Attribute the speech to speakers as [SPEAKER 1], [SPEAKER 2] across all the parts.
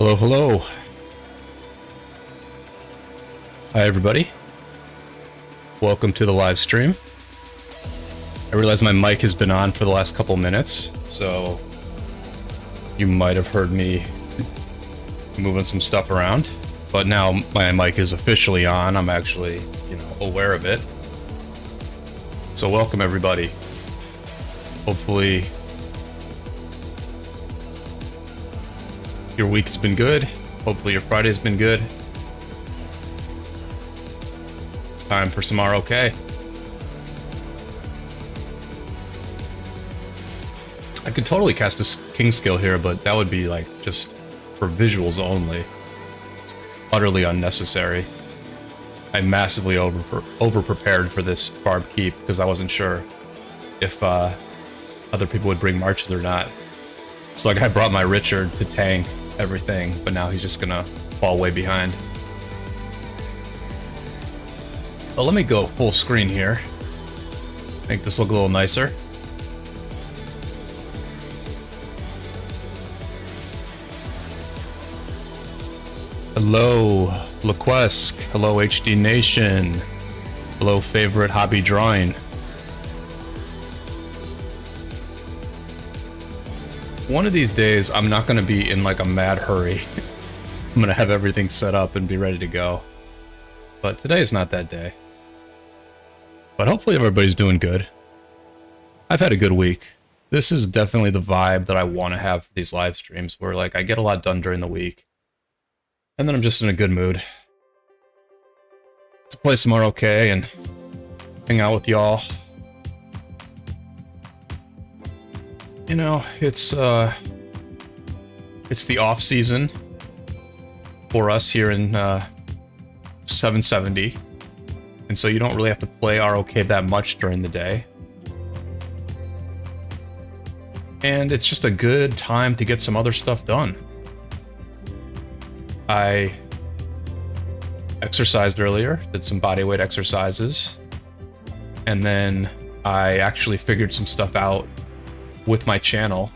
[SPEAKER 1] Hello, hello. Hi, everybody. Welcome to the live stream. I realize my mic has been on for the last couple minutes, so you might have heard me moving some stuff around. But now my mic is officially on. I'm actually, aware of it. So welcome, everybody. Hopefully your week has been good. Hopefully your Friday's been good. It's time for some ROK. I could totally cast a king skill here, but that would be like just for visuals only. It's utterly unnecessary. I massively over prepared for this barb keep because I wasn't sure if other people would bring marches or not. So like I brought my Richard to tank everything, but now he's just gonna fall way behind. But let me go full screen here. Make this look a little nicer. Hello, LaQuest. Hello, HD Nation. Hello, favorite hobby drawing. One of these days, I'm not going to be in like a mad hurry. I'm going to have everything set up and be ready to go. But today is not that day. But hopefully everybody's doing good. I've had a good week. This is definitely the vibe that I want to have for these live streams, where like I get a lot done during the week. And then I'm just in a good mood to play some ROK and hang out with y'all. You know, it's the off season for us here in 770, and so you don't really have to play ROK that much during the day. And it's just a good time to get some other stuff done. I exercised earlier, did some bodyweight exercises, and then I actually figured some stuff out with my channel.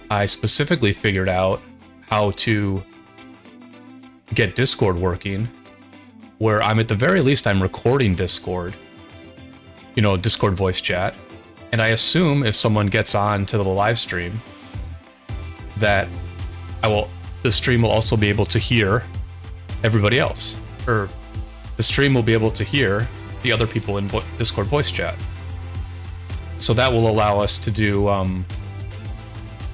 [SPEAKER 1] I specifically figured out how to get Discord working, where I'm at the very least I'm recording Discord, Discord voice chat, and I assume if someone gets on to the live stream that the stream will also be able to hear everybody else, or the stream will be able to hear the other people in Discord voice chat. So that will allow us to do,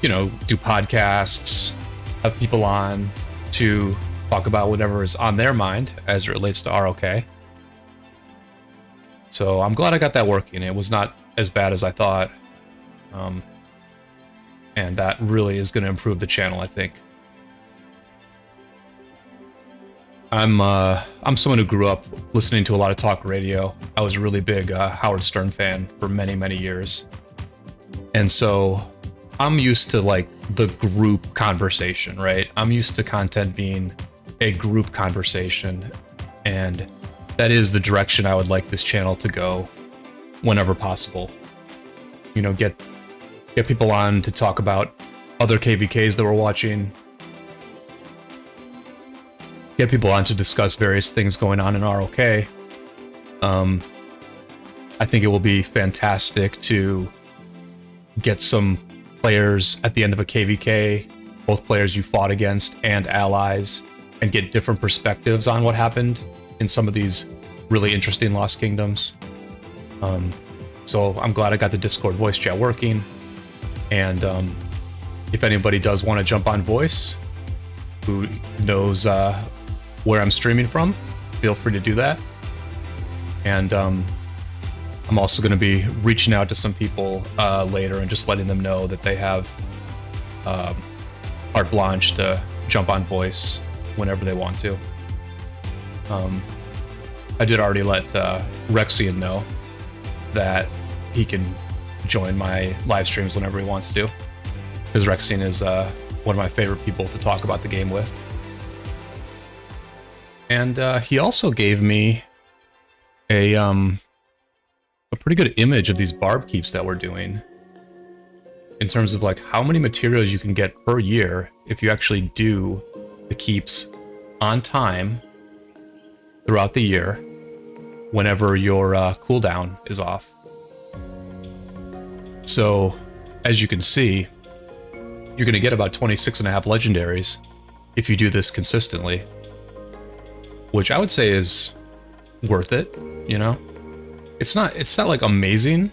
[SPEAKER 1] do podcasts, have people on to talk about whatever is on their mind as it relates to ROK. So I'm glad I got that working. It was not as bad as I thought. And that really is going to improve the channel, I think. I'm someone who grew up listening to a lot of talk radio. I was a really big Howard Stern fan for many, many years. And so I'm used to like the group conversation, right? I'm used to content being a group conversation. And that is the direction I would like this channel to go whenever possible. Get people on to talk about other KVKs that we're watching. Get people on to discuss various things going on in ROK. I think it will be fantastic to get some players at the end of a KVK, both players you fought against and allies, and get different perspectives on what happened in some of these really interesting Lost Kingdoms. So I'm glad I got the Discord voice chat working. And if anybody does want to jump on voice, who knows where I'm streaming from, feel free to do that. And I'm also going to be reaching out to some people later and just letting them know that they have carte blanche to jump on voice whenever they want to. I did already let Rexian know that he can join my live streams whenever he wants to, because Rexian is one of my favorite people to talk about the game with. And he also gave me a pretty good image of these barb keeps that we're doing. in terms of like how many materials you can get per year if you actually do the keeps on time throughout the year whenever your cooldown is off. So, as you can see, you're going to get about 26.5 legendaries if you do this consistently, which I would say is worth it, you know? It's not like amazing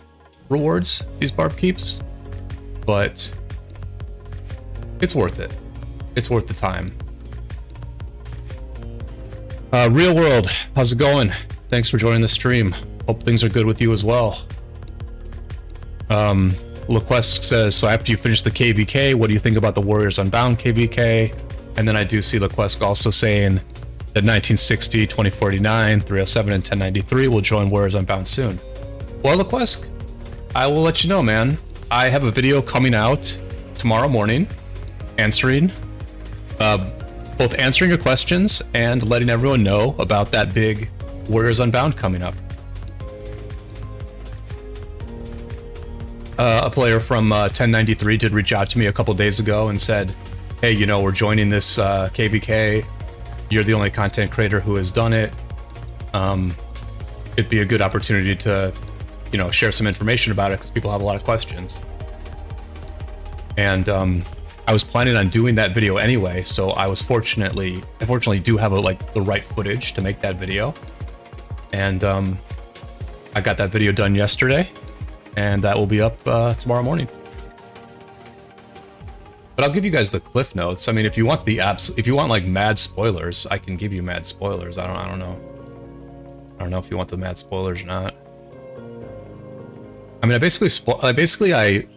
[SPEAKER 1] rewards, these barb keeps, but it's worth it. It's worth the time. Real World, how's it going? Thanks for joining the stream. Hope things are good with you as well. LaQuest says, so after you finish the KVK, what do you think about the Warriors Unbound KVK? And then I do see LaQuest also saying that 1960, 2049, 307, and 1093 will join Warriors Unbound soon. Well, LaQuest, I will let you know, man. I have a video coming out tomorrow morning answering both answering your questions and letting everyone know about that big Warriors Unbound coming up. A player from 1093 did reach out to me a couple days ago and said, hey, you know, we're joining this KVK. You're the only content creator who has done it. It'd be a good opportunity to, you know, share some information about it because people have a lot of questions. And I was planning on doing that video anyway, so I fortunately do have the right footage to make that video. And I got that video done yesterday, and that will be up tomorrow morning. But I'll give you guys the cliff notes. I mean, if you want like mad spoilers, I can give you mad spoilers. I don't know. I don't know if you want the mad spoilers or not. I mean,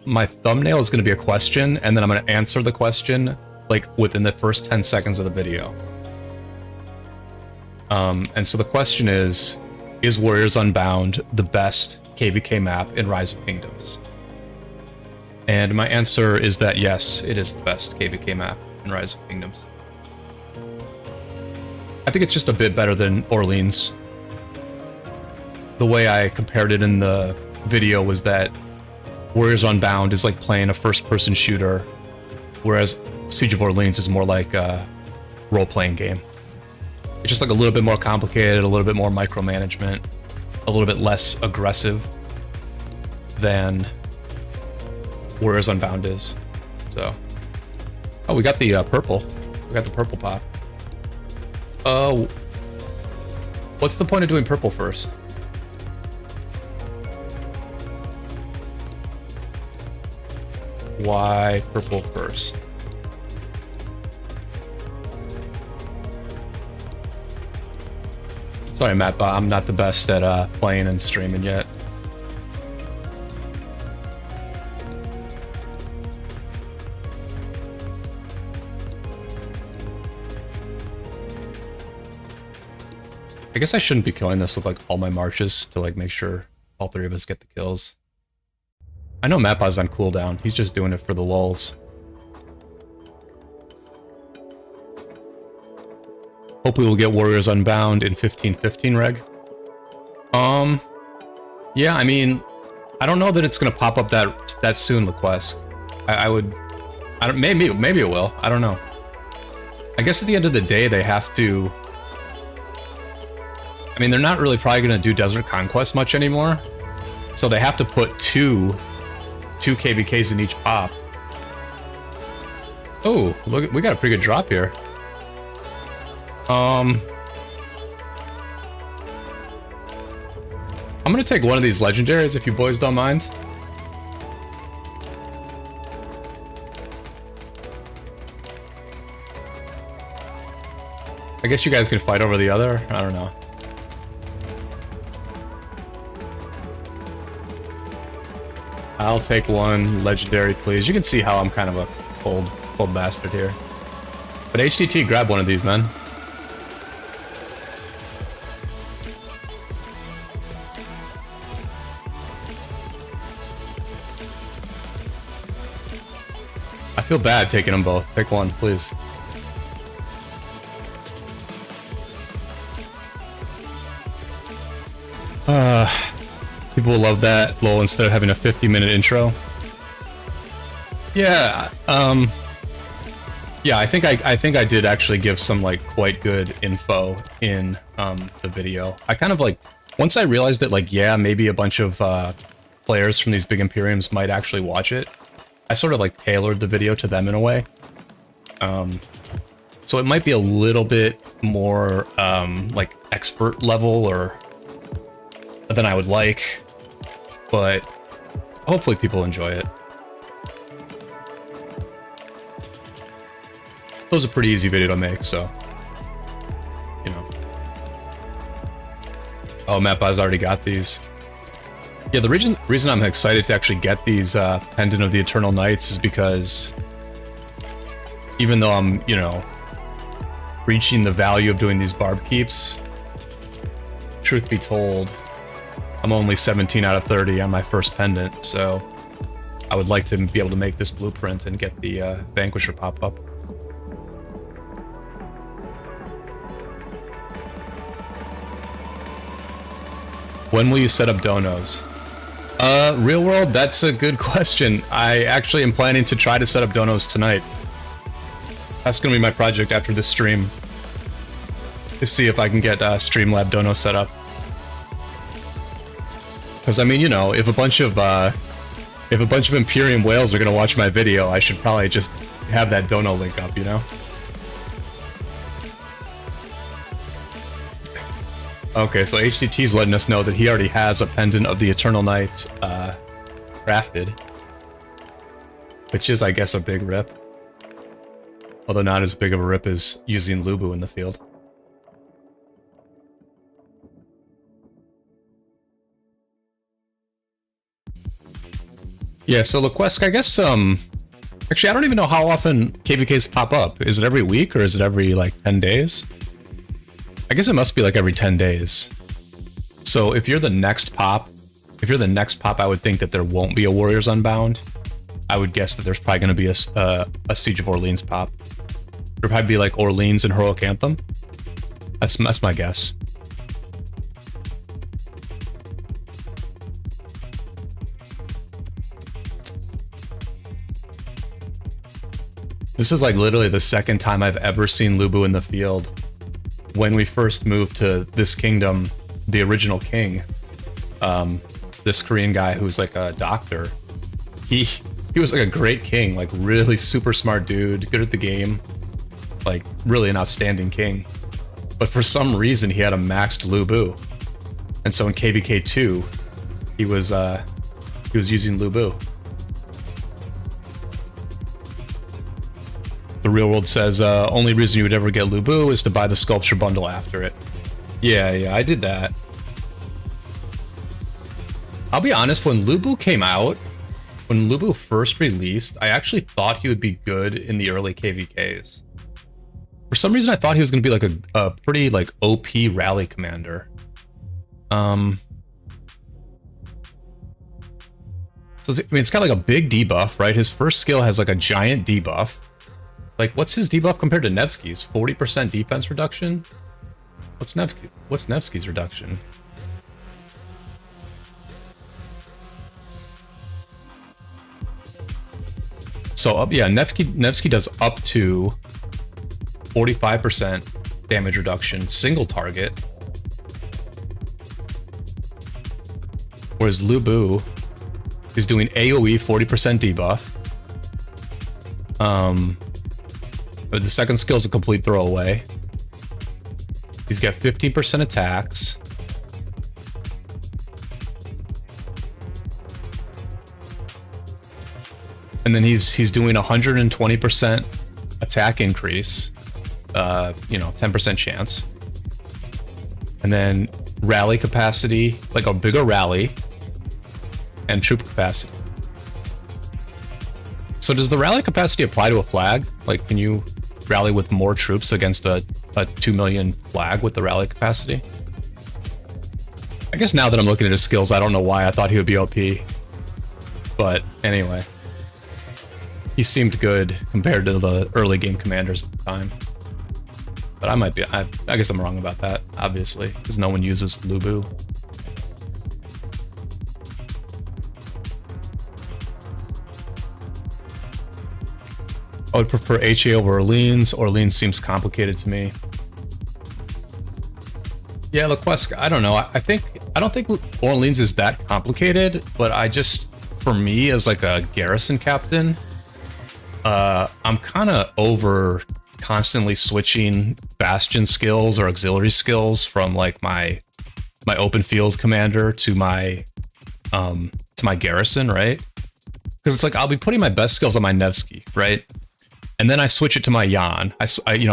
[SPEAKER 1] my thumbnail is going to be a question, and then I'm going to answer the question like within the first 10 seconds of the video. And so the question is Warriors Unbound the best KVK map in Rise of Kingdoms? And my answer is that yes, it is the best KVK map in Rise of Kingdoms. I think it's just a bit better than Orleans. The way I compared it in the video was that Warriors Unbound is like playing a first-person shooter, whereas Siege of Orleans is more like a role-playing game. It's just like a little bit more complicated, a little bit more micromanagement, a little bit less aggressive than Warriors Unbound is. So, oh, we got the purple. We got the purple pop. Oh, what's the point of doing purple first? Why purple first? Sorry, Matt, but I'm not the best at playing and streaming yet. I guess I shouldn't be killing this with like all my marches to like make sure all three of us get the kills. I know Mappa's on cooldown. He's just doing it for the lulz. Hope we will get Warriors Unbound in 1515 reg. Yeah, I mean, I don't know that it's gonna pop up that soon, LaQuest. Maybe it will. I don't know. I guess at the end of the day, they have to. I mean, they're not really probably gonna do Desert Conquest much anymore, so they have to put two KVKs in each pop. Oh, look, we got a pretty good drop here. I'm gonna take one of these legendaries if you boys don't mind. I guess you guys can fight over the other. I don't know. I'll take one legendary, please. You can see how I'm kind of a cold bastard here. But HDT, grab one of these, man. I feel bad taking them both. Pick one, please. People will love that, lol, instead of having a 50-minute intro. Yeah, yeah, I think I did actually give some like quite good info in the video. I kind of like, once I realized that like, yeah, maybe a bunch of players from these big Imperiums might actually watch it, I sort of like tailored the video to them in a way. So it might be a little bit more like expert level or than I would like, but hopefully people enjoy it. It was a pretty easy video to make, so, you know. Oh, Mappa's already got these. Yeah, the reason I'm excited to actually get these Pendant of the Eternal Knights is because even though I'm, you know, reaching the value of doing these barb keeps, truth be told, I'm only 17 out of 30 on my first pendant, so I would like to be able to make this blueprint and get the Vanquisher pop up. When will you set up donos? Real world, that's a good question. I actually am planning to try to set up donos tonight. That's gonna be my project after this stream. To see if I can get Streamlab dono set up. Because I mean, you know, if a bunch of Imperium whales are gonna watch my video, I should probably just have that dono link up, you know? Okay, so HDT's letting us know that he already has a Pendant of the Eternal Night crafted. Which is, I guess, a big rip. Although not as big of a rip as using Lubu in the field. Yeah, so Lequesc, I guess, actually, I don't even know how often KVKs pop up. Is it every week, or is it every, like, 10 days? I guess it must be like every 10 days. So if you're the next pop, I would think that there won't be a Warriors Unbound. I would guess that there's probably going to be a Siege of Orleans pop. There'll probably be like Orleans and Heroic Anthem. That's my guess. This is like literally the second time I've ever seen Lubu in the field. When we first moved to this kingdom, the original king, this Korean guy who's like a doctor, he was like a great king, like really super smart dude, good at the game, like really an outstanding king. But for some reason he had a maxed Lubu, and so in KVK 2, he was using Lubu. The Real World says, only reason you would ever get Lubu is to buy the sculpture bundle after it. Yeah, I did that. I'll be honest, when Lubu came out, when Lubu first released, I actually thought he would be good in the early KVKs. For some reason, I thought he was going to be like a pretty like OP rally commander. So I mean, it's got like a big debuff, right? His first skill has like a giant debuff. Like, what's his debuff compared to Nevsky's? 40% defense reduction? What's Nevsky's reduction? So, yeah, Nevsky does up to 45% damage reduction, single target. Whereas Lubu is doing AoE 40% debuff. The second skill is a complete throwaway. He's got 15% attacks. And then he's doing 120% attack increase. You know, 10% chance. And then rally capacity, like a bigger rally, and troop capacity. So does the rally capacity apply to a flag? Like, can you rally with more troops against a 2 million flag with the rally capacity? I guess now that I'm looking at his skills, I don't know why I thought he would be OP. But anyway, he seemed good compared to the early game commanders at the time. But I might be, I guess I'm wrong about that, obviously, because no one uses Lubu. I would prefer HA over Orleans. Orleans seems complicated to me. Yeah, LaQuesca, I don't know. I don't think Orleans is that complicated, but I just, for me as like a garrison captain, I'm kind of over constantly switching bastion skills or auxiliary skills from like my open field commander to my garrison, right? Because it's like I'll be putting my best skills on my Nevsky, right? And then I switch it to my Jan. I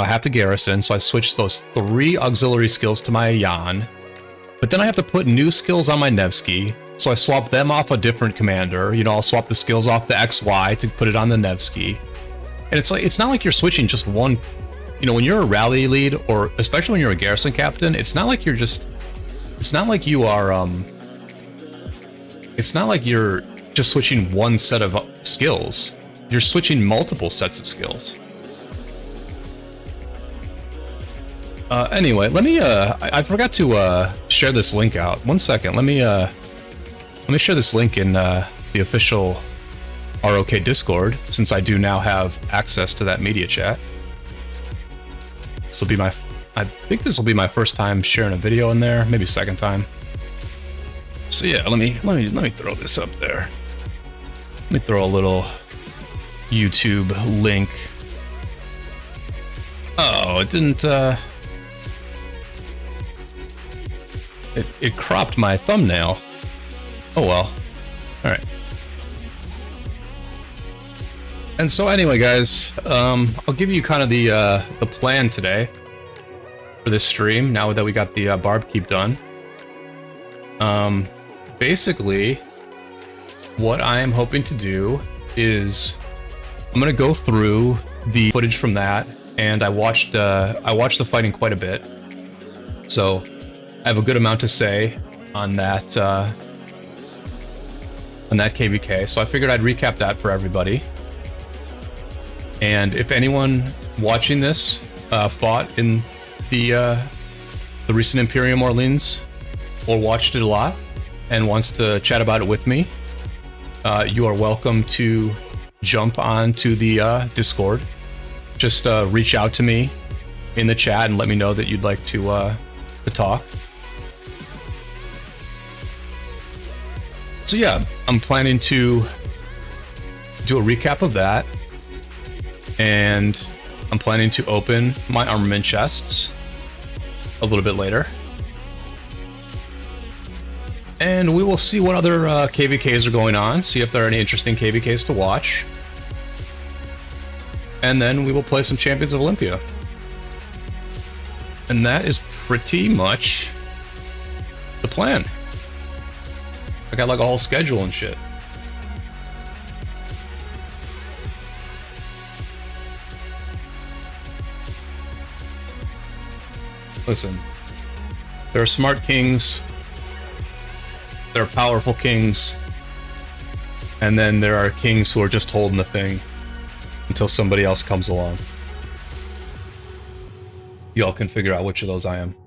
[SPEAKER 1] have to garrison, so I switch those 3 auxiliary skills to my Jan. But then I have to put new skills on my Nevsky, so I swap them off a different commander. You know, I'll swap the skills off the XY to put it on the Nevsky. And it's like, it's not like you're switching just one. You know, when you're a rally lead, or especially when you're a garrison captain, it's not like you're just. It's not like you are. It's not like you're just switching one set of skills. You're switching multiple sets of skills. Anyway, let me, I forgot to, share this link out. 1 second, let me share this link in, the official ROK Discord, since I do now have access to that media chat. This will be my, I think this will be my first time sharing a video in there, maybe second time. So yeah, let me throw this up there. Let me throw a little YouTube link. Oh, it didn't, it cropped my thumbnail. Oh well. Alright. And so anyway, guys, I'll give you kind of the plan today for this stream, now that we got the barb keep done. Basically, what I am hoping to do is I'm gonna go through the footage from that, and I watched the fighting quite a bit, so I have a good amount to say on that KVK. So I figured I'd recap that for everybody. And if anyone watching this fought in the recent Imperium Orleans or watched it a lot and wants to chat about it with me, you are welcome to jump onto the Discord. Just reach out to me in the chat and let me know that you'd like to talk. So yeah, I'm planning to do a recap of that, and I'm planning to open my armament chests a little bit later. And we will see what other KVKs are going on, see if there are any interesting KVKs to watch. And then we will play some Champions of Olympia. And that is pretty much the plan. I got like a whole schedule and shit. Listen, there are smart kings, there are powerful kings, and then there are kings who are just holding the thing until somebody else comes along. Y'all can figure out which of those I am. To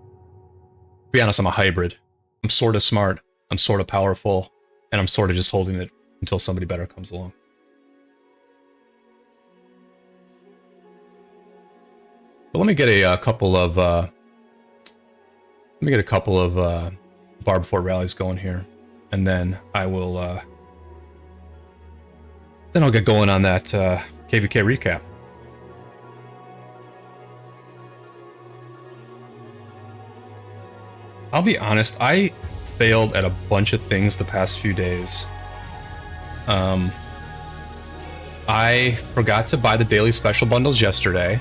[SPEAKER 1] be honest, I'm a hybrid. I'm sort of smart, I'm sort of powerful, and I'm sort of just holding it until somebody better comes along. But let me get a couple of Barb Fort rallies going here, and then I will then I'll get going on that KVK recap. I'll be honest, I failed at a bunch of things the past few days. I forgot to buy the daily special bundles yesterday.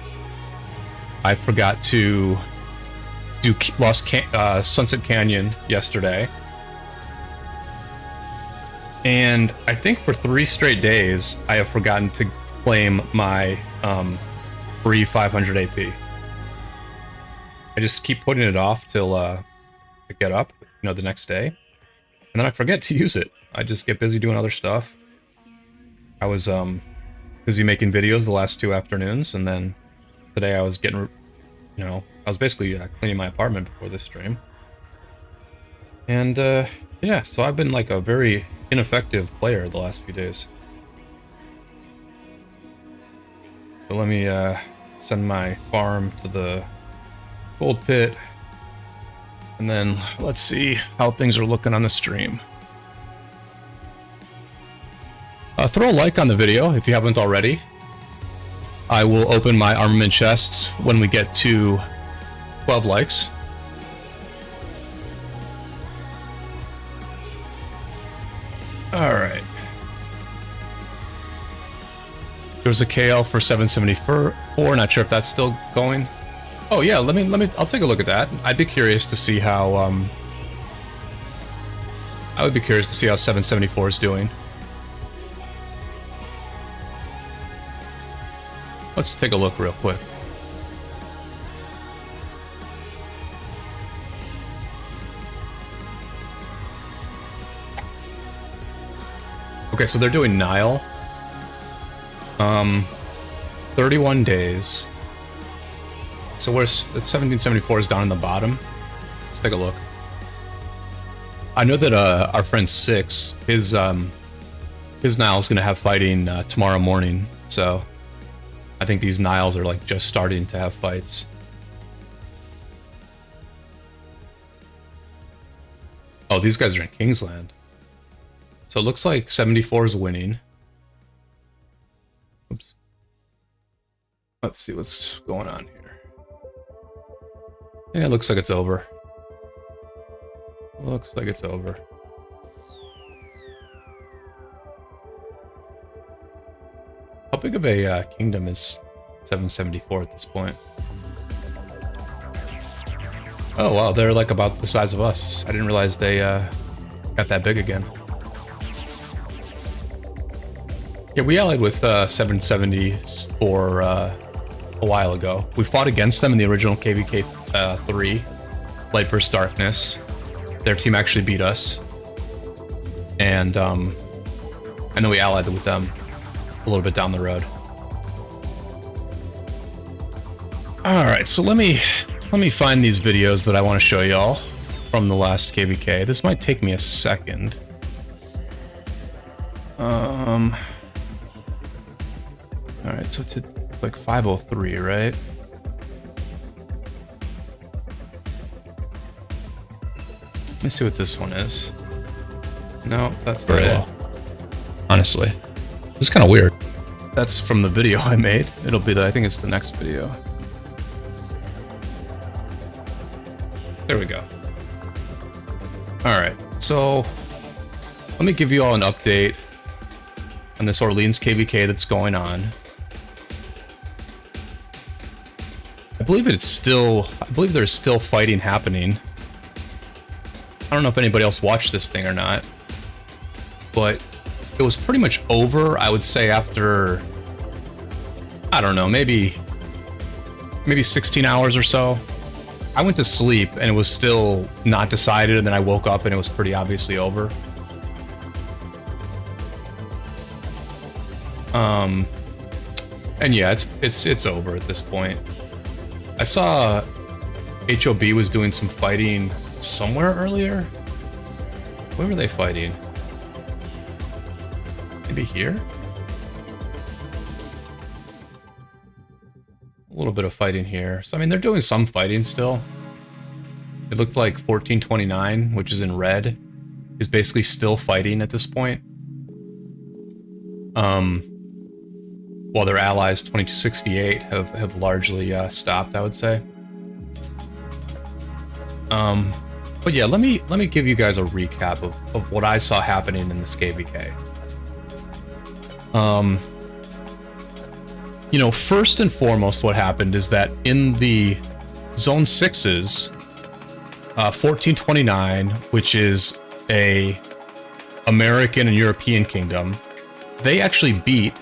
[SPEAKER 1] I forgot to do Sunset Canyon yesterday. And I think for 3 straight days, I have forgotten to claim my free 500 AP. I just keep putting it off till I get up, the next day. And then I forget to use it. I just get busy doing other stuff. I was busy making videos the last 2 afternoons, and then today I was getting, I was basically cleaning my apartment before this stream. And yeah, so I've been like a very ineffective player the last few days. So let me send my farm to the gold pit. And then let's see how things are looking on the stream. Throw a like on the video if you haven't already. I will open my armament chests when we get to 12 likes. All right. There's a KL for 774. Not sure if that's still going. Oh yeah, let me. I'll take a look at that. I'd be curious to see how. I would be curious to see how 774 is doing. Let's take a look real quick. Okay, so they're doing Nile. 31 days. So where's 1774 is down in the bottom. Let's take a look. I know that our friend Six, his Nile's gonna have fighting tomorrow morning. So I think these Niles are like just starting to have fights. Oh, these guys are in Kingsland. So it looks like 74 is winning. Oops. Let's see what's going on here. Yeah, it looks like it's over. Looks like it's over. How big of a kingdom is 774 at this point? Oh wow, they're like about the size of us. I didn't realize they got that big again. Yeah, we allied with 774 a while ago. We fought against them in the original KVK 3, Light vs. Darkness. Their team actually beat us, and then we allied with them a little bit down the road. All right, so let me find these videos that I want to show y'all from the last KVK. This might take me a second. All right, so it's like 503, right? Let me see what this one is. No, that's very low. Honestly, this is kind of weird. That's from the video I made. It'll be I think it's the next video. There we go. All right, so let me give you all an update on this Orleans KVK that's going on. I believe there's still fighting happening. I don't know if anybody else watched this thing or not, but it was pretty much over, I would say, after, I don't know, maybe 16 hours or so. I went to sleep and it was still not decided, and then I woke up and it was pretty obviously over. And yeah, it's over at this point. I saw HOB was doing some fighting somewhere earlier. Where were they fighting? Maybe here? A little bit of fighting here. So I mean, they're doing some fighting still. It looked like 1429, which is in red, is basically still fighting at this point. While their allies 2268 have largely stopped, I would say. But yeah, let me give you guys a recap of what I saw happening in this KVK. You know, first and foremost, what happened is that in the Zone 6s, 1429, which is a American and European kingdom, they actually beat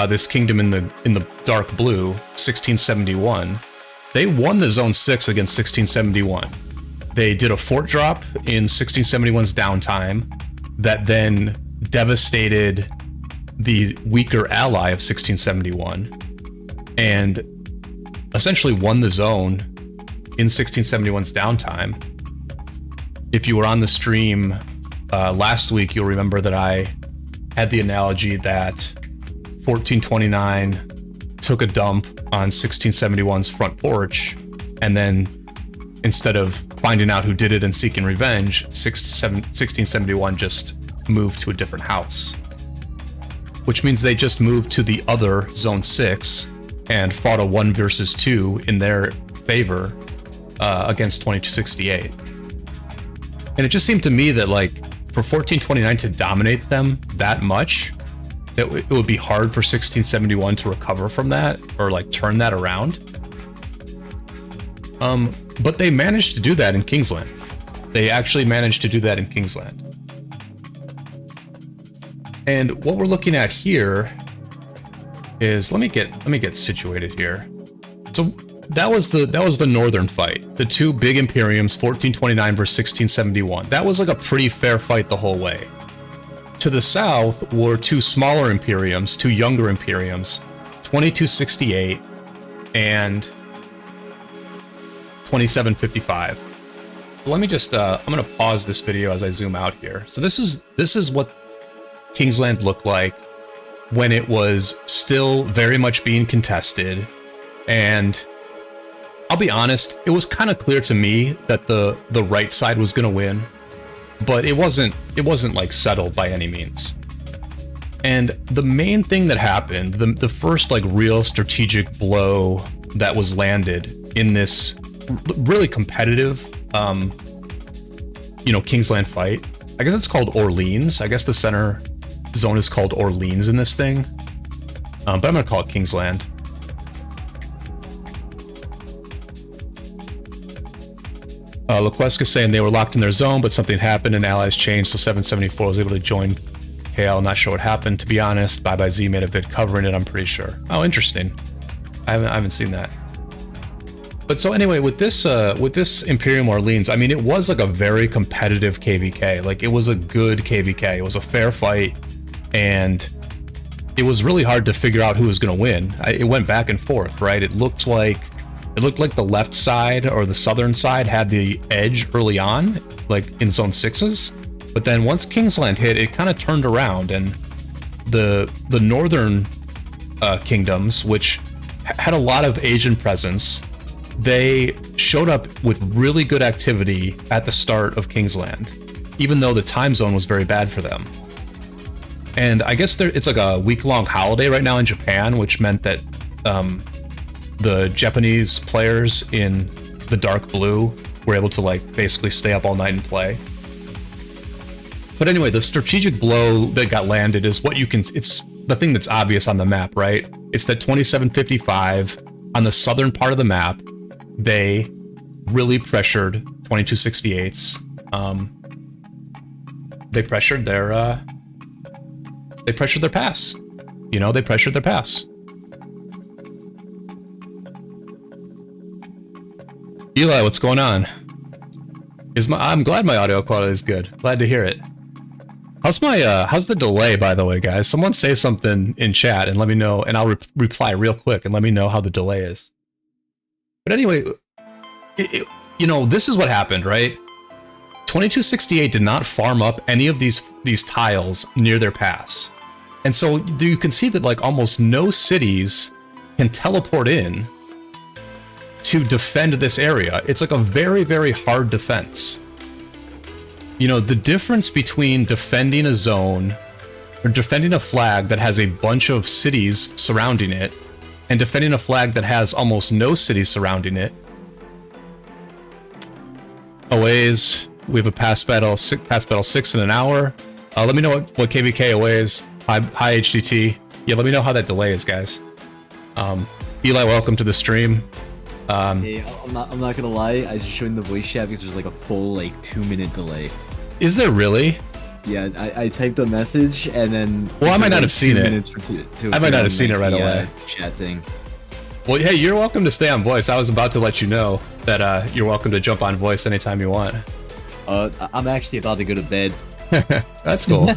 [SPEAKER 1] this kingdom in the dark blue, 1671. They won the Zone 6 against 1671. They did a fort drop in 1671's downtime that then devastated the weaker ally of 1671 and essentially won the zone in 1671's downtime. If you were on the stream last week, you'll remember that I had the analogy that 1429 took a dump on 1671's front porch, and then instead of finding out who did it and seeking revenge, 1671 just moved to a different house. Which means they just moved to the other Zone 6 and fought a 1 versus 2 in their favor against 2268. And it just seemed to me that, like, for 1429 to dominate them that much, that it would be hard for 1671 to recover from that or, like, turn that around. But they managed to do that in Kingsland. They actually managed to do that in Kingsland. And what we're looking at here is, let me get situated here. So that was the northern fight. The two big Imperiums, 1429 versus 1671. That was like a pretty fair fight the whole way. To the south were two smaller Imperiums, two younger Imperiums, 2268 and 2755. Let me just I'm gonna pause this video as I zoom out here. So this is what Kingsland looked like when it was still very much being contested, and I'll be honest, it was kind of clear to me that the right side was gonna win, but it wasn't like settled by any means. And the main thing that happened, the first like real strategic blow that was landed in this really competitive Kingsland fight, I guess it's called Orleans. I guess the center zone is called Orleans in this thing, but I'm gonna call it Kingsland. Laquesca saying they were locked in their zone, but something happened and allies changed, so 774 was able to join KL. Not sure what happened, to be honest. Bye Bye Z made a vid covering it, I'm pretty sure. Oh, interesting. I haven't seen that. But so anyway, with this Imperium Orleans, I mean, it was like a very competitive KVK. Like, it was a good KVK. It was a fair fight, and it was really hard to figure out who was going to win. It went back and forth, right? It looked like the left side or the southern side had the edge early on, like in Zone 6s. But then once Kingsland hit, it kind of turned around, and the northern kingdoms, which had a lot of Asian presence, they showed up with really good activity at the start of Kingsland, even though the time zone was very bad for them. And I guess it's like a week-long holiday right now in Japan, which meant that the Japanese players in the dark blue were able to like basically stay up all night and play. But anyway, the strategic blow that got landed is what you can, it's the thing that's obvious on the map, right? It's that 2755 on the southern part of the map, they really pressured 2268s. They pressured their pass. They pressured their pass. Eli, what's going on? I'm glad my audio quality is good. Glad to hear it. How's the delay, by the way, guys? Someone say something in chat and let me know, and I'll reply real quick and let me know how the delay is. But anyway, this is what happened, right? 2268 did not farm up any of these tiles near their pass. And so you can see that like almost no cities can teleport in to defend this area. It's like a very, very hard defense. The difference between defending a zone or defending a flag that has a bunch of cities surrounding it and defending a flag that has almost no cities surrounding it. Always, we have a pass battle 6 in an hour. Let me know what KVK away is. Hi HDT. Yeah, let me know how that delay is, guys. Eli, welcome to the stream.
[SPEAKER 2] Hey, I'm not gonna lie, I just joined the voice chat because there's like a full 2-minute delay.
[SPEAKER 1] Is there really?
[SPEAKER 2] Yeah, I typed a message and then...
[SPEAKER 1] Well, I might not have seen it. I might not have seen it right away.
[SPEAKER 2] Chat thing.
[SPEAKER 1] Well, hey, you're welcome to stay on voice. I was about to let you know that you're welcome to jump on voice anytime you want.
[SPEAKER 2] I'm actually about to go to bed.
[SPEAKER 1] That's cool.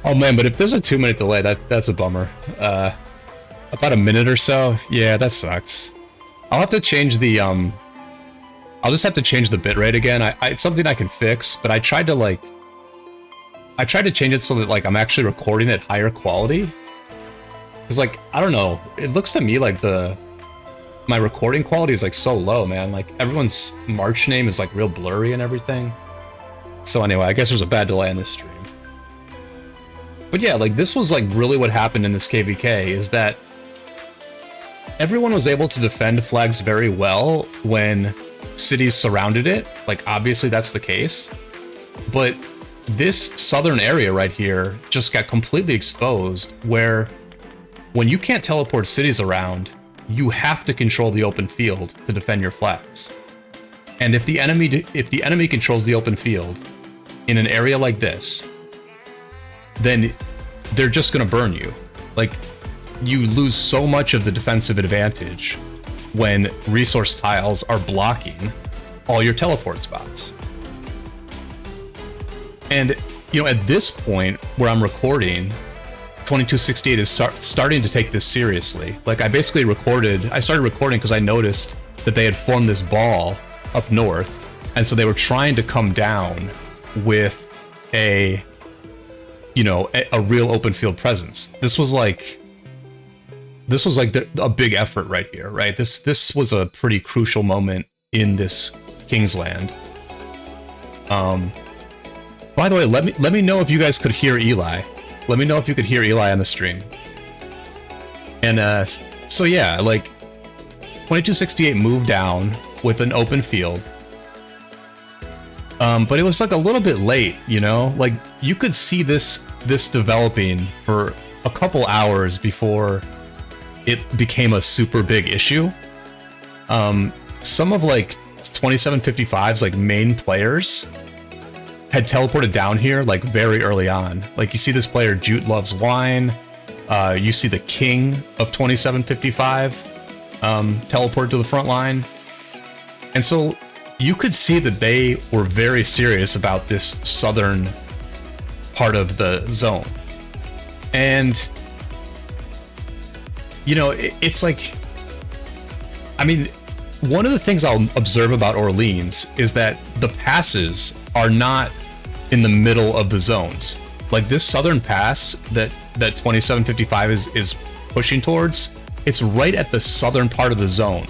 [SPEAKER 1] Oh man, but if there's a 2-minute delay, that's a bummer. About a minute or so, yeah, that sucks. I'll have to change the I'll just have to change the bitrate again. It's something I can fix, but I tried to change it so that like I'm actually recording at higher quality. Because, like, I don't know. It looks to me like my recording quality is, like, so low, man. Like, everyone's March name is, like, real blurry and everything. So anyway, I guess there's a bad delay on this stream. But yeah, like, this was, like, really what happened in this KVK, is that everyone was able to defend flags very well when cities surrounded it. Like, obviously that's the case. But this southern area right here just got completely exposed, where when you can't teleport cities around, you have to control the open field to defend your flags. And if the enemy controls the open field in an area like this, then they're just going to burn you. Like, you lose so much of the defensive advantage when resource tiles are blocking all your teleport spots. And, you know, at this point where I'm recording, 2268 is starting to take this seriously. Like, I basically I started recording because I noticed that they had formed this ball up north, and so they were trying to come down with a real open field presence. This was like a big effort right here, right? This was a pretty crucial moment in this Kingsland. By the way, let me know if you guys could hear Eli. Let me know if you could hear Eli on the stream. And so yeah, like 2268 moved down with an open field. But it was like a little bit late, you know? Like, you could see this developing for a couple hours before it became a super big issue. Some of like 2755's like main players had teleported down here like very early on. Like, you see this player Jute Loves Wine. You see the king of 2755 teleport to the front line. And so you could see that they were very serious about this southern part of the zone. And, you know, it's like, I mean, one of the things I'll observe about Orleans is that the passes are not in the middle of the zones. Like, this southern pass that 2755 is pushing towards, it's right at the southern part of the zone.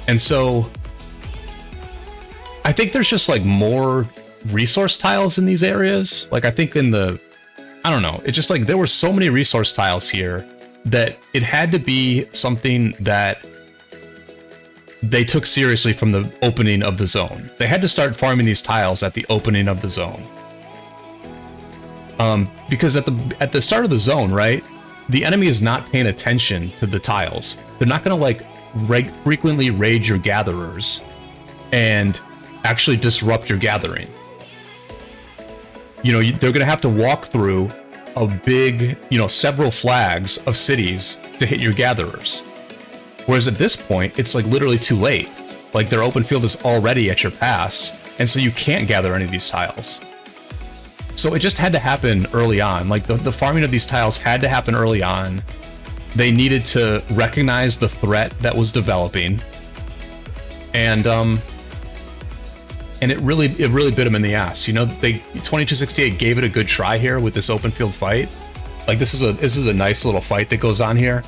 [SPEAKER 1] And so I think there's just like more resource tiles in these areas. Like, I think I don't know, it's just like there were so many resource tiles here that it had to be something that they took seriously from the opening of the zone. They had to start farming these tiles at the opening of the zone. Because at the start of the zone, right, the enemy is not paying attention to the tiles. They're not going to like frequently raid your gatherers and actually disrupt your gathering. You know, they're going to have to walk through a big, you know, several flags of cities to hit your gatherers. Whereas at this point, it's like literally too late. Like, their open field is already at your pass, and so you can't gather any of these tiles. So it just had to happen early on. Like, the farming of these tiles had to happen early on. They needed to recognize the threat that was developing. And it really bit them in the ass. You know, 2268 gave it a good try here with this open field fight. Like, this is a nice little fight that goes on here.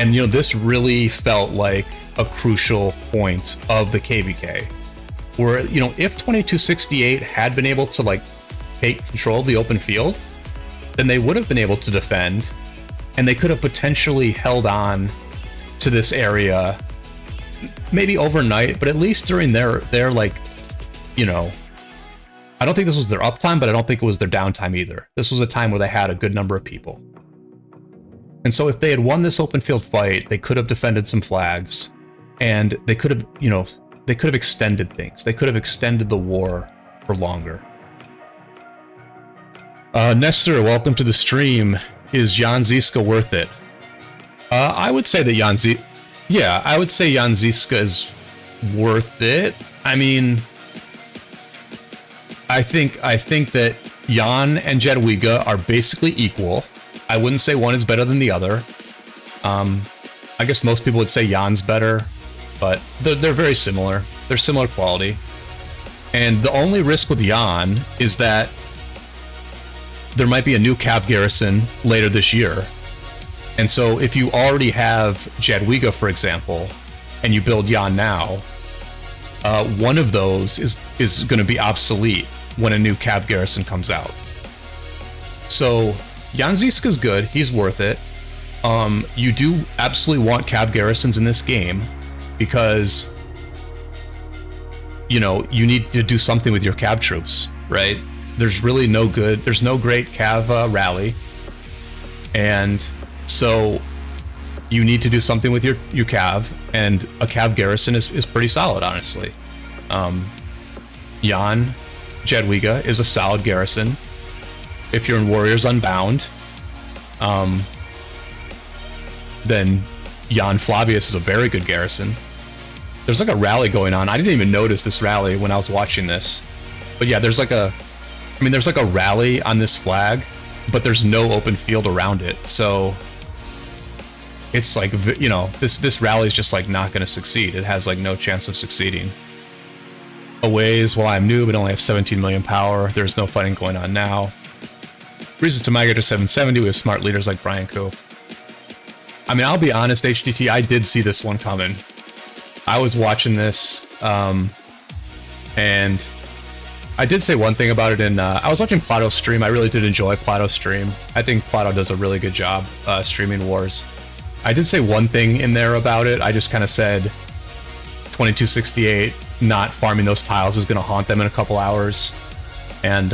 [SPEAKER 1] And, you know, this really felt like a crucial point of the KVK, where, you know, if 2268 had been able to like take control of the open field, then they would have been able to defend, and they could have potentially held on to this area, maybe overnight, but at least during their like, you know, I don't think this was their uptime, but I don't think it was their downtime either. This was a time where they had a good number of people. And so if they had won this open field fight, they could have defended some flags, and they could have, you know, they could have extended things. They could have extended the war for longer. Nestor, welcome to the stream. Is Jan Zizka worth it? I would say that I would say Jan Zizka is worth it. I mean, I think that Jan and Jadwiga are basically equal. I wouldn't say one is better than the other. I guess most people would say Jan's better, but they're very similar. They're similar quality. And the only risk with Jan is that there might be a new cav garrison later this year. And so if you already have Jadwiga, for example, and you build Jan now, one of those is going to be obsolete when a new cav garrison comes out. So Jan Zizka's good. He's worth it. You do absolutely want cav garrisons in this game because, you know, you need to do something with your cav troops, right? There's really no great cav rally. And so you need to do something with your cav, and a cav garrison is pretty solid, honestly. Jan Jadwiga is a solid garrison. If you're in Warriors Unbound, then Jan Flavius is a very good garrison. There's like a rally going on. I didn't even notice this rally when I was watching this. But yeah, there's like a rally on this flag, but there's no open field around it. So it's like, you know, this rally is just like not going to succeed. It has like no chance of succeeding. Aways, well, I'm new, but only have 17 million power. There's no fighting going on now. Reasons to migrate to 770 with smart leaders like Brian Kuh. I mean, I'll be honest, HDT, I did see this one coming. I was watching this, and I did say one thing about it in, I was watching Plato's stream. I really did enjoy Plato's stream. I think Plato does a really good job streaming wars. I did say one thing in there about it. I just kind of said 2268 not farming those tiles is going to haunt them in a couple hours. And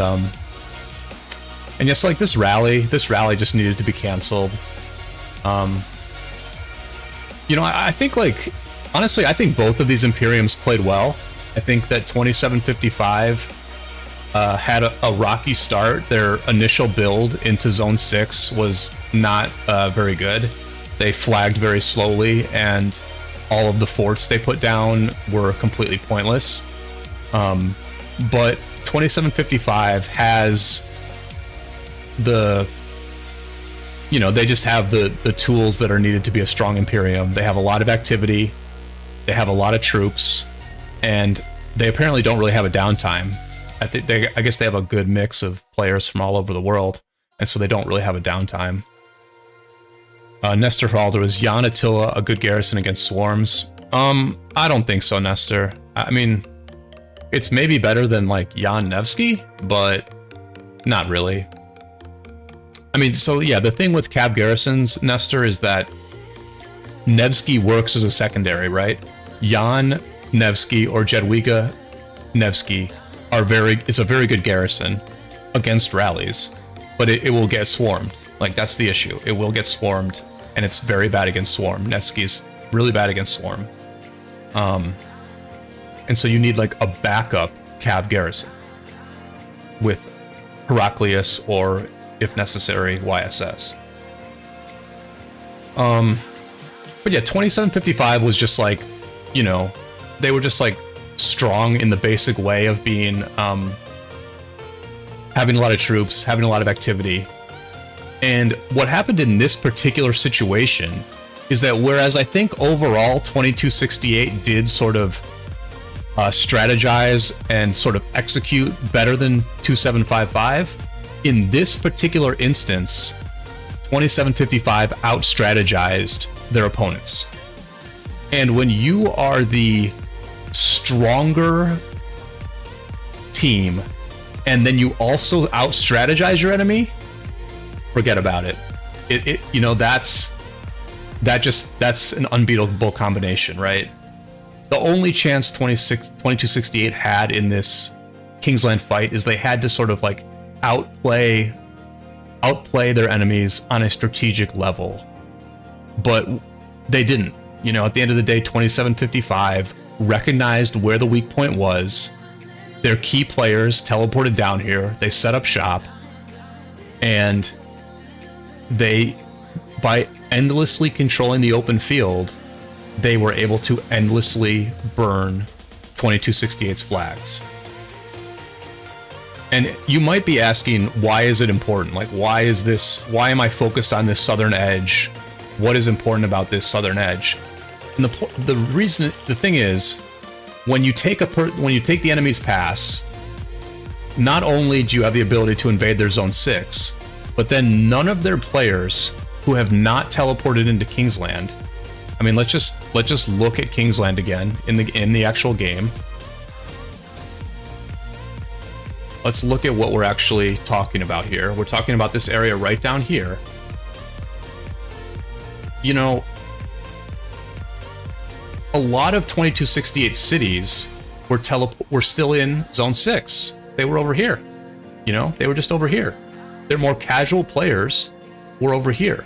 [SPEAKER 1] yes, like this rally just needed to be canceled. You know, I think, like, honestly, I think both of these Imperiums played well. I think that 2755 had a rocky start. Their initial build into Zone 6 was not very good. They flagged very slowly, and all of the forts they put down were completely pointless. But 2755 has the, you know, they just have the tools that are needed to be a strong Imperium. They have a lot of activity, they have a lot of troops, and they apparently don't really have a downtime. I guess they have a good mix of players from all over the world, and so they don't really have a downtime. Nestor Halder, was Jan Attila a good garrison against swarms? I don't think so, Nestor. I mean, it's maybe better than like Jan-Nevsky, but not really. I mean, so yeah, the thing with cav garrisons, Nestor, is that Nevsky works as a secondary, right? Jan Nevsky or Jadwiga Nevsky it's a very good garrison against rallies, but it will get swarmed. Like, that's the issue. It will get swarmed, and it's very bad against swarm. Nevsky's really bad against swarm. And so you need like a backup cav garrison with Heraclius, or if necessary, YSS. But yeah, 2755 was just like, you know, they were just like strong in the basic way of being, having a lot of troops, having a lot of activity. And what happened in this particular situation is that whereas I think overall 2268 did sort of strategize and sort of execute better than 2755, in this particular instance, 2755 out-strategized their opponents. And when you are the stronger team, and then you also out-strategize your enemy, forget about it. You know, that's an unbeatable combination, right? The only chance 2268 had in this Kingsland fight is they had to sort of like outplay their enemies on a strategic level, but they didn't. You know, at the end of the day, 2755 recognized where the weak point was. Their key players teleported down here. They set up shop, and they, by endlessly controlling the open field, they were able to endlessly burn 2268's flags. And you might be asking, why is it important? Like, why am I focused on this southern edge? What is important about this southern edge? And the thing is, when you take the enemy's pass, not only do you have the ability to invade their zone 6, but then none of their players who have not teleported into Kingsland. I mean, let's just look at Kingsland again in the actual game. Let's look at what we're actually talking about here. We're talking about this area right down here. You know, a lot of 2268 cities were still in Zone 6. They were over here. You know, they were just over here. Their more casual players were over here.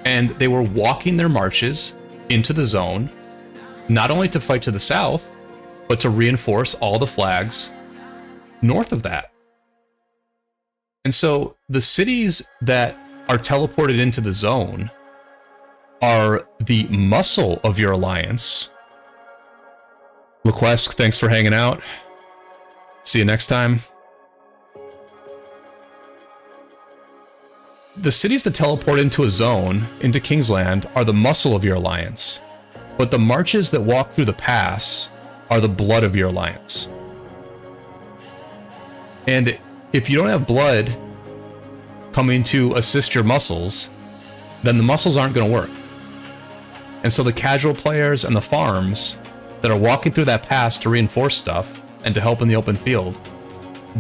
[SPEAKER 1] And they were walking their marches into the zone, not only to fight to the south, but to reinforce all the flags north of that. And so the cities that are teleported into the zone are the muscle of your alliance. Lequesque, thanks for hanging out. See you next time. The cities that teleport into a zone, into Kingsland, are the muscle of your alliance. But the marches that walk through the pass are the blood of your alliance. And if you don't have blood coming to assist your muscles, then the muscles aren't going to work. And so the casual players and the farms that are walking through that pass to reinforce stuff and to help in the open field,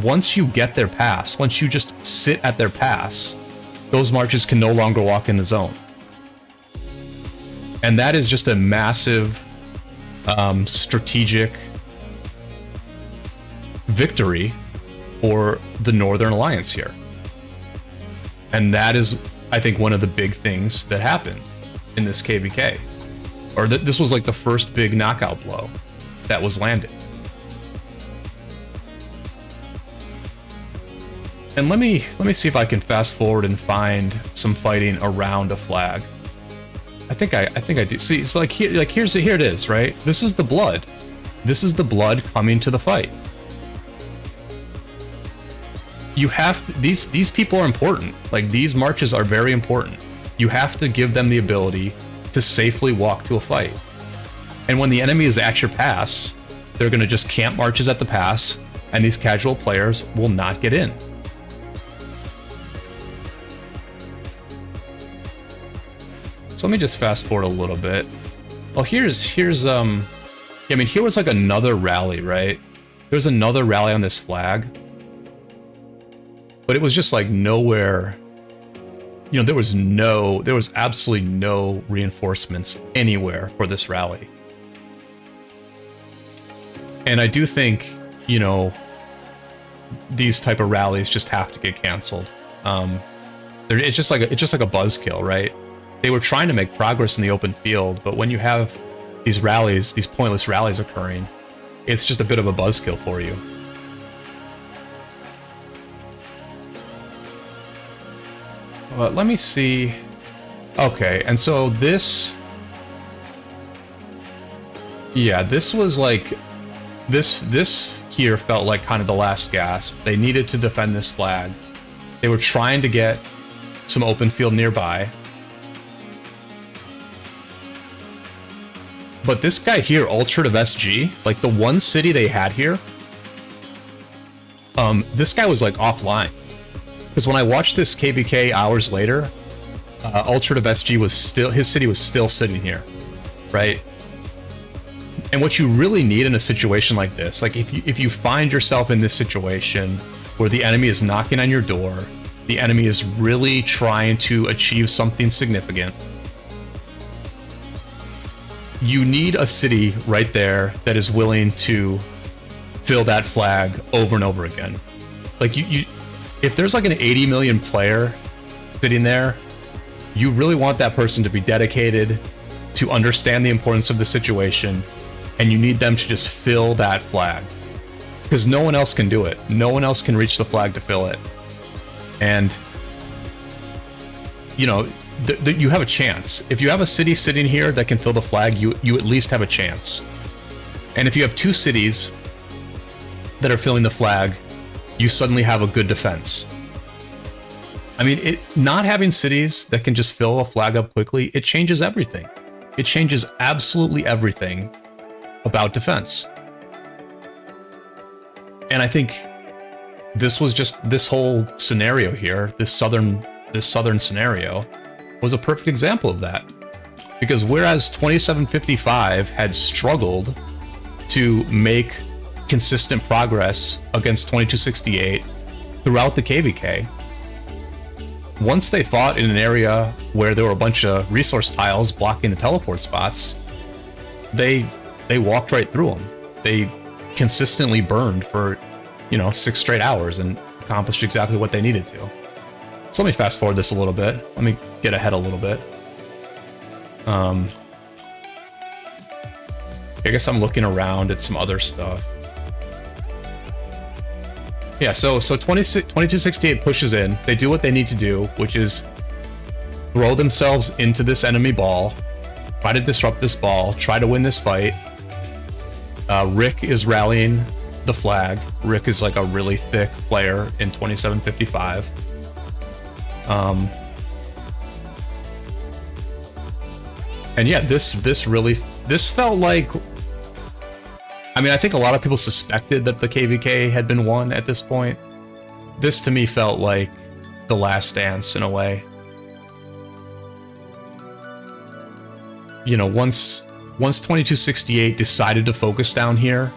[SPEAKER 1] once you get their pass, once you just sit at their pass, those marches can no longer walk in the zone. And that is just a massive strategic victory for the Northern Alliance here. And that is, I think, one of the big things that happened in this KVK. Or this was like the first big knockout blow that was landed. And let me see if I can fast forward and find some fighting around a flag. I think I do. See, it's like here it is, right? This is the blood. This is the blood coming to the fight. You have to, these people are important. Like, these marches are very important. You have to give them the ability to safely walk to a fight. And when the enemy is at your pass, they're going to just camp marches at the pass, and these casual players will not get in. So let me just fast forward a little bit. Well, here's I mean, here was like another rally, right? There's another rally on this flag, but it was just like nowhere. You know, there was absolutely no reinforcements anywhere for this rally. And I do think, you know, these type of rallies just have to get canceled. It's just like a buzzkill, right? They were trying to make progress in the open field, but when you have these rallies, these pointless rallies occurring, it's just a bit of a buzzkill for you. Let me see. Okay, and so this... Yeah, this was like... This here felt like kind of the last gasp. They needed to defend this flag. They were trying to get some open field nearby. But this guy here, Ultra of SG, like the one city they had here, this guy was like offline. Because when I watched this KVK hours later, Ultra of SG was still, his city was still sitting here, right? And what you really need in a situation like this, like if you find yourself in this situation where the enemy is knocking on your door, the enemy is really trying to achieve something significant, you need a city right there that is willing to fill that flag over and over again. Like if there's like an 80 million player sitting there, you really want that person to be dedicated, to understand the importance of the situation, and you need them to just fill that flag. Because no one else can do it. No one else can reach the flag to fill it. And, you know, you have a chance. If you have a city sitting here that can fill the flag, you at least have a chance. And if you have two cities that are filling the flag, you suddenly have a good defense. I mean, not having cities that can just fill a flag up quickly, it changes everything. It changes absolutely everything about defense. And I think this was just this whole scenario here, this southern scenario was a perfect example of that. Because whereas 2755 had struggled to make consistent progress against 2268 throughout the KVK, once they fought in an area where there were a bunch of resource tiles blocking the teleport spots, they walked right through them. They consistently burned for, 6 straight hours and accomplished exactly what they needed to. So let me fast forward this a little bit. Let me get ahead a little bit. I guess I'm looking around at some other stuff. Yeah, so 2268 pushes in. They do what they need to do, which is throw themselves into this enemy ball, try to disrupt this ball, try to win this fight. Rick is rallying the flag. Rick is like a really thick player in 2755. And yeah, this felt like, I think a lot of people suspected that the KVK had been won at this point. This to me felt like the last dance in a way. Once 2268 decided to focus down here,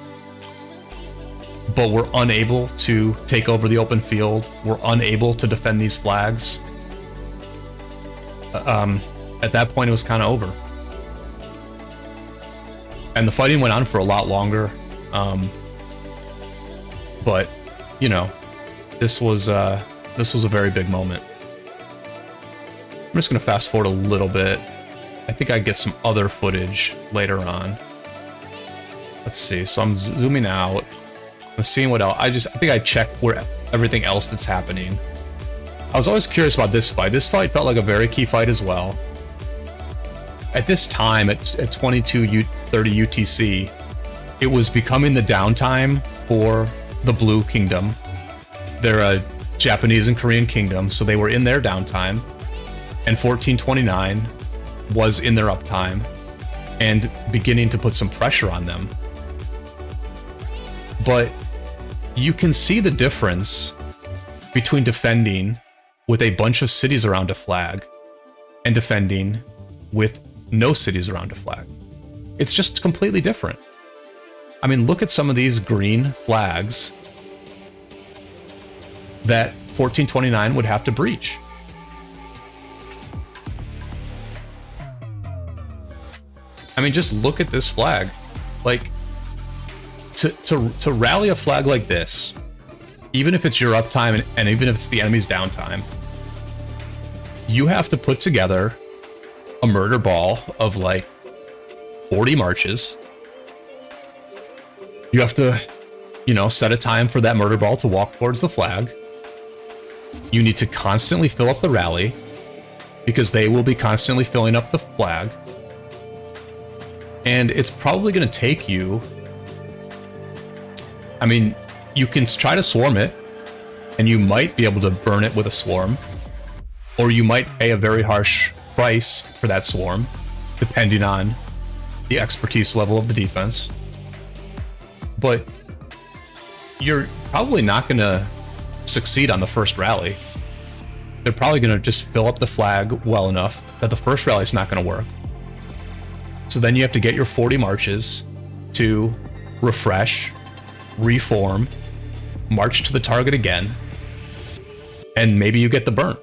[SPEAKER 1] but were unable to take over the open field, were unable to defend these flags, at that point it was kind of over. And the fighting went on for a lot longer, but this was a very big moment. I'm just gonna fast forward a little bit. I think I get some other footage later on. Let's see. So I'm zooming out. I'm seeing what else. I think I checked where everything else that's happening. I was always curious about this fight. This fight felt like a very key fight as well. At this time, at 22:30 UTC, it was becoming the downtime for the Blue Kingdom. They're a Japanese and Korean kingdom, so they were in their downtime, and 1429 was in their uptime and beginning to put some pressure on them. But you can see the difference between defending with a bunch of cities around a flag and defending with no cities around a flag. It's just completely different. Look at some of these green flags that 1429 would have to breach. Just look at this flag. Like, to rally a flag like this, even if it's your uptime and even if it's the enemy's downtime, you have to put together a murder ball of like 40 marches. You have to, set a time for that murder ball to walk towards the flag. You need to constantly fill up the rally because they will be constantly filling up the flag. And it's probably going to take you, you can try to swarm it, and you might be able to burn it with a swarm, or you might pay a very harsh price for that swarm, depending on the expertise level of the defense. But you're probably not going to succeed on the first rally. They're probably going to just fill up the flag well enough that the first rally is not going to work. So then you have to get your 40 marches to refresh, reform, march to the target again, and maybe you get the burn.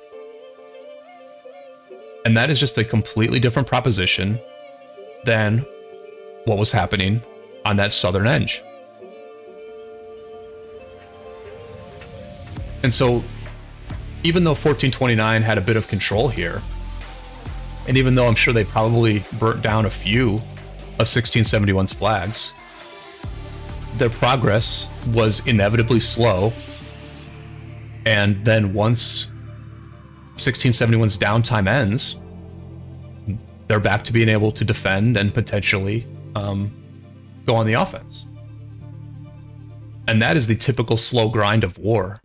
[SPEAKER 1] And that is just a completely different proposition than what was happening on that southern edge. And so, even though 1429 had a bit of control here, and even though I'm sure they probably burnt down a few of 1671's flags, their progress was inevitably slow. And then once 1671's downtime ends, they're back to being able to defend and potentially go on the offense. And that is the typical slow grind of war.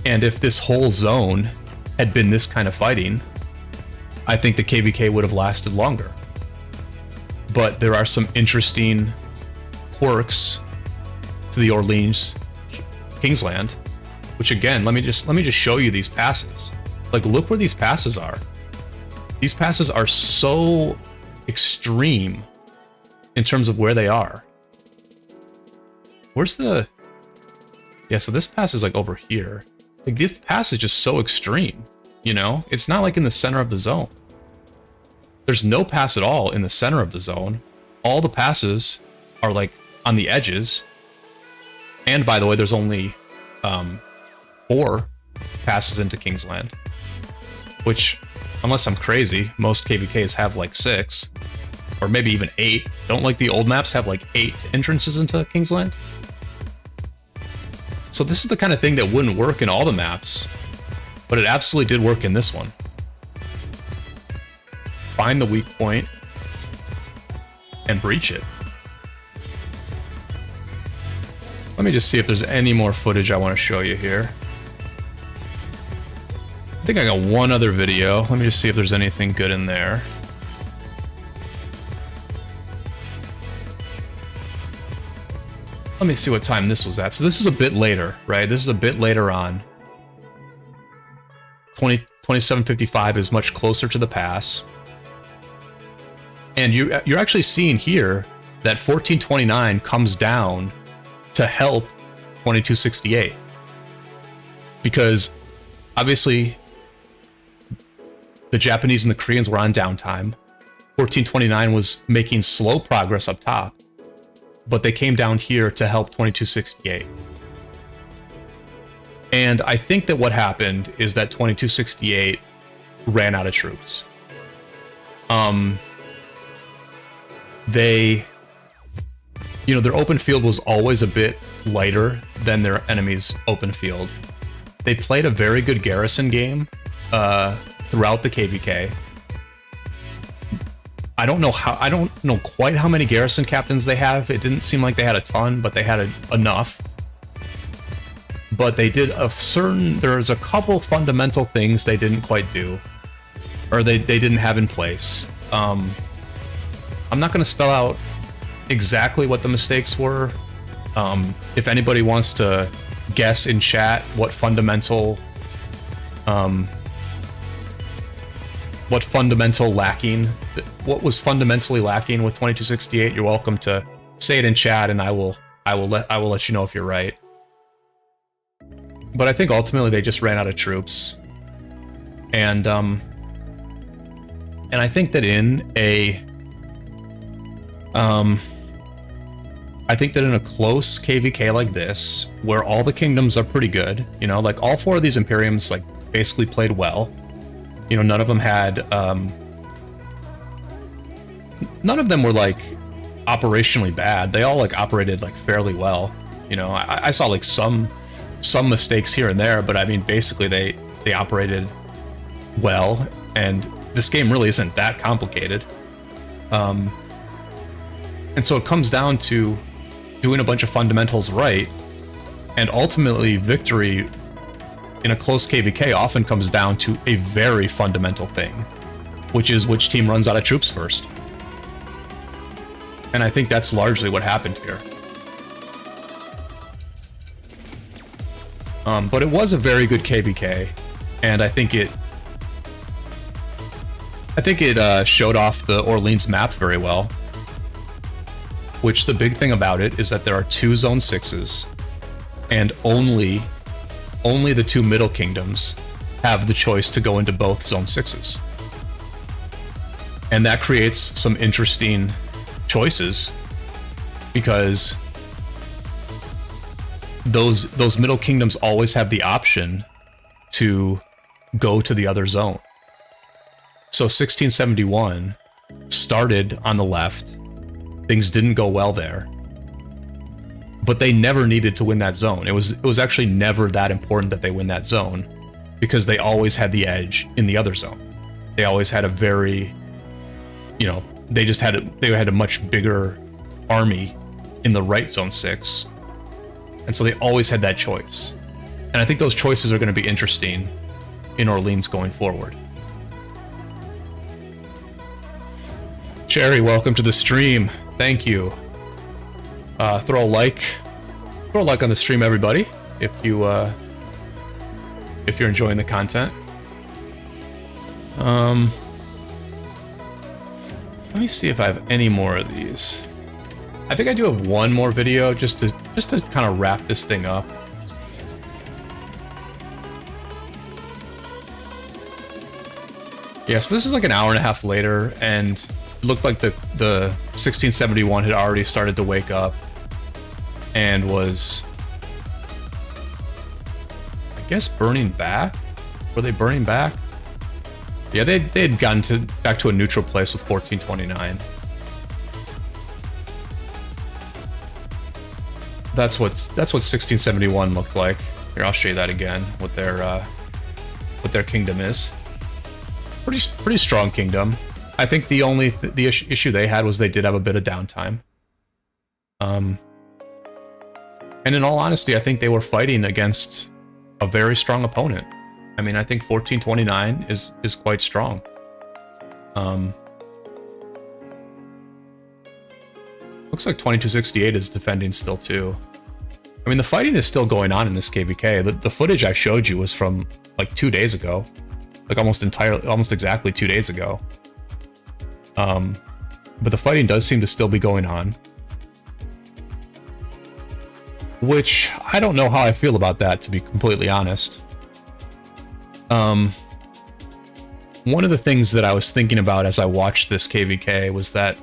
[SPEAKER 1] And if this whole zone had been this kind of fighting, I think the KVK would have lasted longer. But there are some interesting quirks to to the Orleans Kingsland, which again, let me just show you these passes. Like, look where these passes are. These passes are so extreme in terms of where they are. Where's the... Yeah, so this pass is like over here. Like, this pass is just so extreme, you know? It's not like in the center of the zone. There's no pass at all in the center of the zone. All the passes are like on the edges. And by the way, there's only 4 passes into Kingsland, which, unless I'm crazy, most KVKs have like 6 or maybe even 8. Don't like the old maps have like 8 entrances into Kingsland? So this is the kind of thing that wouldn't work in all the maps, but it absolutely did work in this one. Find the weak point and breach it. Let me just see if there's any more footage I want to show you here. I think I got one other video. Let me just see if there's anything good in there. Let me see what time this was at. So this is a bit later, right? This is a bit later on. 2755 is much closer to the pass. And you're actually seeing here that 1429 comes down to help 2268. Because obviously the Japanese and the Koreans were on downtime. 1429 was making slow progress up top. But they came down here to help 2268. And I think that what happened is that 2268 ran out of troops. They, you know, their open field was always a bit lighter than their enemy's open field. They played a very good garrison game throughout the KVK. I don't know quite how many garrison captains they have. It didn't seem like they had a ton, but they had enough. But they did there's a couple fundamental things they didn't quite do, or they didn't have in place. I'm not going to spell out exactly what the mistakes were. If anybody wants to guess in chat what was fundamentally lacking with 2268, you're welcome to say it in chat, and I will let you know if you're right. But I think ultimately they just ran out of troops, and I think that in a close KVK like this, where all the kingdoms are pretty good, you know, like all 4 of these Imperiums like basically played well. You know, none of them had none of them were like operationally bad. They all like operated like fairly well. You know, I saw like some mistakes here and there, but I mean basically they operated well, and this game really isn't that complicated. And so it comes down to doing a bunch of fundamentals right, and ultimately victory in a close KVK often comes down to a very fundamental thing, which is which team runs out of troops first. And I think that's largely what happened here. But it was a very good KVK, and I think it showed off the Orleans map very well. Which the big thing about it is that there are 2 Zone 6s, and only the 2 middle kingdoms have the choice to go into both Zone 6s. And that creates some interesting choices, because those middle kingdoms always have the option to go to the other zone. So 1671 started on the left. Things didn't go well there, but they never needed to win that zone. It was actually never that important that they win that zone, because they always had the edge in the other zone. They always had a very, you know, they had a much bigger army in the right Zone 6, and so they always had that choice. And I think those choices are going to be interesting in Orleans going forward. Cherry, welcome to the stream. Thank you. Throw a like throw a like on the stream, everybody, if you're enjoying the content. Let me see if I have any more of these. I think I do have one more video just to kind of wrap this thing up. Yeah, so this is like an hour and a half later, and it looked like the 1671 had already started to wake up and was, I guess, burning back. Were they burning back? Yeah, they had gotten back to a neutral place with 1429. That's what 1671 looked like. Here, I'll show you that again. What their kingdom is. Pretty strong kingdom. I think the only issue they had was they did have a bit of downtime. And in all honesty, I think they were fighting against a very strong opponent. I mean, I think 1429 is quite strong. Looks like 2268 is defending still too. I mean, the fighting is still going on in this KVK. The footage I showed you was from like 2 days ago, like almost exactly 2 days ago. But the fighting does seem to still be going on, which I don't know how I feel about that, to be completely honest. One of the things that I was thinking about as I watched this KVK was that,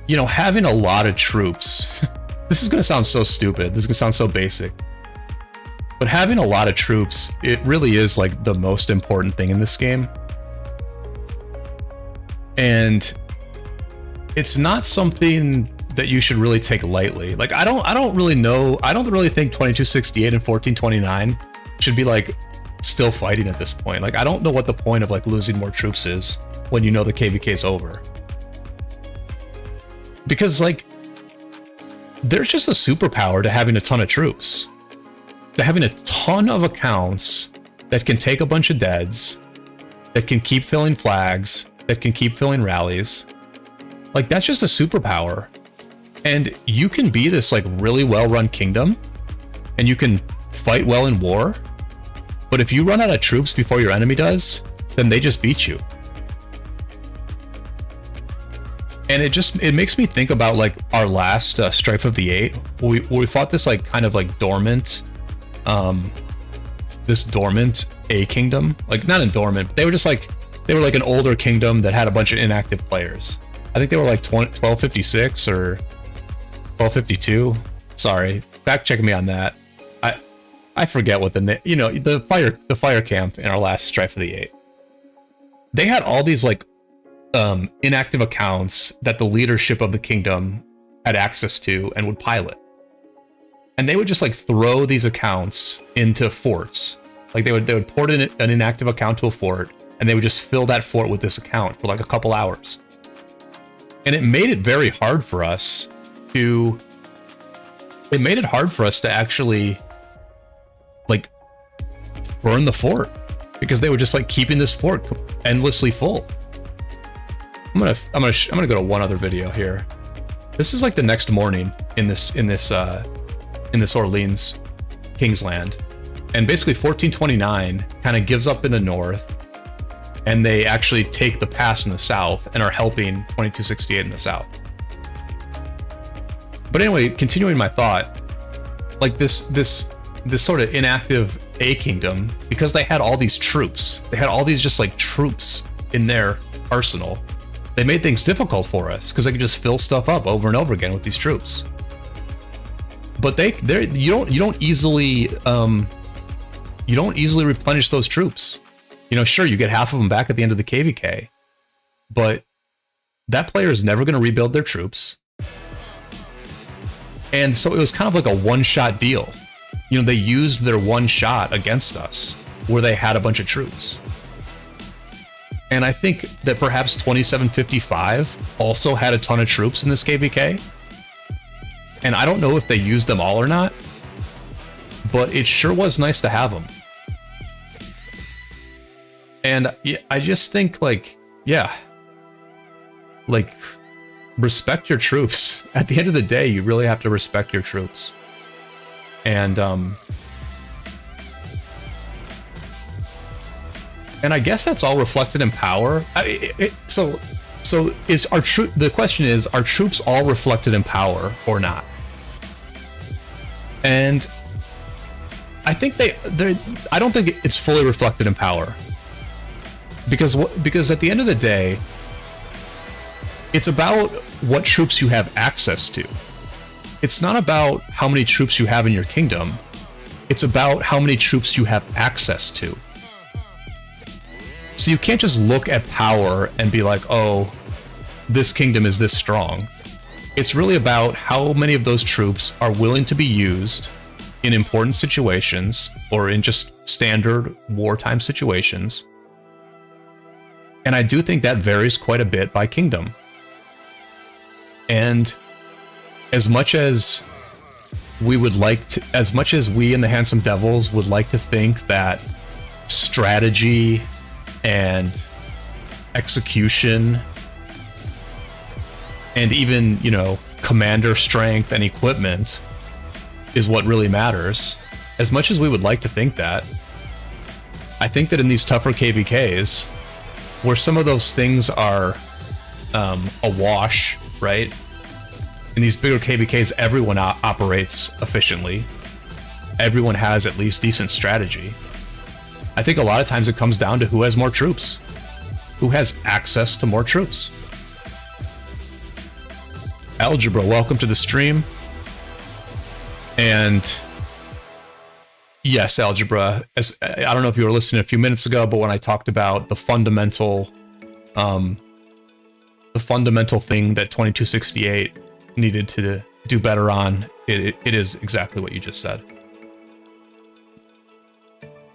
[SPEAKER 1] you know, having a lot of troops, this is going to sound so stupid, this is going to sound so basic, but having a lot of troops, it really is like the most important thing in this game. And it's not something that you should really take lightly. Like, I don't really think 2268 and 1429 should be like still fighting at this point. Like, I don't know what the point of like losing more troops is when you know the KVK is over. Because like, there's just a superpower to having a ton of troops. To having a ton of accounts that can take a bunch of deads, that can keep filling flags, that can keep filling rallies. Like, that's just a superpower. And you can be this like really well-run kingdom, and you can fight well in war, but if you run out of troops before your enemy does, then they just beat you. And it makes me think about like our last Strife of the Eight, where we fought this like kind of like dormant, this dormant A kingdom. Like, not in dormant, but they were like an older kingdom that had a bunch of inactive players. I think they were like 1256 or 1252. Sorry, fact check me on that. I forget what the fire camp in our last Strife of the Eight. They had all these like inactive accounts that the leadership of the kingdom had access to and would pilot. And they would just like throw these accounts into forts. Like they would port in an inactive account to a fort, and they would just fill that fort with this account for like a couple hours. And it made it very hard for us to actually like burn the fort, because they were just like keeping this fort endlessly full. I'm gonna go to one other video here. This is like the next morning in this Orleans Kingsland, and basically 1429 kind of gives up in the north, and they actually take the pass in the south and are helping 2268 in the south. But anyway, continuing my thought, like this sort of inactive A kingdom, because they had all these troops, they had all these just like troops in their arsenal. They made things difficult for us because they could just fill stuff up over and over again with these troops. But you don't easily replenish those troops. You know, sure, you get half of them back at the end of the KVK, but that player is never going to rebuild their troops. And so it was kind of like a one-shot deal. You know, they used their one shot against us where they had a bunch of troops. And I think that perhaps 2755 also had a ton of troops in this KVK. And I don't know if they used them all or not, but it sure was nice to have them. And I just think like, yeah, like respect your troops. At the end of the day, you really have to respect your troops. And I guess that's all reflected in power. So is our the question is, are troops all reflected in power or not? And I think I don't think it's fully reflected in power. Because at the end of the day, it's about what troops you have access to. It's not about how many troops you have in your kingdom. It's about how many troops you have access to. So you can't just look at power and be like, oh, this kingdom is this strong. It's really about how many of those troops are willing to be used in important situations or in just standard wartime situations. And I do think that varies quite a bit by kingdom. And as much as we in the Handsome Devils would like to think that strategy and execution and even, commander strength and equipment is what really matters, as much as we would like to think that, I think that in these tougher KVKs, where some of those things are awash, right? In these bigger KVKs, everyone operates efficiently. Everyone has at least decent strategy. I think a lot of times it comes down to who has more troops, who has access to more troops. Algebra, welcome to the stream. And yes, Algebra, I don't know if you were listening a few minutes ago, but when I talked about the fundamental thing that 2268 needed to do better on, it is exactly what you just said.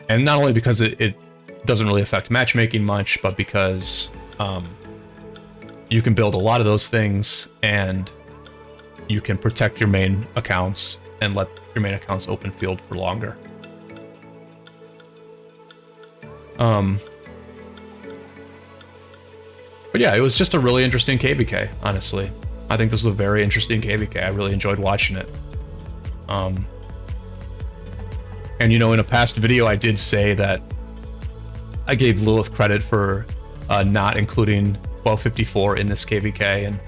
[SPEAKER 1] And not only because it doesn't really affect matchmaking much, but because you can build a lot of those things and you can protect your main accounts and let your main accounts open field for longer. But yeah, it was just a really interesting KVK, honestly. I think this was a very interesting KVK. I really enjoyed watching it. And in a past video, I did say that I gave Lilith credit for not including 1254 in this KVK, and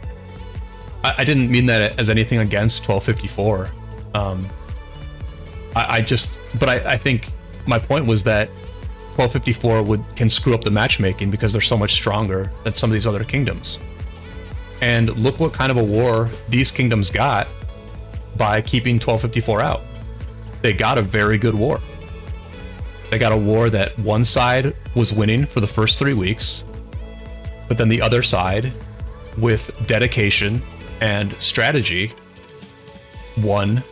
[SPEAKER 1] I didn't mean that as anything against 1254. I think my point was that 1254 can screw up the matchmaking because they're so much stronger than some of these other kingdoms. And look what kind of a war these kingdoms got by keeping 1254 out. They got a very good war. They got a war that one side was winning for the first 3 weeks, but then the other side, with dedication and strategy, won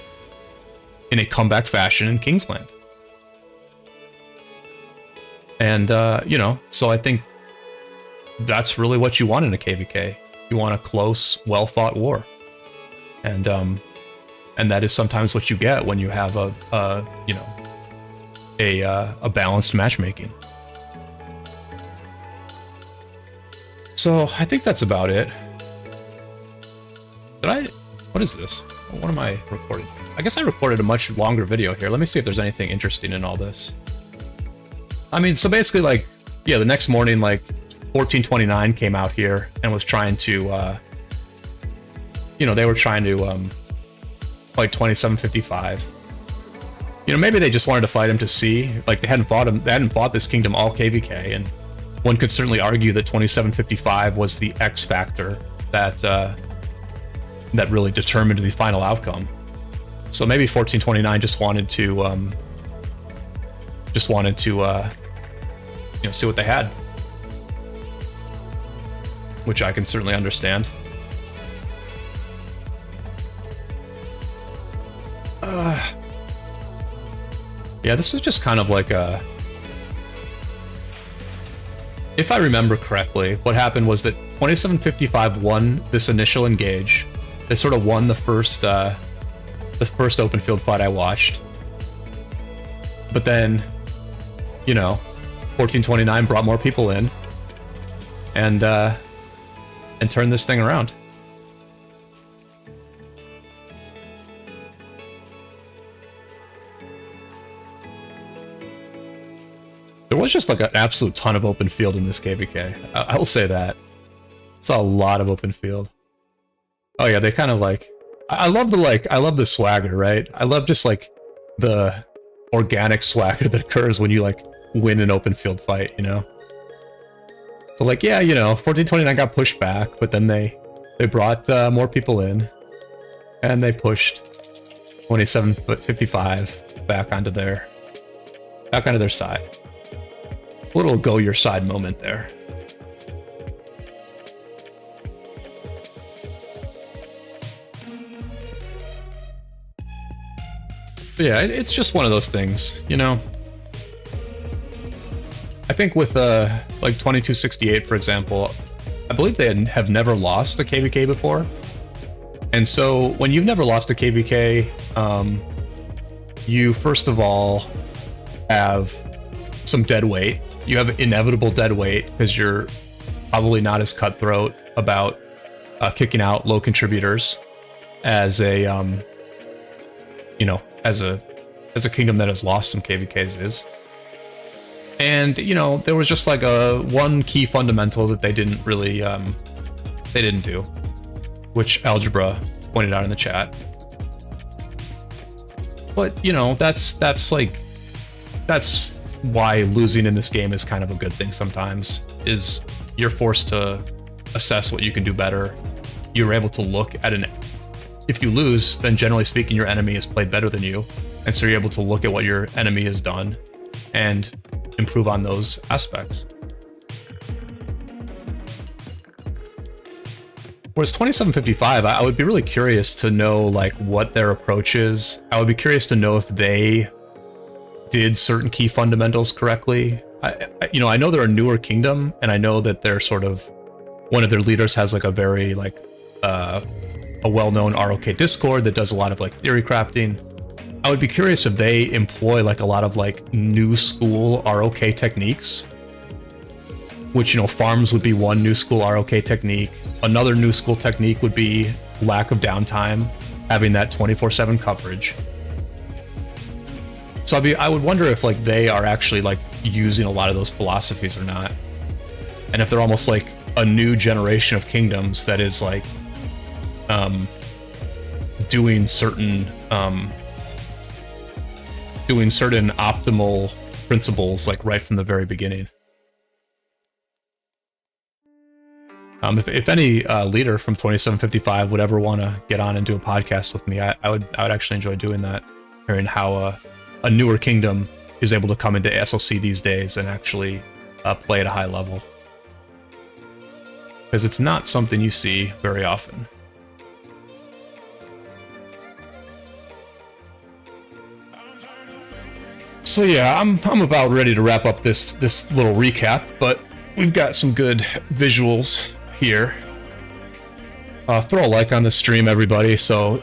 [SPEAKER 1] in a comeback fashion in Kingsland. And, so I think that's really what you want in a KVK. You want a close, well-fought war. And that is sometimes what you get when you have a balanced matchmaking. So I think that's about it. What is this? What am I recording? I guess I recorded a much longer video here. Let me see if there's anything interesting in all this. I mean, so basically, the next morning, 1429 came out here and was trying to, they were trying to fight 2755. Maybe they just wanted to fight him to see. They hadn't fought this kingdom all KVK, and one could certainly argue that 2755 was the X factor that really determined the final outcome. So maybe 1429 just wanted to see what they had, which I can certainly understand. Yeah, this was just kind of like if I remember correctly, what happened was that 2755 won this initial engage. They sort of won the first open field fight I watched. But then, 1429 brought more people in and turned this thing around. There was just like an absolute ton of open field in this KVK. I will say that. It's a lot of open field. Oh yeah, they kind of like... I love the swagger, right? I love just like the organic swagger that occurs when you like win an open field fight, you know? So like, yeah, you know, 1429 got pushed back, but then they brought more people in, and they pushed 2755 back onto their side. A little go your side moment there. But yeah, it's just one of those things, you know? I think with like 2268, for example, I believe they have never lost a KVK before. And so when you've never lost a KVK, you first of all have some dead weight. You have inevitable dead weight because you're probably not as cutthroat about kicking out low contributors as a you know, as a kingdom that has lost some KVKs is. And you know, there was just like one key fundamental that they didn't really they didn't do, which Algebra pointed out in the chat. But you know, that's why losing in this game is kind of a good thing sometimes, is you're forced to assess what you can do better. You're able to look at if you lose, then generally speaking, your enemy has played better than you. And so you're able to look at what your enemy has done and improve on those aspects. Whereas 2755, I would be really curious to know like what their approach is. I would be curious to know if they did certain key fundamentals correctly. You know, I know they're a newer kingdom, and I know that they're sort of, one of their leaders has like a very like a well-known ROK Discord that does a lot of like theory crafting. I would be curious if they employ like a lot of like new school ROK techniques, which, you know, farms would be one new school ROK technique. Another new school technique would be lack of downtime, having that 24/7 coverage. So I would wonder if like they are actually like using a lot of those philosophies or not, and if they're almost like a new generation of kingdoms that is like doing certain optimal principles like right from the very beginning. If any leader from 2755 would ever want to get on and do a podcast with me, I would actually enjoy doing that, hearing how a newer kingdom is able to come into SLC these days and actually play at a high level, because it's not something you see very often. So yeah, I'm about ready to wrap up this little recap, but we've got some good visuals here. Throw a like on the stream, everybody. So,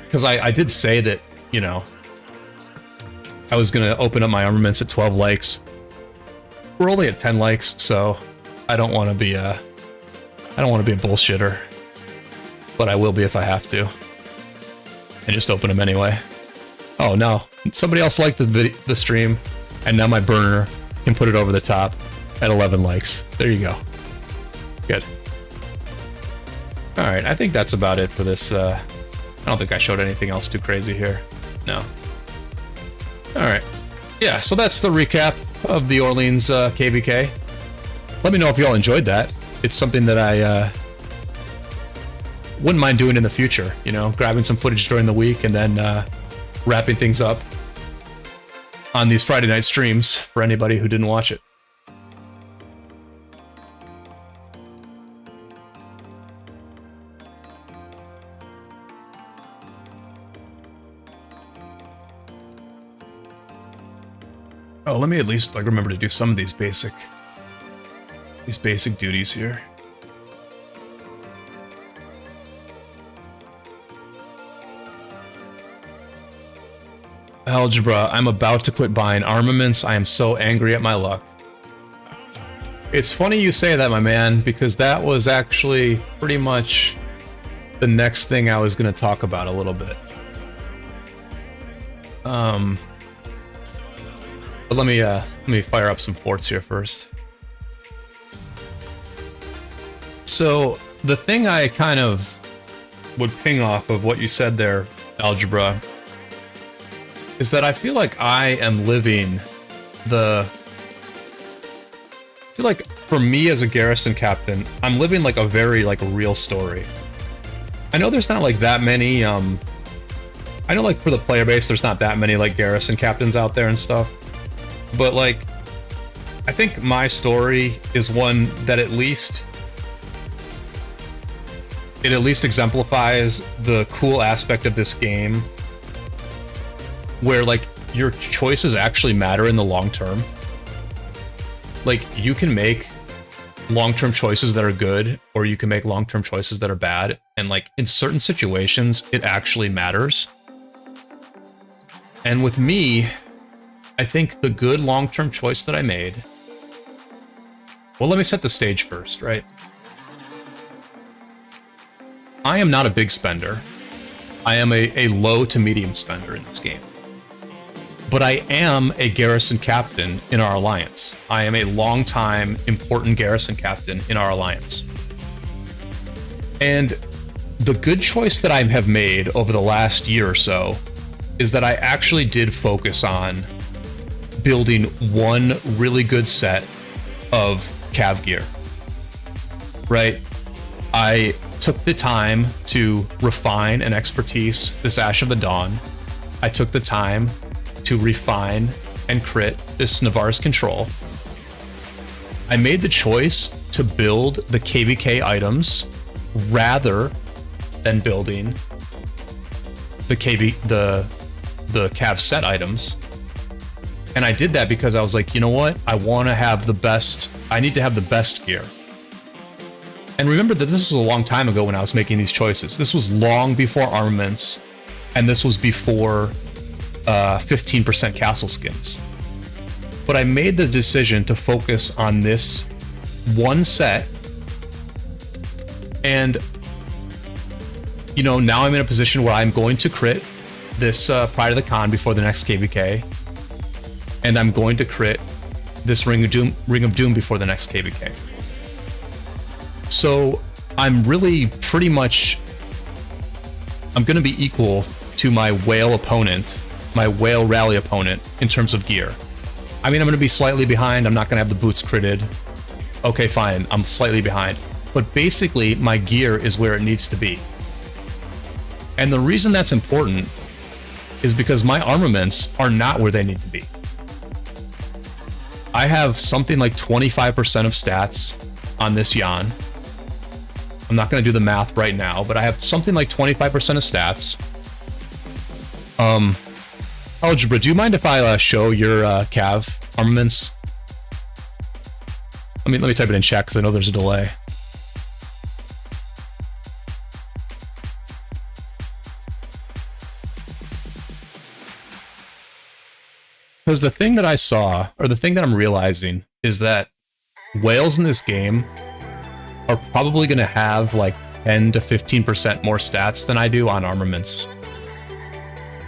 [SPEAKER 1] because I did say that, you know, I was gonna open up my armaments at 12 likes. We're only at 10 likes, so I don't want to be a bullshitter, but I will be if I have to, and just open them anyway. Oh no, somebody else liked the stream, and now my burner can put it over the top at 11 likes. There you go. Good. Alright, I think that's about it for this. I don't think I showed anything else too crazy here. No. Alright. Yeah, so that's the recap of the Orleans KVK. Let me know if y'all enjoyed that. It's something that I wouldn't mind doing in the future, you know, grabbing some footage during the week and then wrapping things up on these Friday night streams for anybody who didn't watch it. Oh, let me at least like remember to do some of these basic duties here. Algebra, I'm about to quit buying armaments. I am so angry at my luck. It's funny you say that, my man, because that was actually pretty much the next thing I was going to talk about a little bit. But let me fire up some forts here first. So the thing I kind of would ping off of what you said there, Algebra, is that I feel like I am living I feel like for me as a garrison captain, I'm living like a very like real story. I know there's not like that many, I know like for the player base, there's not that many like garrison captains out there and stuff. But like, I think my story is one that it at least exemplifies the cool aspect of this game where like your choices actually matter in the long term. Like you can make long-term choices that are good, or you can make long-term choices that are bad, and like in certain situations it actually matters. And with me, I think the good long-term choice that I made, well, let me set the stage first, right? I am not a big spender. I am a low to medium spender in this game. But I am a garrison captain in our alliance. I am a long-time important garrison captain in our alliance. And the good choice that I have made over the last year or so is that I actually did focus on building one really good set of cav gear, right? I took the time to refine and expertise this Ash of the Dawn. I took the time to refine and crit this Navarre's Control. I made the choice to build the KVK items rather than building the Cav set items. And I did that because I was like, you know what? I want to have the best. I need to have the best gear. And remember that this was a long time ago when I was making these choices. This was long before Armaments, and this was before 15% castle skins. But I made the decision to focus on this one set, and you know, now I'm in a position where I'm going to crit this Pride of the Khan before the next KVK, and I'm going to crit this Ring of Doom before the next KVK. So I'm really pretty much, I'm going to be equal to my whale opponent, my whale rally opponent in terms of gear. I mean, I'm going to be slightly behind. I'm not going to have the boots critted. Okay, fine. I'm slightly behind. But basically, my gear is where it needs to be. And the reason that's important is because my armaments are not where they need to be. I have something like 25% of stats on this Xiang. I'm not going to do the math right now, but I have something like 25% of stats. Algebra, do you mind if I show your Cav armaments? Let me type it in chat because I know there's a delay. Because the thing that I saw, or the thing that I'm realizing, is that whales in this game are probably going to have like 10 to 15% more stats than I do on armaments.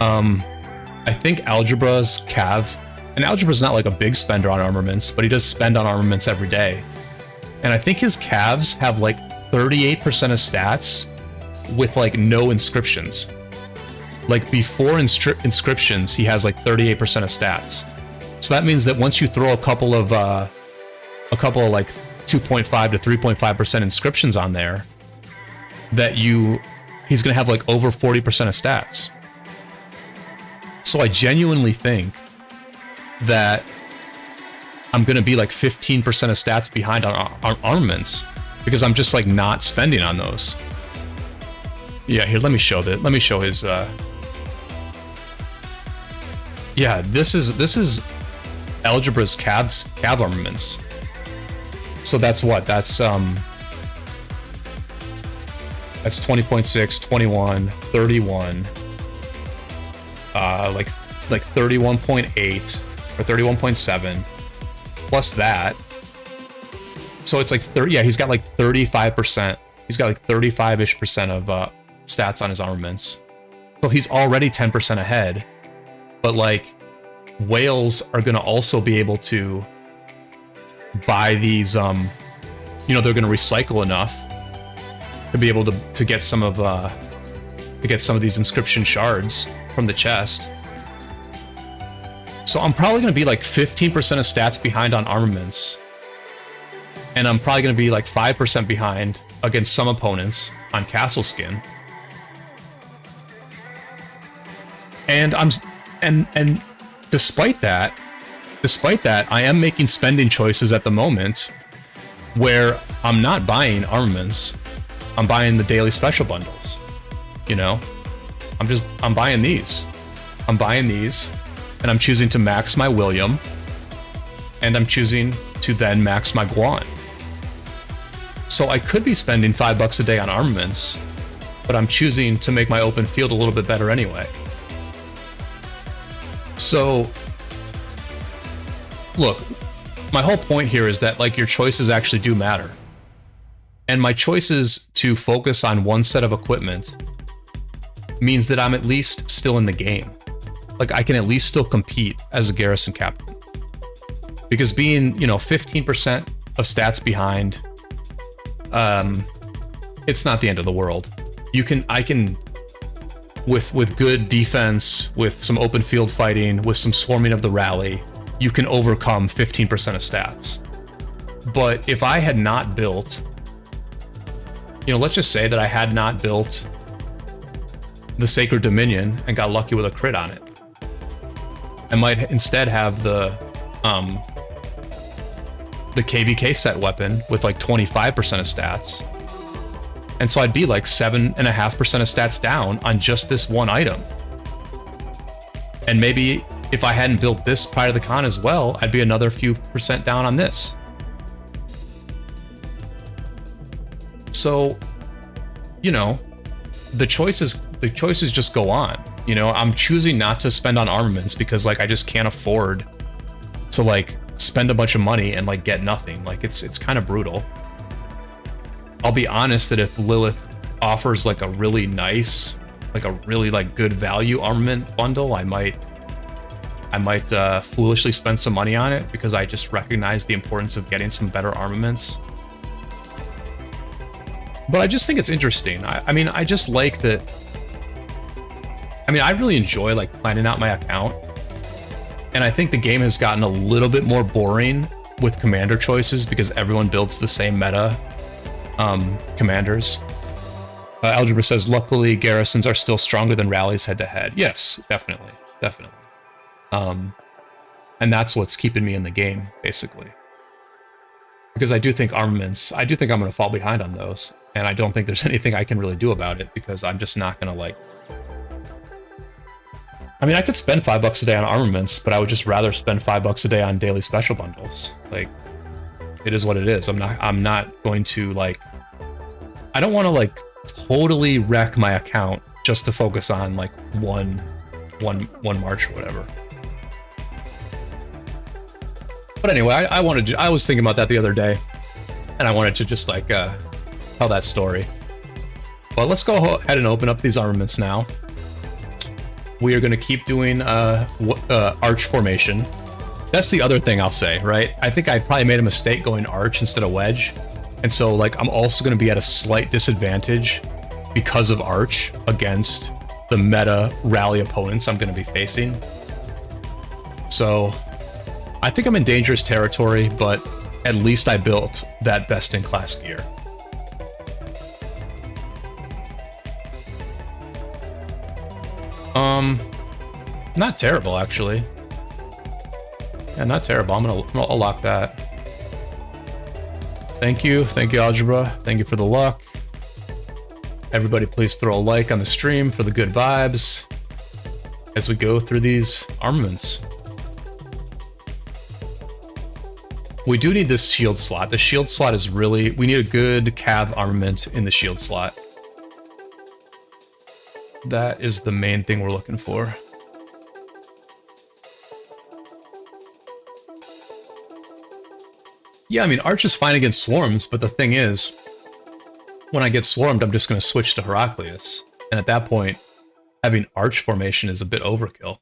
[SPEAKER 1] I think Algebra's Cav, and Algebra's not like a big spender on armaments, but he does spend on armaments every day. And I think his Cavs have like 38% of stats with like no inscriptions. Like before inscriptions, he has like 38% of stats. So that means that once you throw a couple of like 2.5 to 3.5% inscriptions on there, that he's gonna have like over 40% of stats. So I genuinely think that I'm gonna be like 15% of stats behind on armaments because I'm just like not spending on those. Yeah, here, let me show that. Let me show his yeah, this is Algebra's Cav armaments. So that's what? That's 20.6, 21, 31, like 31.8 or 31.7 plus that. So it's like 30. Yeah, he's got like 35%. He's got like 35-ish% of stats on his armaments. So he's already 10% ahead. But like, whales are going to also be able to buy these, you know, they're going to recycle enough to be able to get some of these inscription shards from the chest. So I'm probably going to be like 15% of stats behind on armaments. And I'm probably going to be like 5% behind against some opponents on castle skin. And despite that, I am making spending choices at the moment where I'm not buying armaments. I'm buying the daily special bundles. You know? I'm buying these. I'm buying these, and I'm choosing to max my William, and I'm choosing to then max my Guan. So I could be spending $5 a day on armaments, but I'm choosing to make my open field a little bit better anyway. So, look, my whole point here is that, like, your choices actually do matter. And my choices to focus on one set of equipment means that I'm at least still in the game. Like, I can at least still compete as a Garrison captain. Because being, you know, 15% of stats behind, it's not the end of the world. I can, with good defense, with some open field fighting, with some swarming of the rally, you can overcome 15% of stats. But if I had not built, you know, let's just say that I had not built the Sacred Dominion and got lucky with a crit on it, I might instead have the KVK set weapon with like 25% of stats. And so I'd be like 7.5% of stats down on just this one item. And maybe if I hadn't built this Pride of the Khan as well, I'd be another few percent down on this. So, you know, the choices just go on. You know, I'm choosing not to spend on armaments because, like, I just can't afford to, like, spend a bunch of money and, like, get nothing. Like, it's kind of brutal. I'll be honest that if Lilith offers, like, a really nice, like, a really, like, good value armament bundle, I might foolishly spend some money on it because I just recognize the importance of getting some better armaments. But I just think it's interesting. I mean, I just like that. I mean, I really enjoy, like, planning out my account. And I think the game has gotten a little bit more boring with commander choices because everyone builds the same meta commanders. Algebra says, luckily, Garrisons are still stronger than Rallies head-to-head. Yes, definitely. Definitely. And that's what's keeping me in the game, basically. Because I do think armaments, I do think I'm going to fall behind on those. And I don't think there's anything I can really do about it because I'm just not going to, like... I mean, I could spend $5 a day on armaments, but I would just rather spend $5 a day on daily special bundles. Like, it is what it is. I'm not going to, like... I don't want to, like, totally wreck my account just to focus on, like, one march or whatever. But anyway, I was thinking about that the other day, and I wanted to just, like, tell that story. But let's go ahead and open up these armaments now. We are going to keep doing arch formation. That's the other thing I'll say, right? I think I probably made a mistake going arch instead of wedge. And so, like, I'm also going to be at a slight disadvantage because of arch against the meta rally opponents I'm going to be facing. So I think I'm in dangerous territory, but at least I built that best-in-class gear. Not terrible, actually. Yeah, not terrible. I'll lock that. Thank you, Algebra. Thank you for the luck. Everybody, please throw a like on the stream for the good vibes as we go through these armaments. We do need this shield slot. The shield slot is really... We need a good cav armament in the shield slot. That is the main thing we're looking for. Yeah, I mean, Arch is fine against swarms, but the thing is, when I get swarmed, I'm just going to switch to Heraclius. And at that point, having Arch formation is a bit overkill.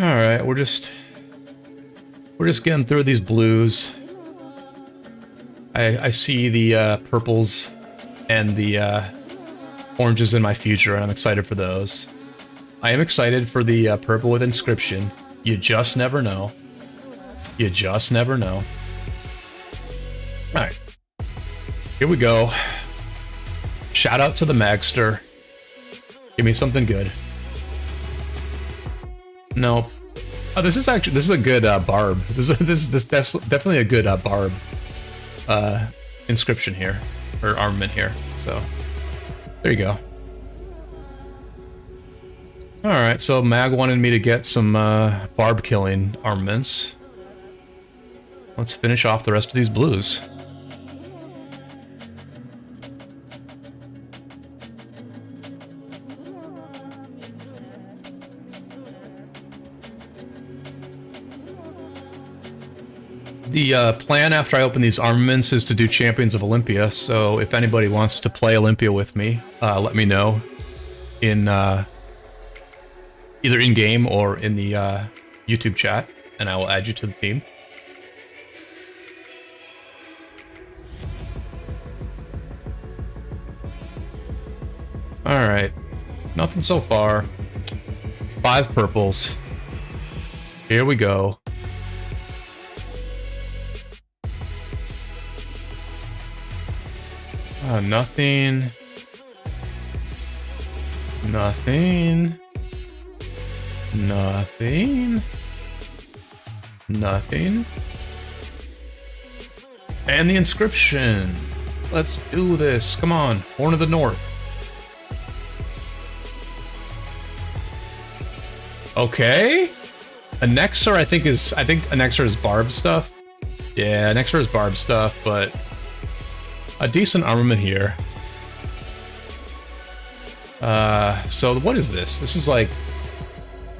[SPEAKER 1] Alright, we're just getting through these blues. I see the purples and the oranges in my future, and I'm excited for those. I am excited for the purple with inscription. You just never know. You just never know. Alright. Here we go. Shout out to the Magster. Give me something good. Nope. Oh, this is a good barb. This is definitely a good barb inscription here, or armament here. So there you go. All right, so Mag wanted me to get some barb killing armaments. Let's finish off the rest of these blues. The plan after I open these armaments is to do Champions of Olympia, so if anybody wants to play Olympia with me, let me know in either in-game or in the YouTube chat, and I will add you to the team. Alright, nothing so far. 5 purples. Here we go. Nothing. Nothing. Nothing. Nothing. And the inscription. Let's do this. Come on. Horn of the North. Okay. Annexer, I think Annexer is barb stuff. Yeah, Annexer is barb stuff, but a decent armament here. So what is this? This is like,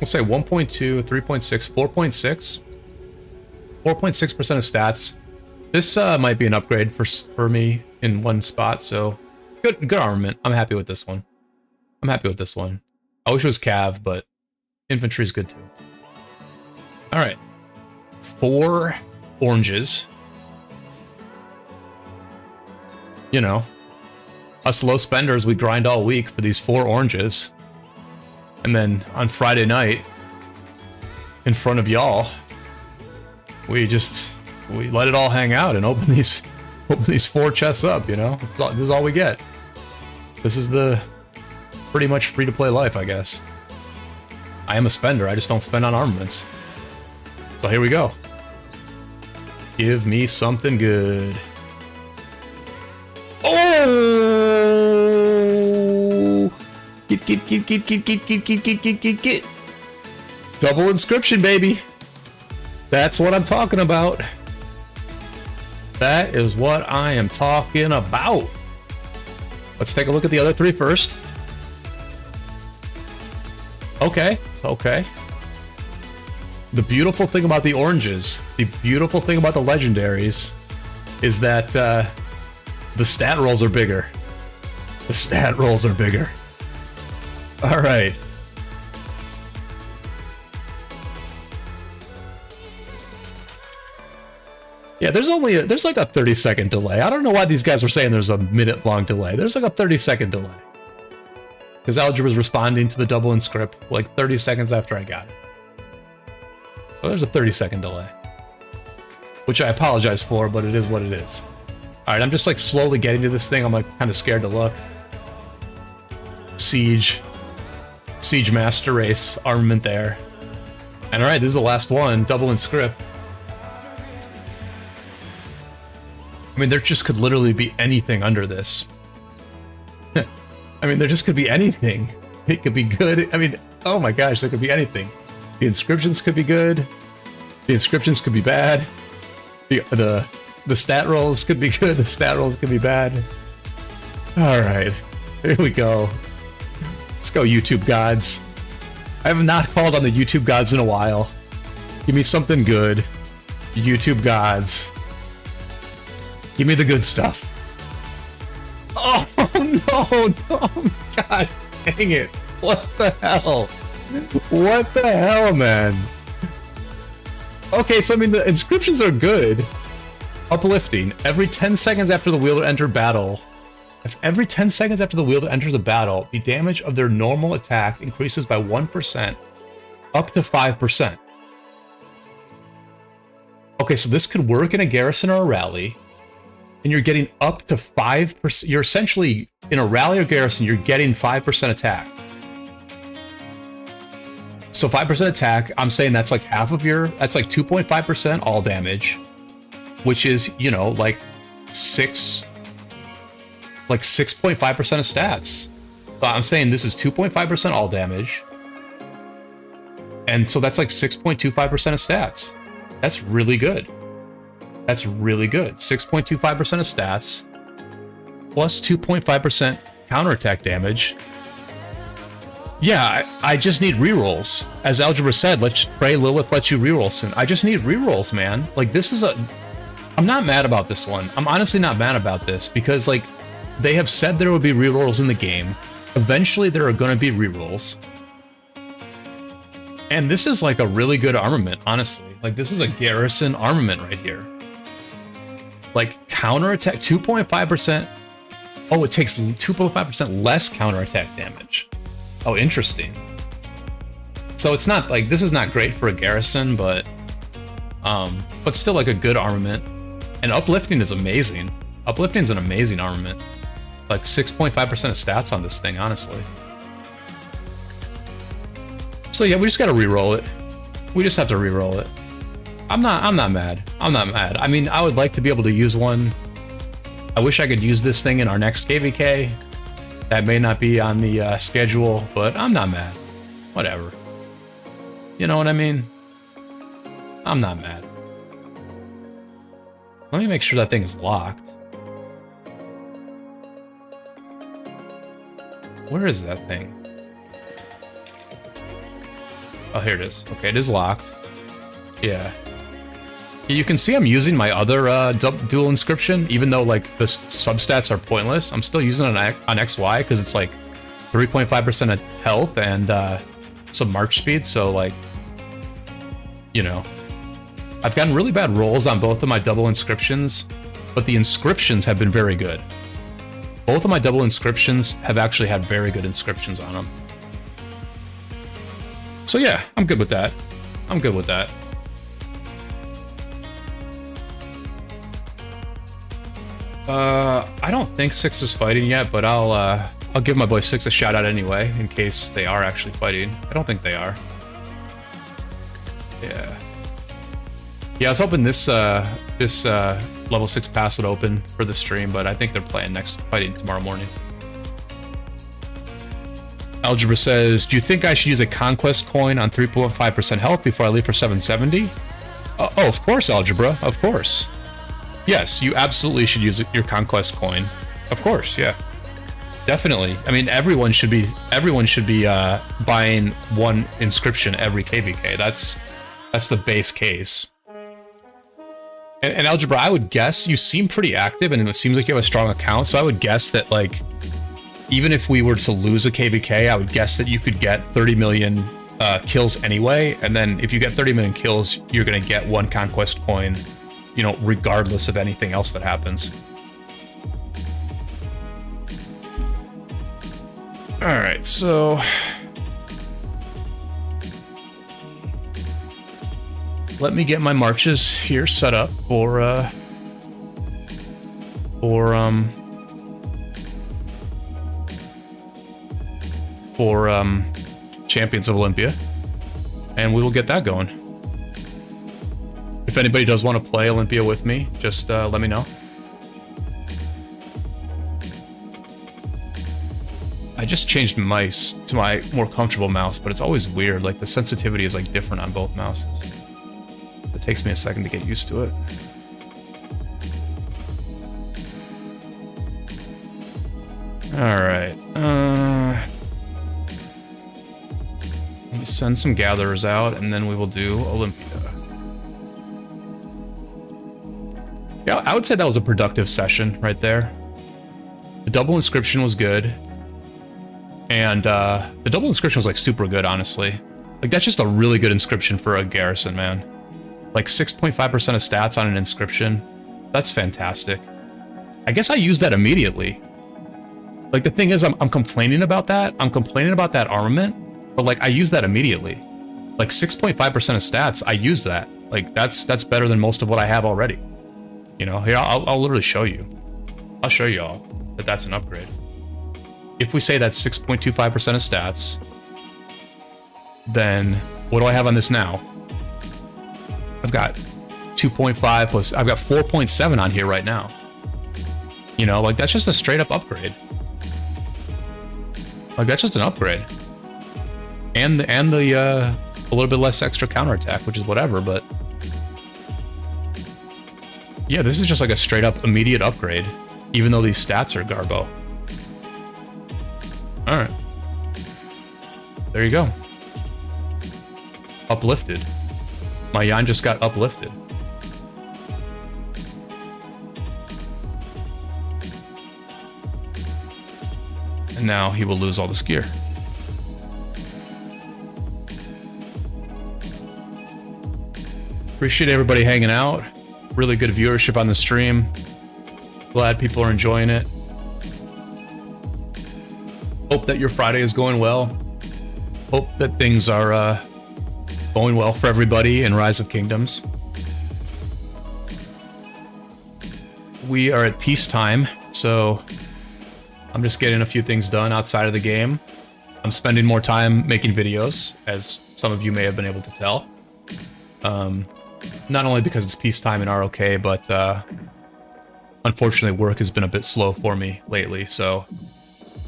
[SPEAKER 1] we'll say 1.2, 3.6, 4.6. 4.6% of stats. This might be an upgrade for me in one spot, so good armament. I'm happy with this one. I'm happy with this one. I wish it was cav, but infantry is good too. Alright. 4 oranges. You know, us low spenders, we grind all week for these 4 oranges. And then on Friday night, in front of y'all, we let it all hang out and open these 4 chests up, you know? This is all we get. This is the pretty much free-to-play life, I guess. I am a spender, I just don't spend on armaments. So here we go. Give me something good. Oh! Get. Double inscription, baby. That's what I'm talking about. That is what I am talking about. Let's take a look at the other 3 first. Okay. The beautiful thing about the oranges, the beautiful thing about the legendaries, is that the stat rolls are bigger. The stat rolls are bigger. Alright. Yeah, there's like a 30-second delay. I don't know why these guys were saying there's a minute-long delay. There's like a 30-second delay. Because Algebra is responding to the double inscript like 30 seconds after I got it. So there's a 30-second delay. Which I apologize for, but it is what it is. Alright, I'm just like slowly getting to this thing. I'm like kind of scared to look. Siege Master Race armament there. And alright, this is the last one. Double inscript. I mean, there just could literally be anything under this. I mean, there just could be anything. It could be good. I mean, oh my gosh, there could be anything. The inscriptions could be good. The inscriptions could be bad. The stat rolls could be good. The stat rolls could be bad. All right, here we go. Let's go, YouTube gods. I have not called on the YouTube gods in a while. Give me something good. YouTube gods. Give me the good stuff. Oh no, God dang it. What the hell? What the hell, man? Okay, so I mean, the inscriptions are good. Uplifting. Every 10 seconds after the wielder enter battle. Every 10 seconds after the wielder enters a battle, the damage of their normal attack increases by 1%, up to 5%. Okay, so this could work in a garrison or a rally, and you're getting up to 5%. You're essentially, in a rally or garrison, you're getting 5% attack. So 5% attack, I'm saying that's like half of your, that's like 2.5% all damage, which is, you know, like 6.5% of stats. So I'm saying this is 2.5% all damage. And so that's like 6.25% of stats. That's really good. That's really good. 6.25% of stats plus 2.5% counterattack damage. Yeah, I just need rerolls. As Algebra said, let's pray Lilith lets you reroll soon. I just need rerolls, man. Like, this is a... I'm not mad about this one. I'm honestly not mad about this, because, like, they have said there would be rerolls in the game. Eventually, there are going to be rerolls. And this is, like, a really good armament, honestly. Like, this is a garrison armament right here. Like, counterattack, 2.5%... Oh, it takes 2.5% less counterattack damage. Oh, interesting. So it's not like, this is not great for a garrison, but still like a good armament. And uplifting is amazing. Uplifting is an amazing armament. Like 6.5% of stats on this thing, honestly. So yeah, we just gotta re-roll it. We just have to re-roll it. I'm not mad. I'm not mad. I mean, I would like to be able to use one. I wish I could use this thing in our next KVK. That may not be on the schedule, but I'm not mad. Whatever. You know what I mean? I'm not mad. Let me make sure that thing is locked. Where is that thing? Oh, here it is. Okay, it is locked. Yeah. You can see I'm using my other dual inscription, even though like the substats are pointless. I'm still using it on XY because it's like 3.5% of health and some march speed. So like, you know, I've gotten really bad rolls on both of my double inscriptions, but the inscriptions have been very good. Both of my double inscriptions have actually had very good inscriptions on them. So yeah, I'm good with that. I'm good with that. I don't think 6 is fighting yet, but I'll give my boy 6 a shout out anyway, in case they are actually fighting. I don't think they are. Yeah. Yeah, I was hoping this level 6 pass would open for the stream, but I think they're fighting tomorrow morning. Algebra says, do you think I should use a Conquest coin on 3.5% health before I leave for 770? Oh, of course, Algebra, of course. Yes, you absolutely should use your Conquest coin. Of course, yeah. Definitely. I mean, everyone should be buying one inscription every KVK. That's the base case. And Algebra, I would guess you seem pretty active, and it seems like you have a strong account. So I would guess that like, even if we were to lose a KVK, I would guess that you could get 30 million kills anyway. And then if you get 30 million kills, you're gonna get one Conquest coin, you know, regardless of anything else that happens. All right, so let me get my marches here set up for Champions of Olympia, and we will get that going. If anybody does want to play Olympia with me, just let me know. I just changed mice to my more comfortable mouse, but it's always weird. Like the sensitivity is like different on both mouses. It takes me a second to get used to it. All right. Let me send some gatherers out, and then we will do Olympia. Yeah, I would say that was a productive session right there. The double inscription was good. And the double inscription was like super good, honestly. Like that's just a really good inscription for a garrison, man. Like 6.5% of stats on an inscription. That's fantastic. I guess I use that immediately. Like, the thing is, I'm complaining about that. I'm complaining about that armament, but like, I use that immediately. Like 6.5% of stats, I use that. Like, that's better than most of what I have already. You know, here, I'll literally show you. I'll show you all that that's an upgrade. If we say that's 6.25% of stats, then what do I have on this now? I've got 2.5 plus, I've got 4.7 on here right now. You know, like, that's just a straight up upgrade. Like, that's just an upgrade. And the a little bit less extra counterattack, which is whatever, but yeah, this is just like a straight up immediate upgrade, even though these stats are garbo. Alright. There you go. Uplifted. My Yan just got uplifted. And now he will lose all this gear. Appreciate everybody hanging out. Really good viewership on the stream. Glad people are enjoying it. Hope that your Friday is going well. Hope that things are going well for everybody in Rise of Kingdoms. We are at peacetime, so I'm just getting a few things done outside of the game. I'm spending more time making videos, as some of you may have been able to tell. Not only because it's peacetime in ROK, but unfortunately work has been a bit slow for me lately, so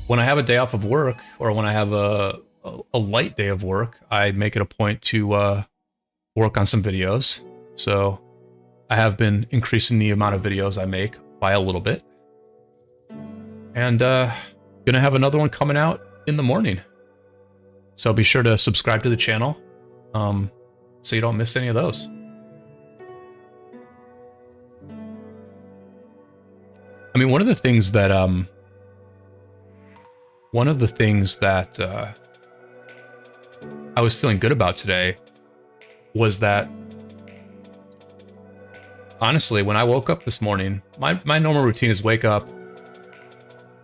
[SPEAKER 1] when I have a day off of work, or when I have a light day of work, I make it a point to work on some videos. So I have been increasing the amount of videos I make by a little bit. And gonna have another one coming out in the morning. So be sure to subscribe to the channel so you don't miss any of those. I mean, one of the things that I was feeling good about today was that, honestly, when I woke up this morning, my normal routine is wake up,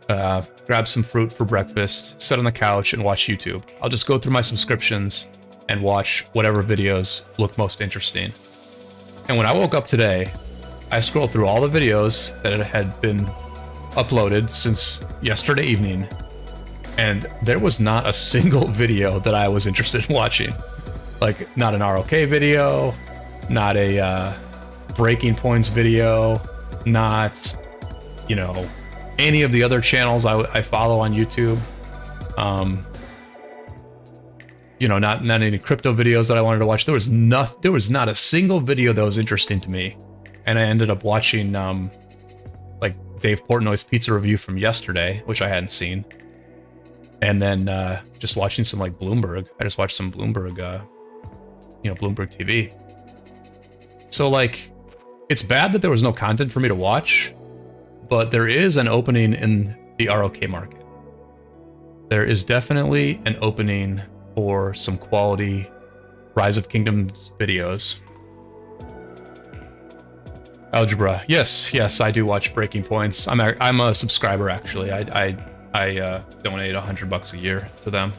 [SPEAKER 1] grab some fruit for breakfast, sit on the couch, and watch YouTube. I'll just go through my subscriptions and watch whatever videos look most interesting. And when I woke up today, I scrolled through all the videos that had been uploaded since yesterday evening, and there was not a single video that I was interested in watching. Like, not an ROK video, not a Breaking Points video, not, you know, any of the other channels I follow on YouTube. You know, not any crypto videos that I wanted to watch. There was not a single video that was interesting to me. And I ended up watching like Dave Portnoy's pizza review from yesterday, which I hadn't seen. And then just watching some like Bloomberg. I just watched some Bloomberg, you know, Bloomberg TV. So like, it's bad that there was no content for me to watch, but there is an opening in the ROK market. There is definitely an opening for some quality Rise of Kingdoms videos. Algebra, yes, I do watch Breaking Points. I'm a subscriber, actually. I donate $100 a year to them.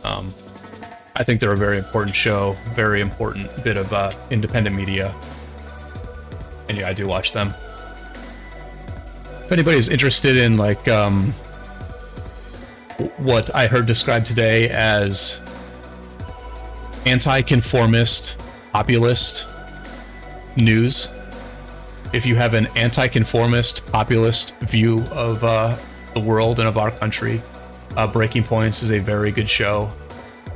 [SPEAKER 1] I think they're a very important show, very important bit of independent media, and yeah, I do watch them. If anybody's interested in like what I heard described today as anti-conformist, populist news, if you have an anti-conformist, populist view of the world and of our country, Breaking Points is a very good show.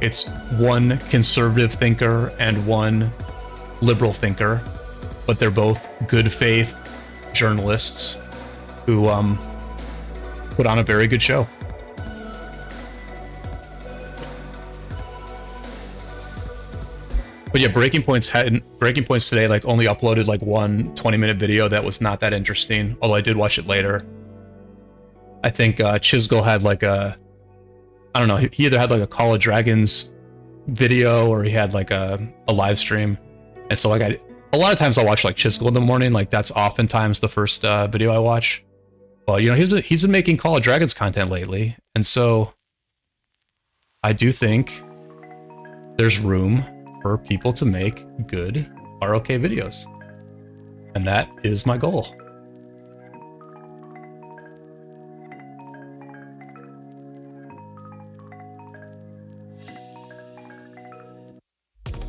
[SPEAKER 1] It's one conservative thinker and one liberal thinker, but they're both good faith journalists who put on a very good show. But yeah, Breaking Points today like only uploaded like one 20-minute video that was not that interesting, although I did watch it later. I think Chisgo had like I don't know, he either had like a Call of Dragons video or he had like a live stream. And so like a lot of times I'll watch like Chisel in the morning. Like that's oftentimes the first video I watch. Well, you know, he's been making Call of Dragons content lately, and so I do think there's room for people to make good ROK videos, and that is my goal.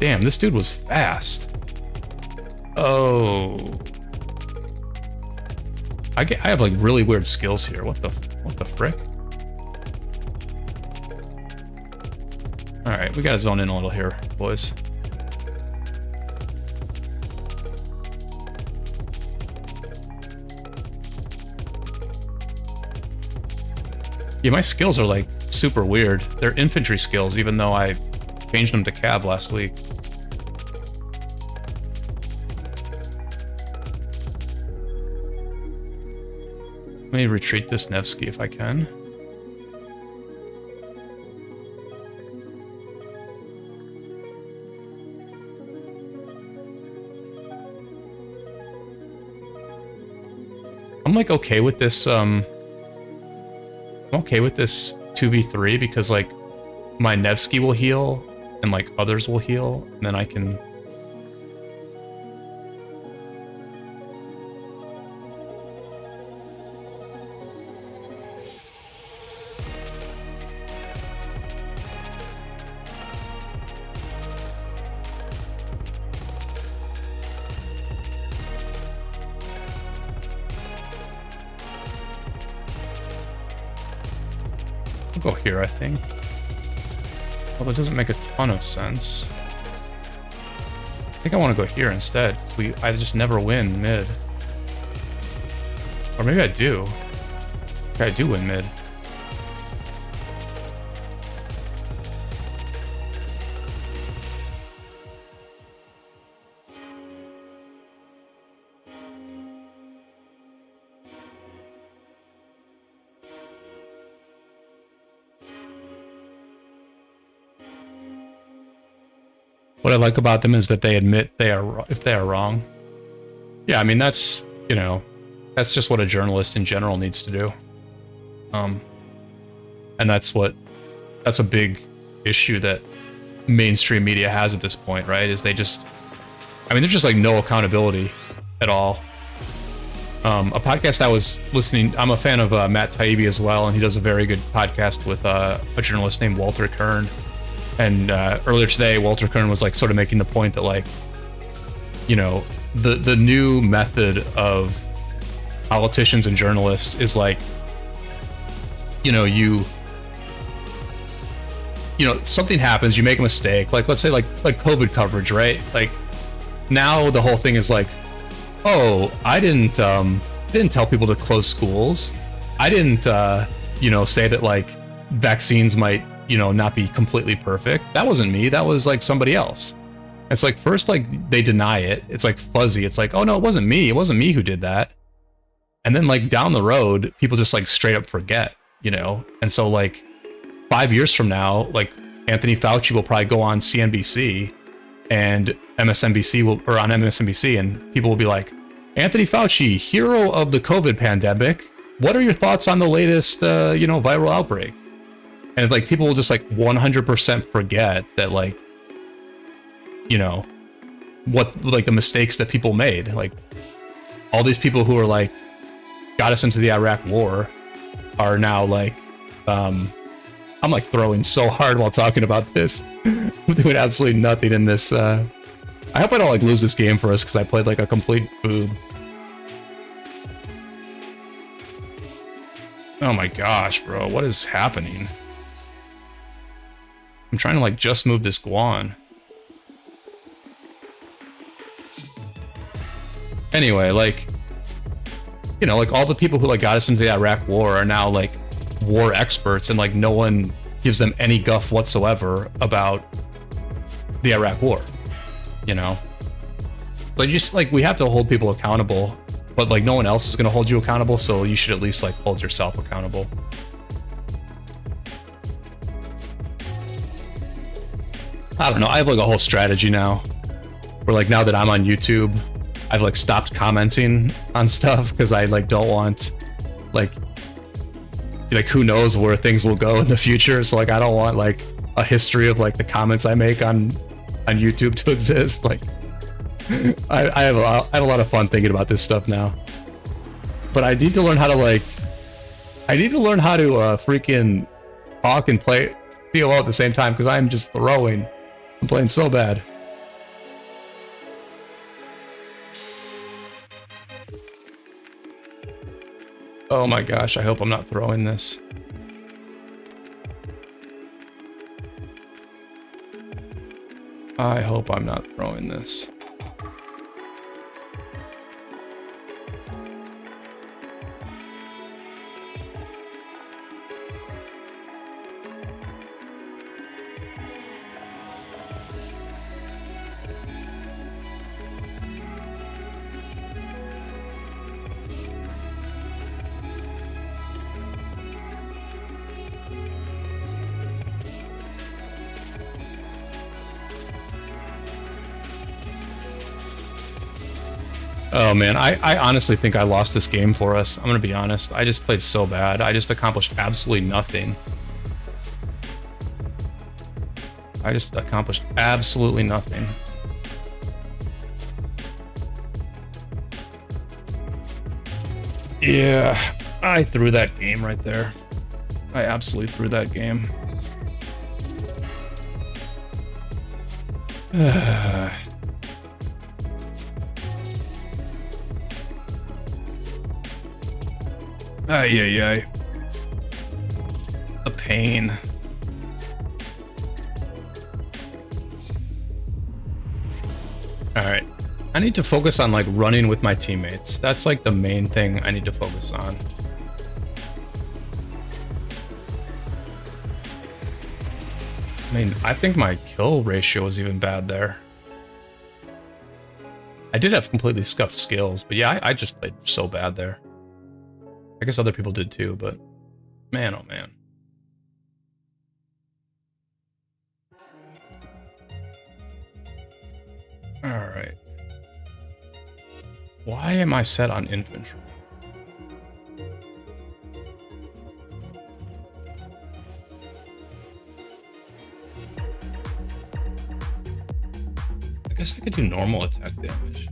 [SPEAKER 1] Damn, this dude was fast. Oh. I have like really weird skills here. What the frick? All right, we gotta zone in a little here, boys. Yeah, my skills are like super weird. They're infantry skills, even though I changed them to cav last week. Let me retreat this Nevsky if I can. I'm like okay with this, I'm okay with this 2v3 because like my Nevsky will heal and like others will heal, and then I can... I'll go here, I think. Although it doesn't make a ton of sense. I think I want to go here instead, because I just never win mid. Or maybe I do. Okay, I do win mid. What I like about them is that they admit if they are wrong. Yeah, I mean, that's, you know, that's just what a journalist in general needs to do. And that's a big issue that mainstream media has at this point, right? Is they just, I mean, there's just like no accountability at all. A podcast I was listening, I'm a fan of Matt Taibbi as well, and he does a very good podcast with a journalist named Walter Kern. And earlier today, Walter Kern was like sort of making the point that like, you know, the new method of politicians and journalists is like, you know, something happens, you make a mistake, like let's say like COVID coverage, right? Like now the whole thing is like, oh, I didn't tell people to close schools. I didn't you know, say that like vaccines might, you know, not be completely perfect. That wasn't me. That was like somebody else. It's like first like they deny it. It's like fuzzy. It's like, oh no, it wasn't me. It wasn't me who did that. And then like down the road, people just like straight up forget, you know? And so like 5 years from now, like Anthony Fauci will probably go on CNBC and MSNBC will, or on MSNBC, and people will be like, Anthony Fauci, hero of the COVID pandemic. What are your thoughts on the latest, you know, viral outbreak? And like people will just like 100% forget that, like, you know, what like the mistakes that people made. Like all these people who are like got us into the Iraq war are now like, I'm like throwing so hard while talking about this. I'm doing absolutely nothing in this. I hope I don't like lose this game for us because I played like a complete boob. Oh my gosh, bro, what is happening? I'm trying to like just move this Guan. Anyway, like, you know, like all the people who like got us into the Iraq war are now like war experts, and like no one gives them any guff whatsoever about the Iraq war, you know? So just like, we have to hold people accountable, but like no one else is going to hold you accountable, so you should at least like hold yourself accountable. I don't know, I have like a whole strategy now. Where like now that I'm on YouTube, I've like stopped commenting on stuff because I like don't want like who knows where things will go in the future. So like I don't want like a history of like the comments I make on YouTube to exist. Like I have a lot of fun thinking about this stuff now. But I need to learn how to freaking talk and play POL at the same time because I'm just throwing. I'm playing so bad. Oh my gosh, I hope I'm not throwing this. I hope I'm not throwing this. Oh man, I honestly think I lost this game for us. I'm gonna be honest. I just played so bad. I just accomplished absolutely nothing. I just accomplished absolutely nothing. Yeah, I threw that game right there. I absolutely threw that game. Ay, ay, ay. A pain. Alright. I need to focus on like running with my teammates. That's like the main thing I need to focus on. I mean, I think my kill ratio was even bad there. I did have completely scuffed skills, but yeah, I just played so bad there. I guess other people did too, but man, oh man. All right. Why am I set on infantry? I guess I could do normal attack damage.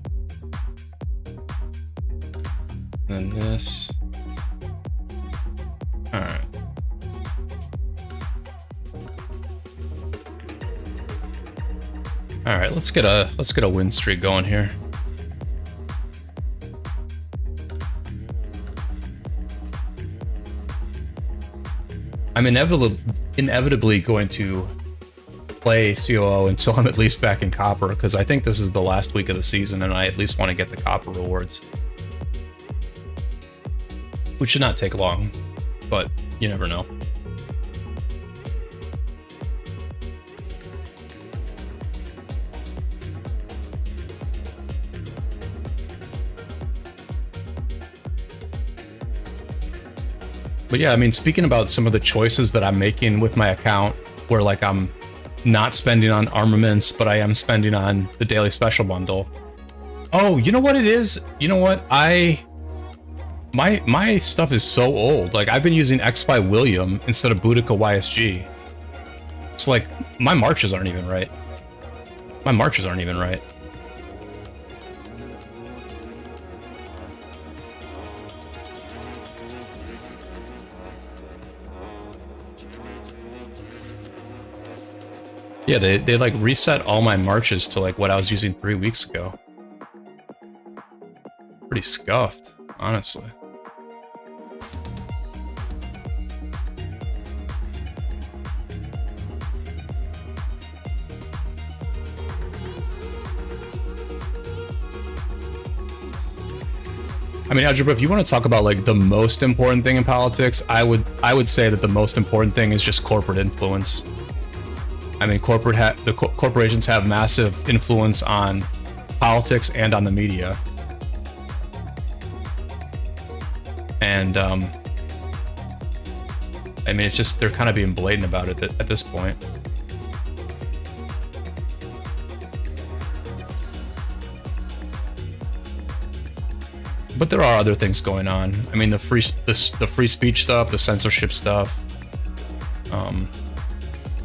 [SPEAKER 1] Then this. All right. All right, let's get a win streak going here. I'm inevitably going to play COO until I'm at least back in copper, because I think this is the last week of the season and I at least want to get the copper rewards. Which should not take long, but you never know. But yeah, I mean, speaking about some of the choices that I'm making with my account, where like I'm not spending on armaments, but I am spending on the daily special bundle. Oh, you know what it is? You know what? My stuff is so old. Like I've been using XY William instead of Boudica YSG. It's like my marches aren't even right. My marches aren't even right. Yeah, they like reset all my marches to like what I was using 3 weeks ago. Pretty scuffed, honestly. I mean, Algebra, if you want to talk about like the most important thing in politics, I would say that the most important thing is just corporate influence. I mean, corporations have massive influence on politics and on the media. And I mean, it's just they're kind of being blatant about it at this point. But there are other things going on. I mean, the free speech stuff, the censorship stuff,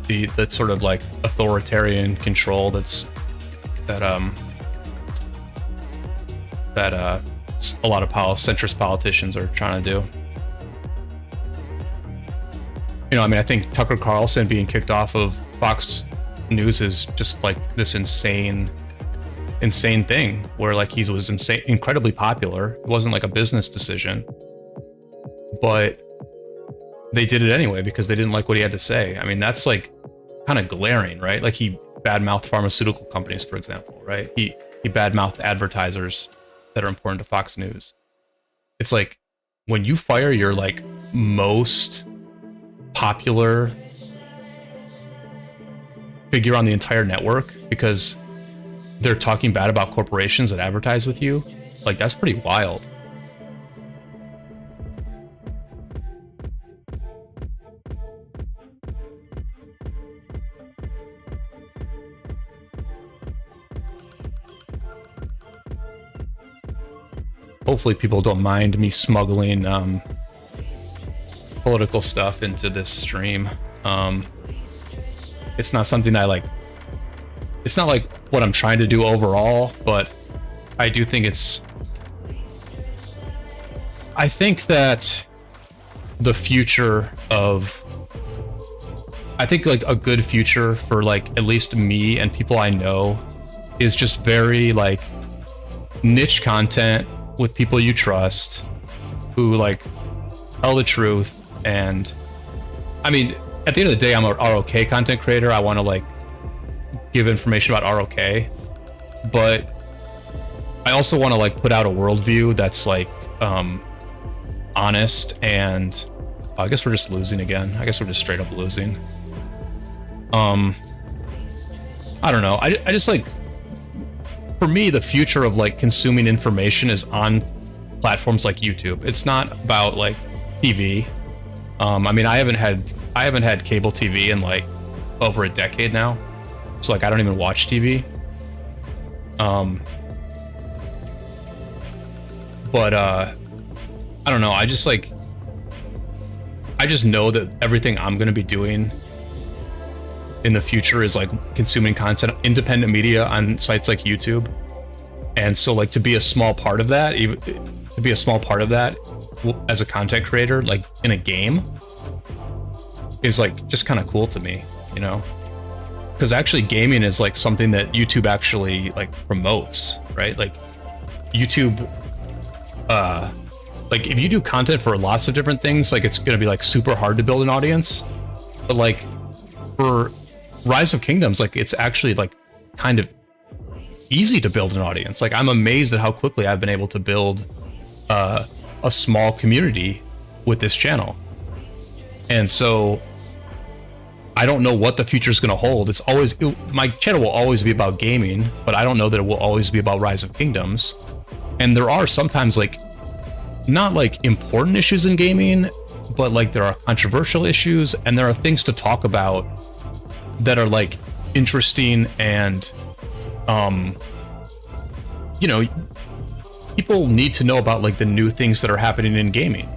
[SPEAKER 1] the sort of like authoritarian control that a lot of centrist politicians are trying to do. You know, I mean, I think Tucker Carlson being kicked off of Fox News is just like this insane thing where like he was incredibly popular. It wasn't like a business decision, but they did it anyway because they didn't like what he had to say. I mean, that's like kind of glaring, right? Like he badmouthed pharmaceutical companies, for example, right? He badmouthed advertisers that are important to Fox News. It's like when you fire your like most popular figure on the entire network because they're talking bad about corporations that advertise with you, like that's pretty wild. Hopefully people don't mind me smuggling political stuff into this stream. It's not something I like. It's not like what I'm trying to do overall, but I do think I think that the future of, I think like a good future for like at least me and people I know is just very like niche content with people you trust who like tell the truth. And I mean, at the end of the day, I'm a ROK content creator. I want to like give information about ROK, but I also want to like put out a worldview that's like honest. And I guess we're just losing again. I guess we're just straight up losing. I don't know. I just like, for me, the future of like consuming information is on platforms like YouTube. It's not about like TV. I mean, I haven't had cable TV in like over a decade now. So like I don't even watch TV. But I don't know. I just know that everything I'm gonna be doing in the future is like consuming content, independent media on sites like YouTube. And so like to be a small part of that, as a content creator, like in a game, is like just kind of cool to me, you know? Because actually gaming is like something that YouTube actually like promotes, right? Like YouTube, like if you do content for lots of different things, like it's gonna be like super hard to build an audience. But like for Rise of Kingdoms, like it's actually like kind of easy to build an audience. Like I'm amazed at how quickly I've been able to build a small community with this channel. And so I don't know what the future is going to hold. My channel will always be about gaming, but I don't know that it will always be about Rise of Kingdoms. And there are sometimes like not like important issues in gaming, but like there are controversial issues and there are things to talk about that are like interesting and you know, people need to know about like the new things that are happening in gaming,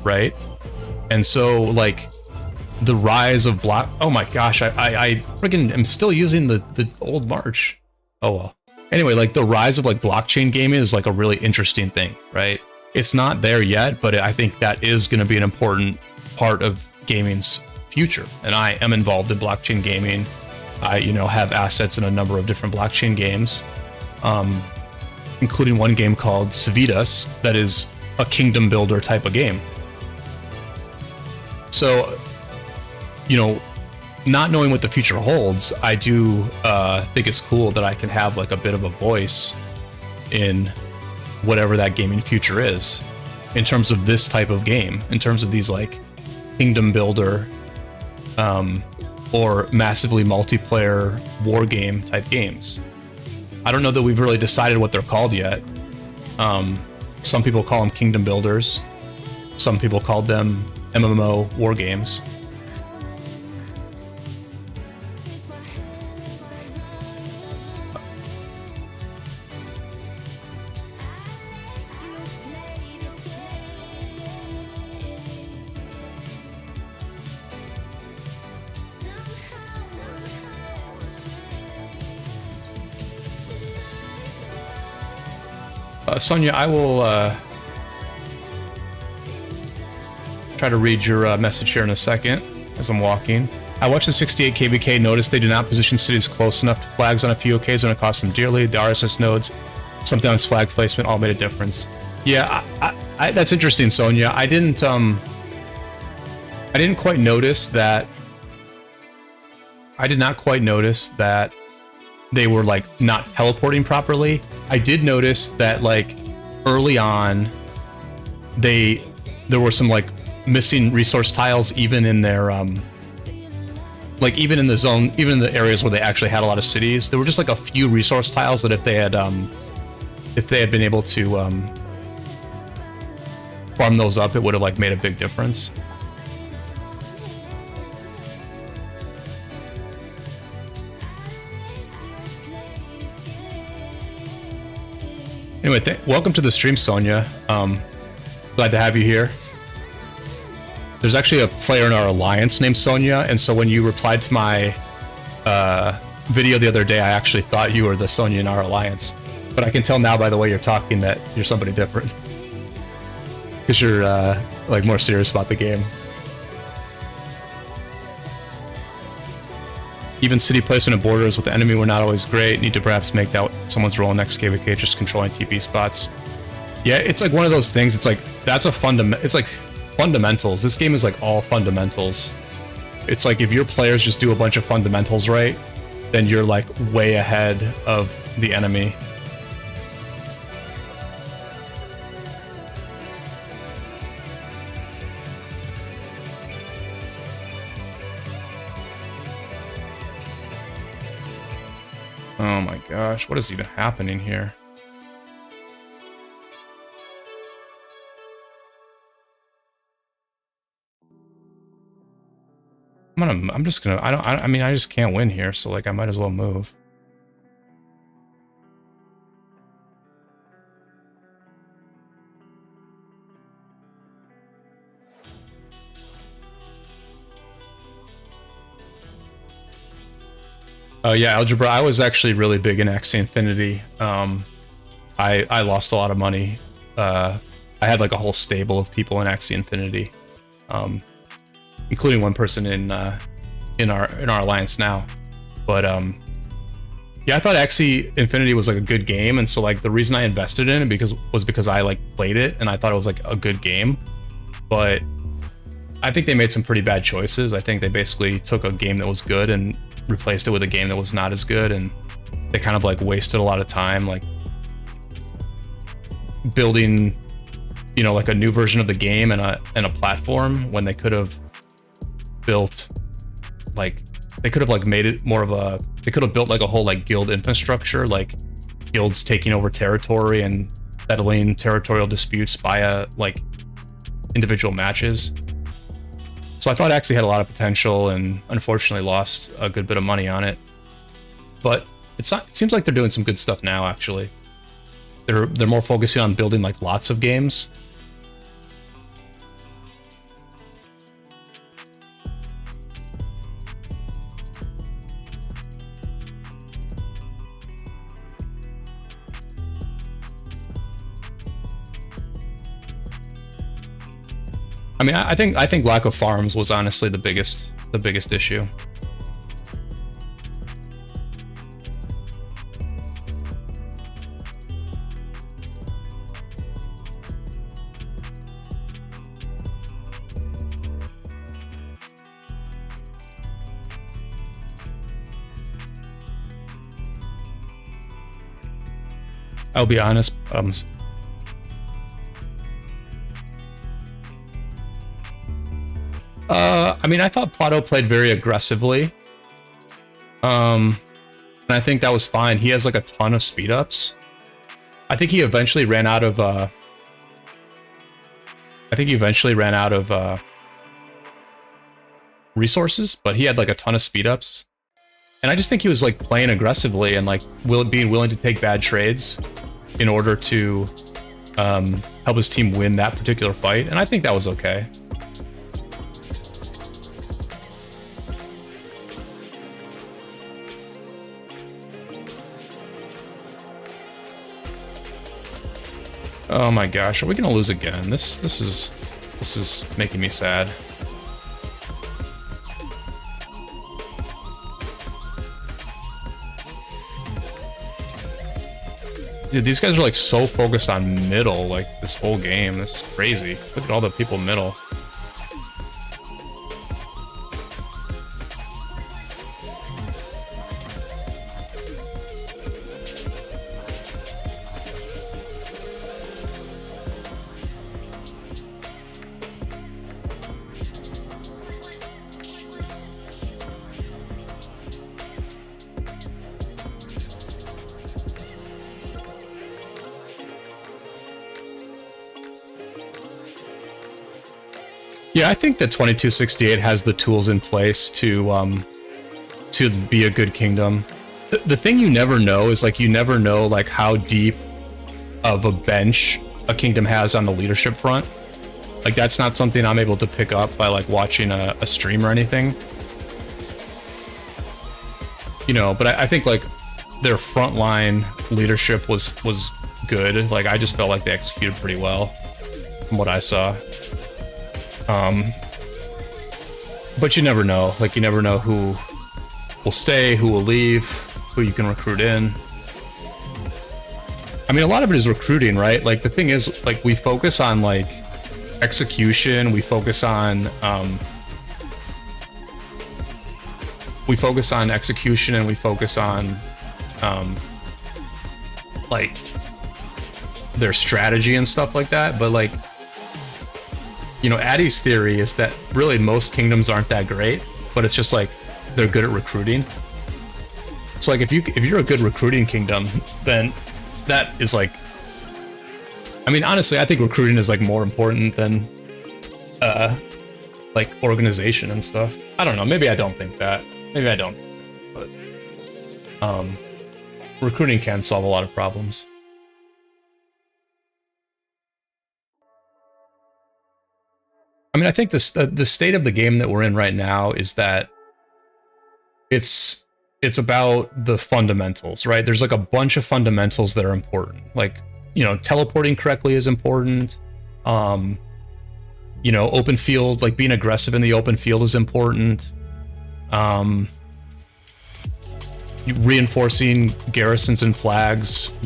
[SPEAKER 1] right? And so like the rise of oh my gosh, I freaking am still using the old March. Oh well. Anyway, like the rise of like blockchain gaming is like a really interesting thing, right? It's not there yet, but I think that is going to be an important part of gaming's future. And I am involved in blockchain gaming. I, you know, have assets in a number of different blockchain games, including one game called Civitas that is a kingdom builder type of game. So, you know, not knowing what the future holds, I do think it's cool that I can have like a bit of a voice in whatever that gaming future is, in terms of this type of game, in terms of these like kingdom builder or massively multiplayer war game type games. I don't know that we've really decided what they're called yet. Some people call them kingdom builders. Some people called them MMO war games. Sonia, I will try to read your message here in a second as I'm walking. I watched the 68 KBK, noticed they did not position cities close enough to flags on a few occasions and it cost them dearly. The RSS nodes, sometimes flag placement, all made a difference. Yeah, that's interesting, Sonia. I didn't quite notice that. I did not quite notice that they were like not teleporting properly. I did notice that like early on, there were some like missing resource tiles even in their like even in the zone, even in the areas where they actually had a lot of cities. There were just like a few resource tiles that if they had been able to farm those up, it would have like made a big difference. Anyway, welcome to the stream, Sonia. Glad to have you here. There's actually a player in our alliance named Sonia, and so when you replied to my video the other day, I actually thought you were the Sonia in our alliance. But I can tell now by the way you're talking that you're somebody different. Because you're like more serious about the game. Even city placement and borders with the enemy were not always great. Need to perhaps make that someone's role next KVK, just controlling TP spots. Yeah, it's like one of those things. It's like that's a it's like fundamentals. This game is like all fundamentals. It's like if your players just do a bunch of fundamentals right, then you're like way ahead of the enemy. Oh my gosh, what is even happening here? I'm just gonna, I mean, I just can't win here, so like I might as well move. Oh yeah, Algebra, I was actually really big in Axie Infinity. I lost a lot of money. I had like a whole stable of people in Axie Infinity. Including one person in our alliance now. But yeah, I thought Axie Infinity was like a good game, and so like the reason I invested in it was because I like played it and I thought it was like a good game. But I think they made some pretty bad choices. I think they basically took a game that was good and replaced it with a game that was not as good, and they kind of like wasted a lot of time like building, you know, like a new version of the game and a platform when they could have built like made it more of a, they could have built like a whole like guild infrastructure, like guilds taking over territory and settling territorial disputes via like individual matches. So I thought Axie had a lot of potential and unfortunately lost a good bit of money on it. But it seems like they're doing some good stuff now, actually. They're more focusing on building like lots of games. I mean, I think lack of farms was honestly the biggest issue. I'll be honest, I mean, I thought Plato played very aggressively. And I think that was fine. He has like a ton of speed ups. I think he eventually ran out of resources, but he had like a ton of speed ups. And I just think he was like playing aggressively and like being willing to take bad trades in order to help his team win that particular fight. And I think that was okay. Oh my gosh, are we gonna lose again? This is making me sad. Dude, these guys are like so focused on middle like this whole game. This is crazy. Look at all the people middle. Yeah, I think that 2268 has the tools in place to be a good kingdom. The thing you never know is like you never know like how deep of a bench a kingdom has on the leadership front. Like that's not something I'm able to pick up by like watching a stream or anything. You know, but I think like their frontline leadership was good. Like I just felt like they executed pretty well from what I saw. But you never know. Like you never know who will stay, who will leave, who you can recruit in. I mean, a lot of it is recruiting, right? Like the thing is, like we focus on like execution. We focus on execution, and we focus on like their strategy and stuff like that. But like, you know, Addy's theory is that really most kingdoms aren't that great, but it's just like they're good at recruiting. So like if you're a good recruiting kingdom, then that is like, I mean, honestly, I think recruiting is like more important than like organization and stuff. I don't know. Maybe I don't think that. Maybe I don't. But recruiting can solve a lot of problems. I mean, I think the state of the game that we're in right now is that it's about the fundamentals, right? There's like a bunch of fundamentals that are important. Like, you know, teleporting correctly is important. You know, open field, like being aggressive in the open field is important. Reinforcing garrisons and flags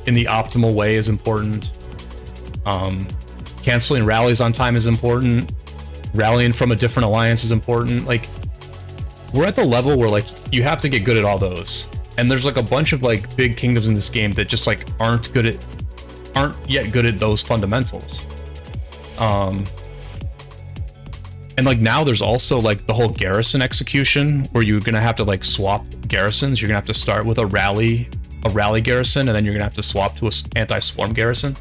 [SPEAKER 1] in the optimal way is important. Canceling rallies on time is important. Rallying from a different alliance is important. Like, we're at the level where like you have to get good at all those. And there's like a bunch of like big kingdoms in this game that just like aren't yet good at those fundamentals. And like now there's also like the whole garrison execution where you're gonna have to like swap garrisons. You're gonna have to start with a rally garrison, and then you're gonna have to swap to a anti-swarm garrison.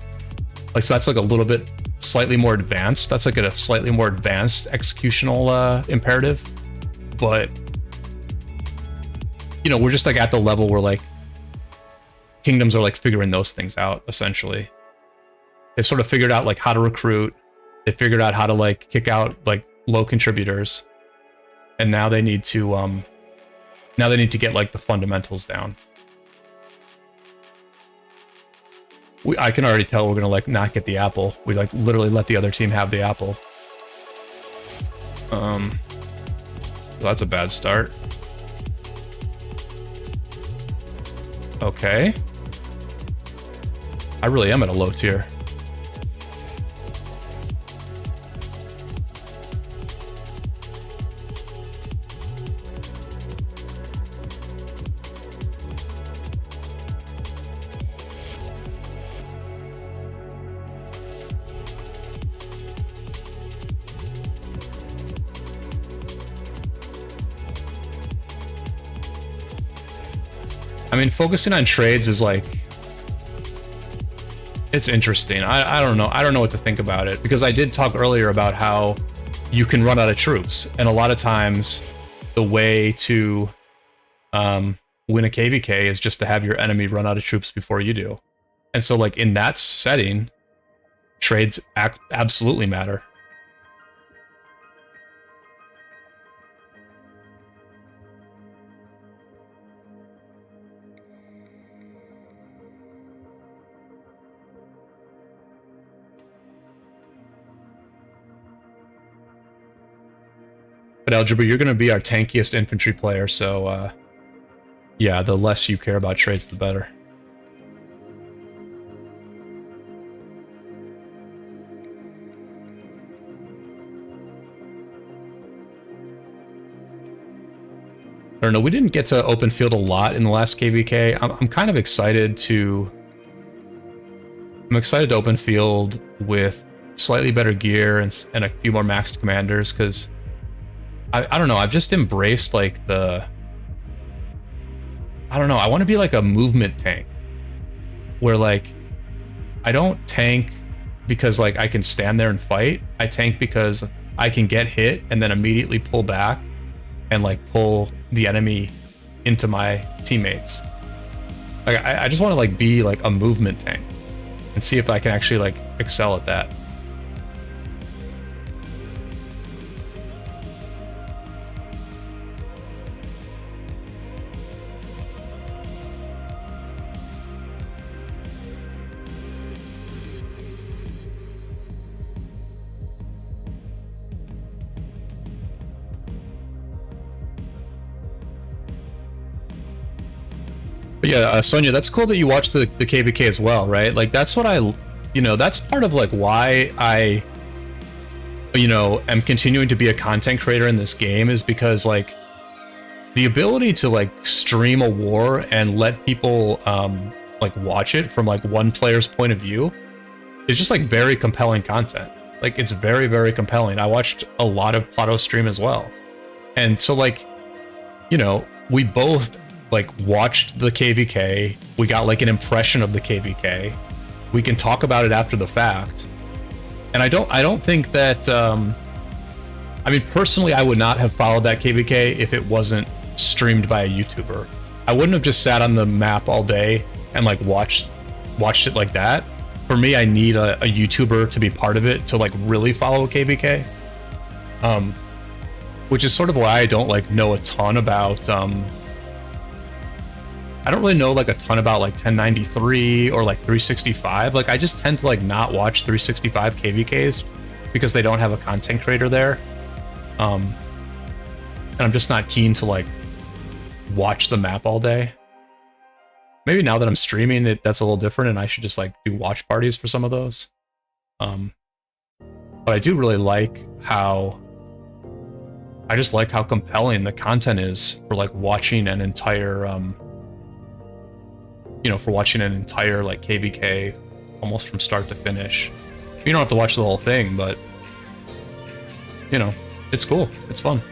[SPEAKER 1] Like, so that's like a little bit slightly more advanced. That's like a slightly more advanced executional imperative. But, you know, we're just like at the level where like kingdoms are like figuring those things out, essentially. They've sort of figured out like how to recruit. They figured out how to like kick out like low contributors. And now they need to get like the fundamentals down. I can already tell we're gonna like not get the apple. We like literally let the other team have the apple. So that's a bad start. Okay. I really am at a low tier. I mean, focusing on trades is like, it's interesting. I don't know. I don't know what to think about it, because I did talk earlier about how you can run out of troops, and a lot of times the way to win a KVK is just to have your enemy run out of troops before you do. And so like in that setting, trades absolutely matter. But Algebra, you're going to be our tankiest infantry player, so yeah, the less you care about trades, the better. I don't know, we didn't get to open field a lot in the last KVK. I'm kind of excited to... I'm excited to open field with slightly better gear and a few more maxed commanders, because I don't know, I've just embraced like the... I don't know, I want to be like a movement tank. Where like, I don't tank because like I can stand there and fight. I tank because I can get hit and then immediately pull back and like pull the enemy into my teammates. Like I just want to like be like a movement tank and see if I can actually like excel at that. But yeah, Sonia, that's cool that you watch the KVK as well, right? Like that's what I, you know, that's part of like why I, you know, am continuing to be a content creator in this game, is because like the ability to like stream a war and let people like watch it from like one player's point of view is just like very compelling content. Like it's very, very compelling. I watched a lot of Plato's stream as well. And so like, you know, we both like watched the KVK, we got like an impression of the KVK, we can talk about it after the fact. And I don't think that I mean personally I would not have followed that KVK if it wasn't streamed by a YouTuber. I wouldn't have just sat on the map all day and like watched it like that. For me, I need a YouTuber to be part of it to like really follow a KVK. Which is sort of why I don't like know a ton about I don't really know like a ton about like 1093 or like 365. Like I just tend to like not watch 365 KVKs because they don't have a content creator there. And I'm just not keen to like watch the map all day. Maybe now that I'm streaming it, that's a little different and I should just like do watch parties for some of those. But I do really like how I just like how compelling the content is for like watching an entire you know, for watching an entire like KVK almost from start to finish. You don't have to watch the whole thing, but you know, it's cool. It's fun.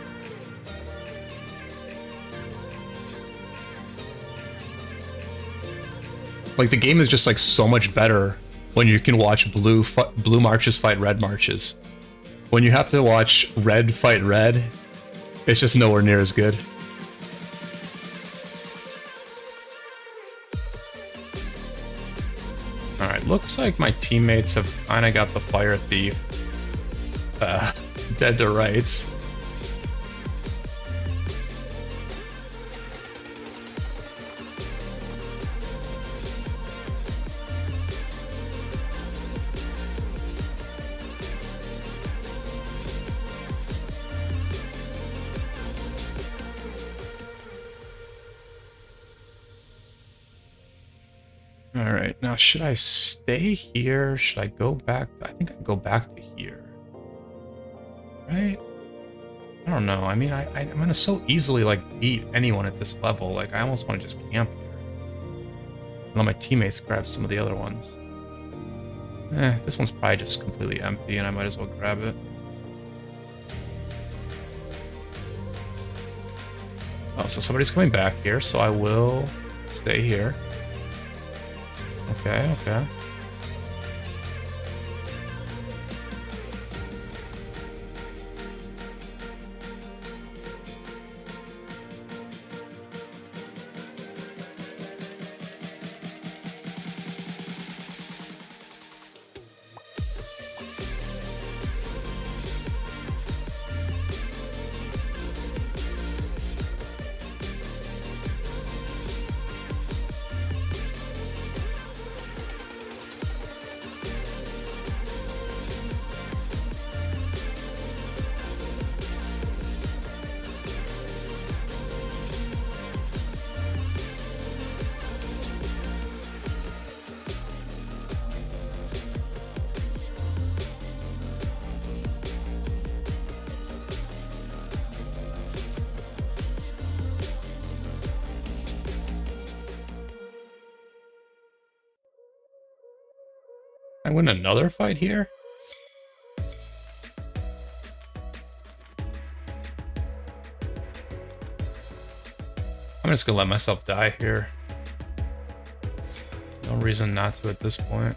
[SPEAKER 1] Like the game is just like so much better when you can watch blue marches fight red marches. When you have to watch red fight red, it's just nowhere near as good. Alright, looks like my teammates have kinda got the fire thief dead to rights. Alright, now should I stay here? Should I go back? I think I can go back to here. Right? I don't know. I mean, I'm gonna so easily like beat anyone at this level. Like I almost want to just camp here. And let my teammates grab some of the other ones. This one's probably just completely empty and I might as well grab it. Oh, so somebody's coming back here, so I will stay here. Okay, okay. I win another fight here? I'm just gonna let myself die here. No reason not to at this point.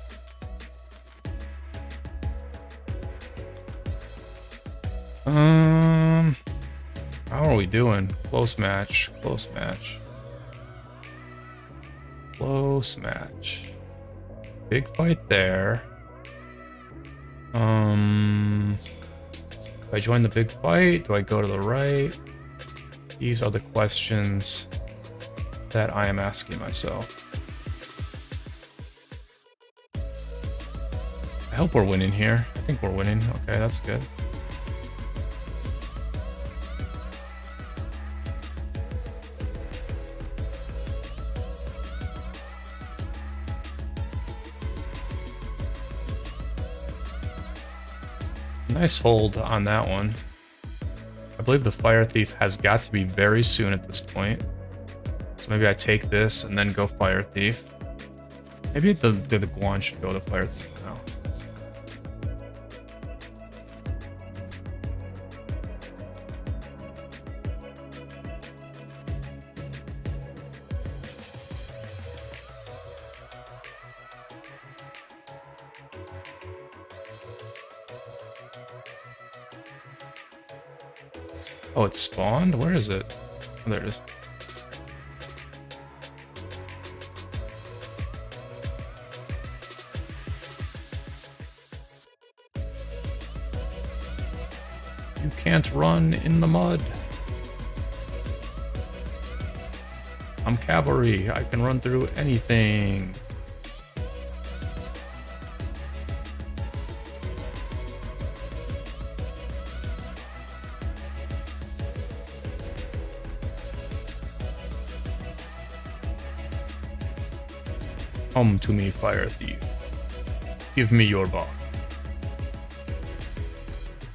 [SPEAKER 1] How are we doing? Close match. Close match. Close match. Big fight there. Do I join the big fight? Do I go to the right? These are the questions that I am asking myself. I hope we're winning here. I think we're winning. Okay, that's good. Nice hold on that one. I believe the Fire Thief has got to be very soon at this point. So maybe I take this and then go Fire Thief. Maybe the Guan should go to Fire Thief now. Oh, it spawned? Where is it? Oh, there it is. You can't run in the mud. I'm cavalry. I can run through anything. Come to me, Fire Thief. Give me your buff.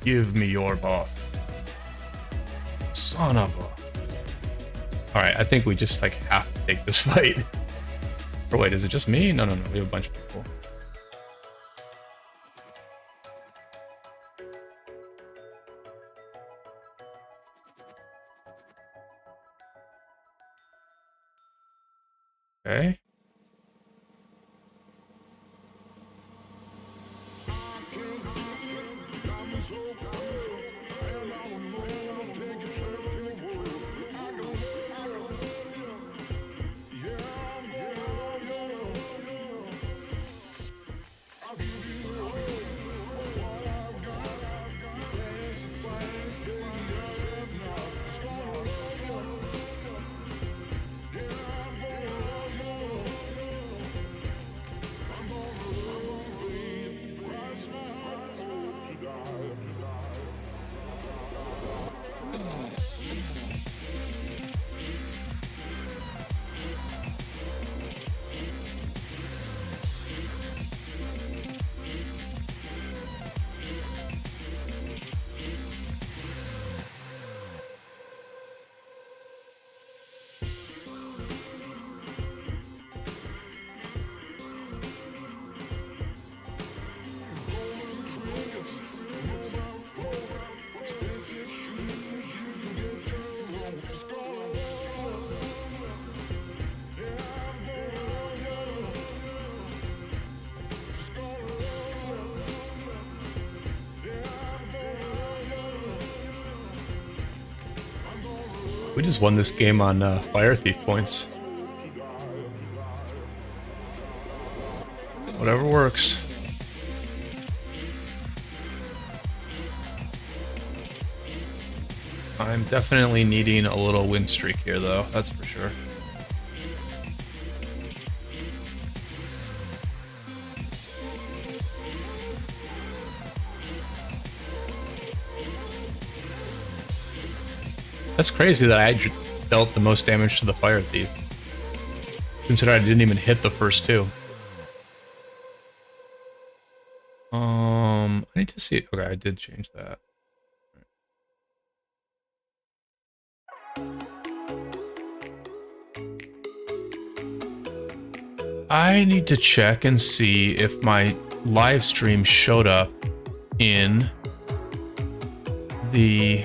[SPEAKER 1] Give me your buff. Son of a... Alright, I think we just like have to take this fight. Or wait, is it just me? No, we have a bunch of people. Okay. We just won this game on Fire Thief points. Whatever works. I'm definitely needing a little win streak here, though. That's for sure. That's crazy that I dealt the most damage to the Fire Thief. Considering I didn't even hit the first two. I need to see. Okay, I did change that. I need to check and see if my live stream showed up in the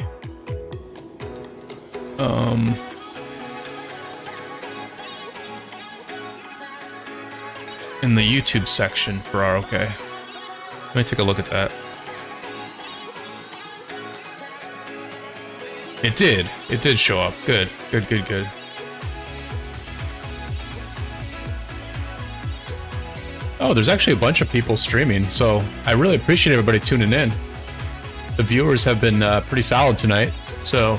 [SPEAKER 1] YouTube section for ROK. Let me take a look at that. It did show up. Good. Oh, there's actually a bunch of people streaming, so I really appreciate everybody tuning in. The viewers have been pretty solid tonight, so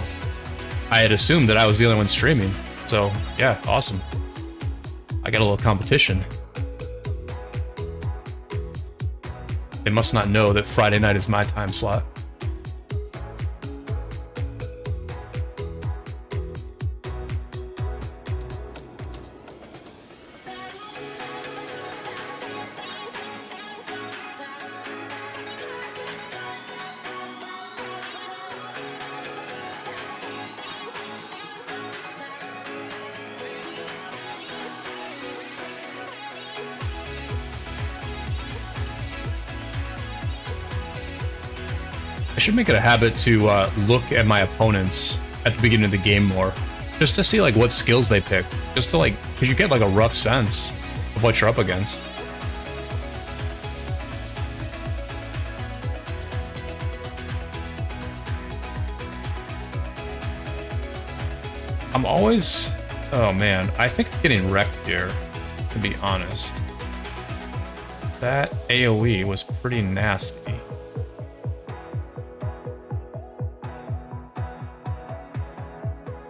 [SPEAKER 1] I had assumed that I was the only one streaming. So, yeah, awesome. I got a little competition. They must not know that Friday night is my time slot. I should make it a habit to look at my opponents at the beginning of the game more, just to see like what skills they pick, just to like, because you get like a rough sense of what you're up against. I'm always, oh man, I think I'm getting wrecked here, to be honest. That AoE was pretty nasty.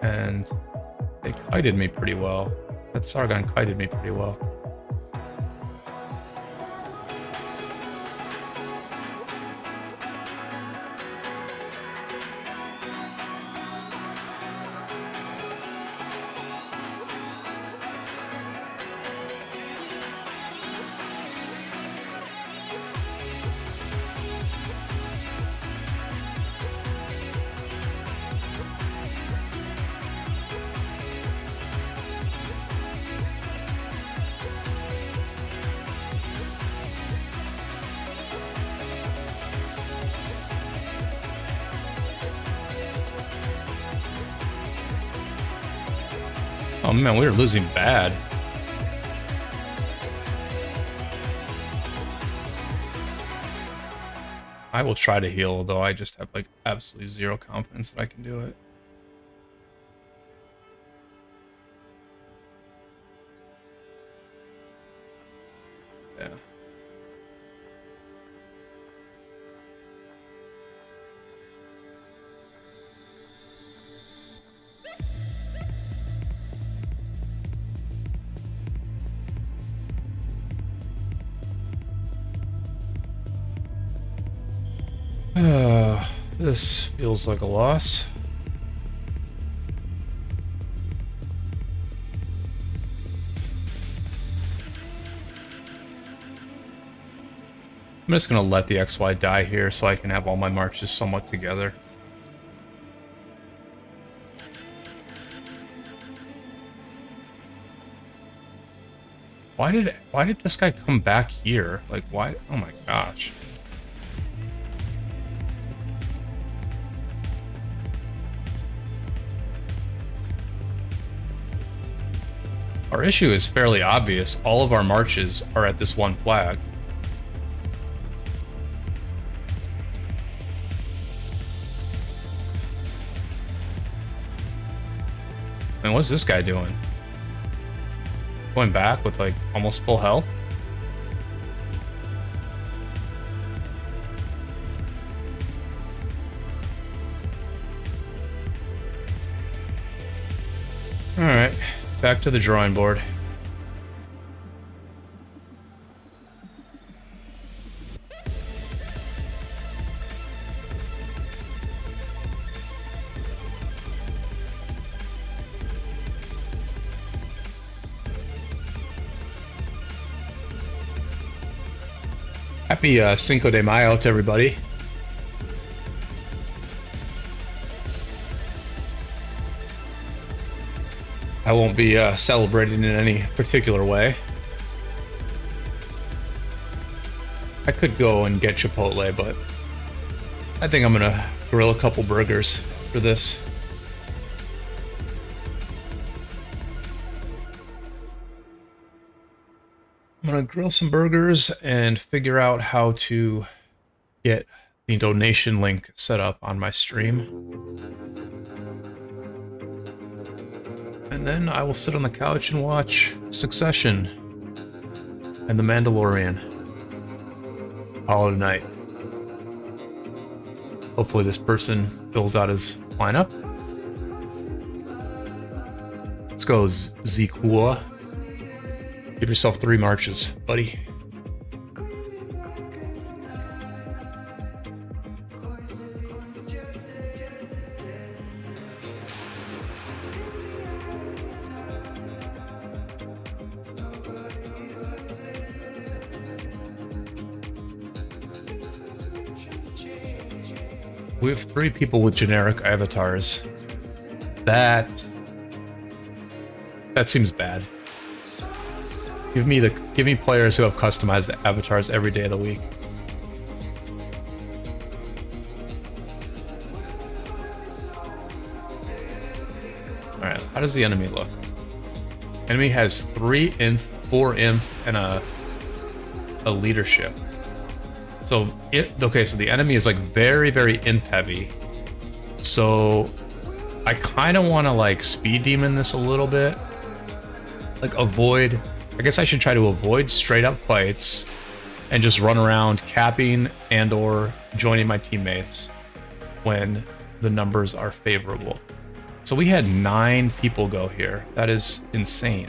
[SPEAKER 1] And they kited me pretty well. That Sargon kited me pretty well. Oh man, we were losing bad. I will try to heal, though I just have like absolutely zero confidence that I can do it. Yeah. This feels like a loss. I'm just gonna let the XY die here so I can have all my marches somewhat together. Why did this guy come back here? Like why? Oh my gosh. Our issue is fairly obvious. All of our marches are at this one flag. And what's this guy doing? Going back with like almost full health? Alright. Back to the drawing board. Happy Cinco de Mayo to everybody. I won't be celebrating in any particular way. I could go and get Chipotle, but I think I'm gonna grill a couple burgers for this. I'm gonna grill some burgers and figure out how to get the donation link set up on my stream. And then I will sit on the couch and watch Succession and The Mandalorian. Call it a night. Hopefully this person fills out his lineup. Let's go, Ziggurat. Give yourself 3 marches, buddy. We have 3 people with generic avatars. That seems bad. Give me players who have customized avatars every day of the week. Alright, how does the enemy look? Enemy has 3 inf, 4 inf, and a leadership. So okay, so the enemy is like very, very inf heavy. So I kind of want to like speed demon this a little bit. Like avoid, I guess I should try to avoid straight up fights and just run around capping and or joining my teammates when the numbers are favorable. So we had 9 people go here. That is insane.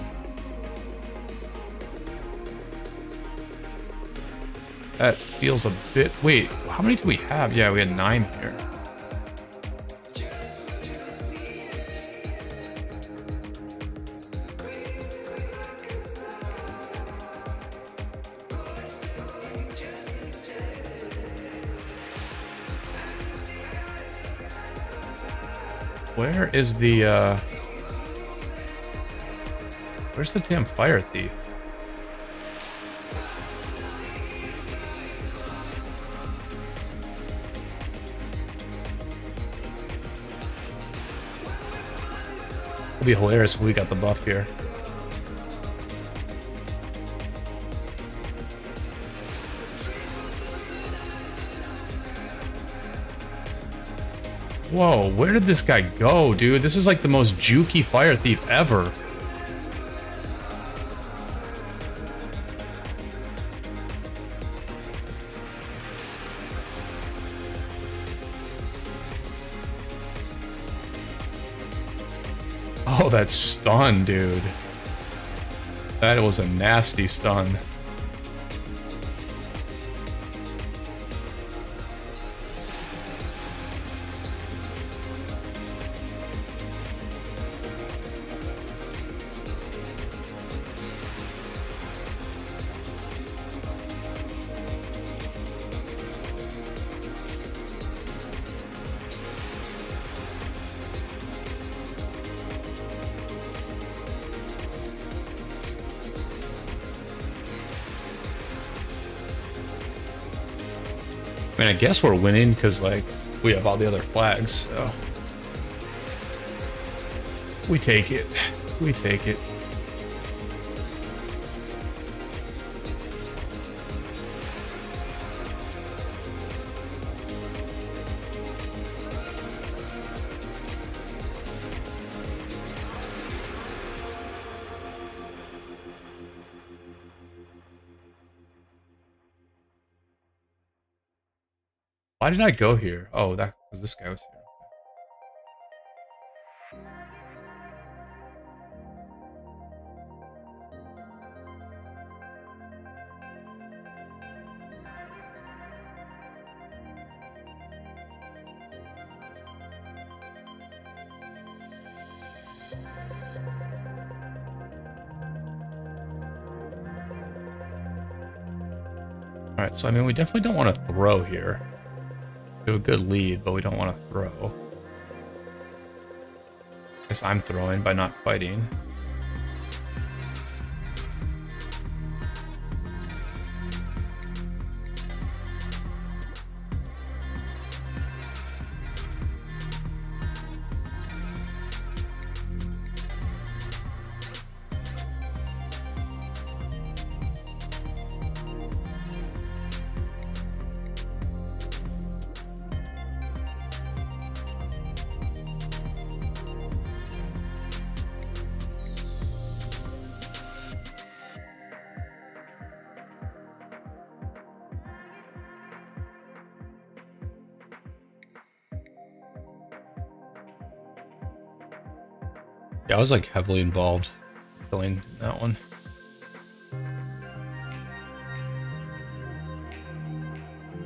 [SPEAKER 1] That feels a bit... Wait, how many do we have? Yeah, we had 9 here. Where is the, where's the damn fire thief? It'll be hilarious if we got the buff here. Whoa, where did this guy go, dude? This is like the most jukey fire thief ever. Oh, that stun, dude. That was a nasty stun. I mean, I guess we're winning because, like, we have all the other flags, so... We take it. We take it. Why did I go here? Oh, that was this guy was here. All right, so I mean, we definitely don't want to throw here. We have a good lead, but we don't want to throw. I guess I'm throwing by not fighting. Yeah, I was like heavily involved killing that one.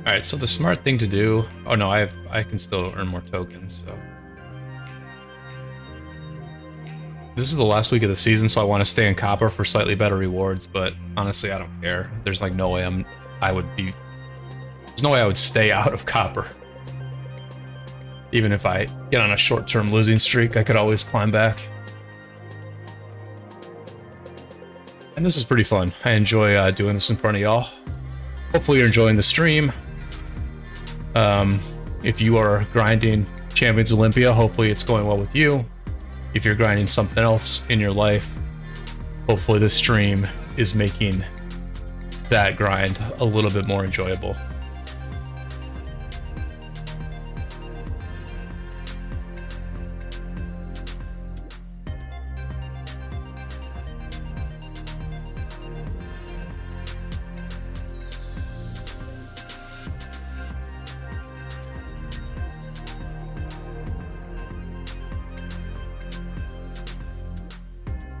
[SPEAKER 1] Alright, so the smart thing to do... Oh no, I can still earn more tokens, so... This is the last week of the season, so I want to stay in copper for slightly better rewards, but honestly, I don't care. There's like no way there's no way I would stay out of copper. Even if I get on a short-term losing streak, I could always climb back. And this is pretty fun. I enjoy doing this in front of y'all. Hopefully you're enjoying the stream. If you are grinding Champions Olympia, hopefully it's going well with you. If you're grinding something else in your life, hopefully this stream is making that grind a little bit more enjoyable.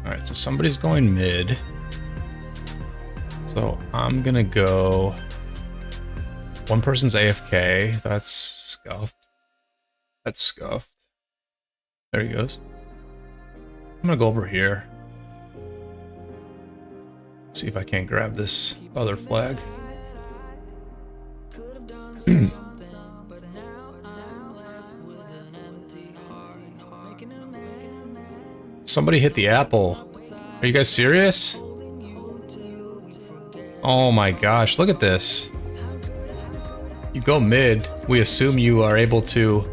[SPEAKER 1] Alright, so somebody's going mid. So I'm gonna go... One person's AFK. That's scuffed. That's scuffed. There he goes. I'm gonna go over here. See if I can't grab this other flag. Somebody hit the apple. Are you guys serious? Oh my gosh, look at this. You go mid, we assume you are able to...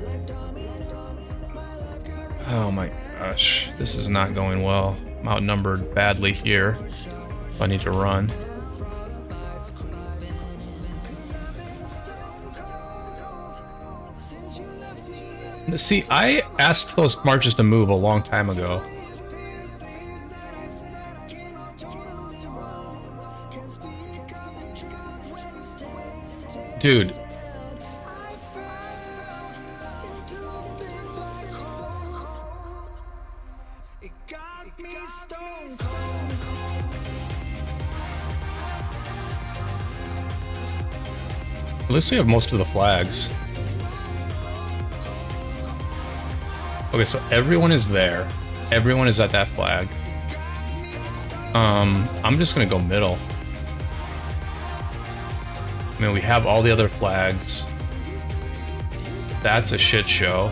[SPEAKER 1] Oh my gosh, this is not going well. I'm outnumbered badly here, so I need to run. See, I asked those marches to move a long time ago. Dude. At least we have most of the flags. Okay, so everyone is there. Everyone is at that flag. I'm just gonna go middle. I mean, we have all the other flags. That's a shit show.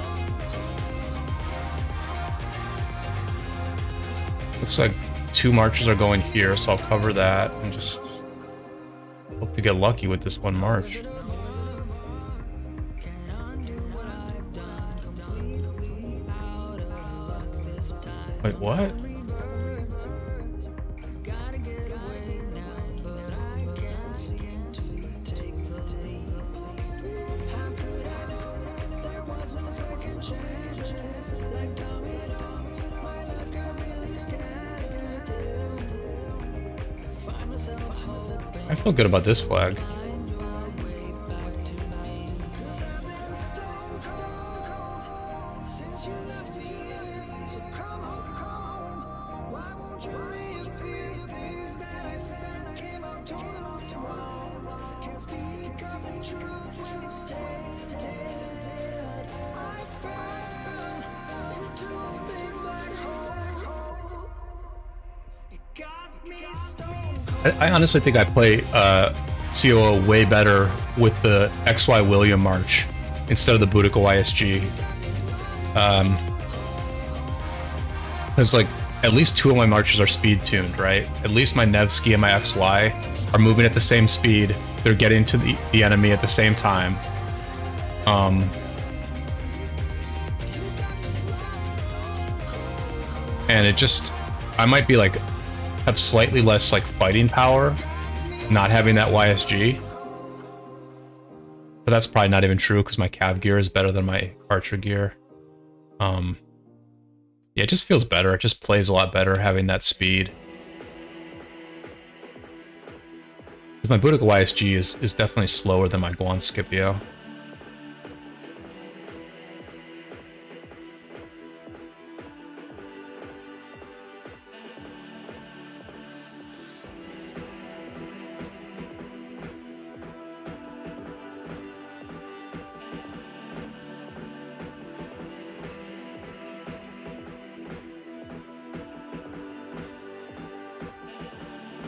[SPEAKER 1] Looks like 2 marches are going here, so I'll cover that and just hope to get lucky with this one march. Wait, what? I feel good about this flag. I honestly think I play COO way better with the XY William March instead of the Boudica YSG. Because like at least 2 of my marches are speed tuned, right? At least my Nevsky and my XY are moving at the same speed. They're getting to the enemy at the same time. And it just, I might be like, have slightly less like fighting power, not having that YSG. But that's probably not even true because my cav gear is better than my archer gear. Yeah, it just feels better. It just plays a lot better having that speed. Because my Boudica YSG is definitely slower than my Guan Scipio.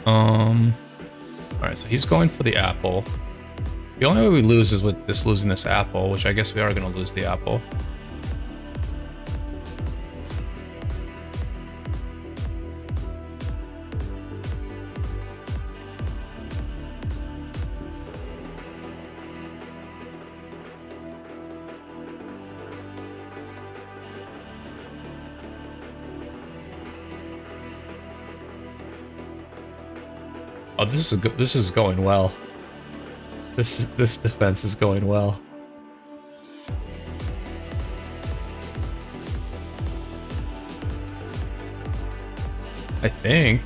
[SPEAKER 1] Alright, so he's going for the apple. The only way we lose is with this losing this apple, which I guess we are going to lose the apple. Oh, this is going well. This defense is going well. I think.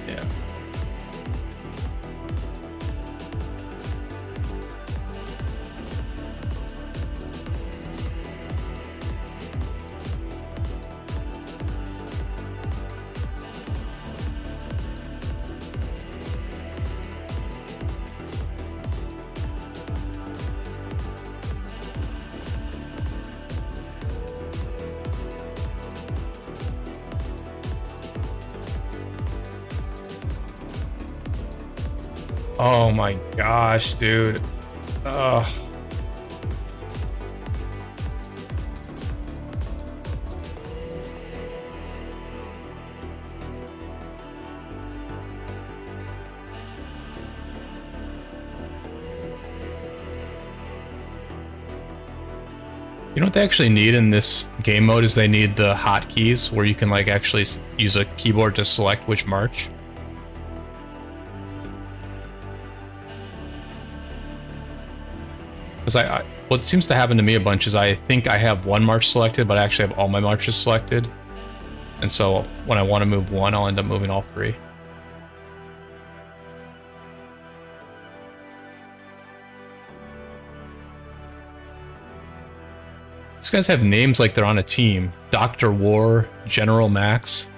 [SPEAKER 1] Yeah. Oh my gosh, dude. Ugh. You know what they actually need in this game mode is they need the hotkeys where you can like actually use a keyboard to select which march. Because what seems to happen to me a bunch is I think I have one march selected, but I actually have all my marches selected. And so when I want to move one, I'll end up moving all three. These guys have names like they're on a team. Dr. War, General Max.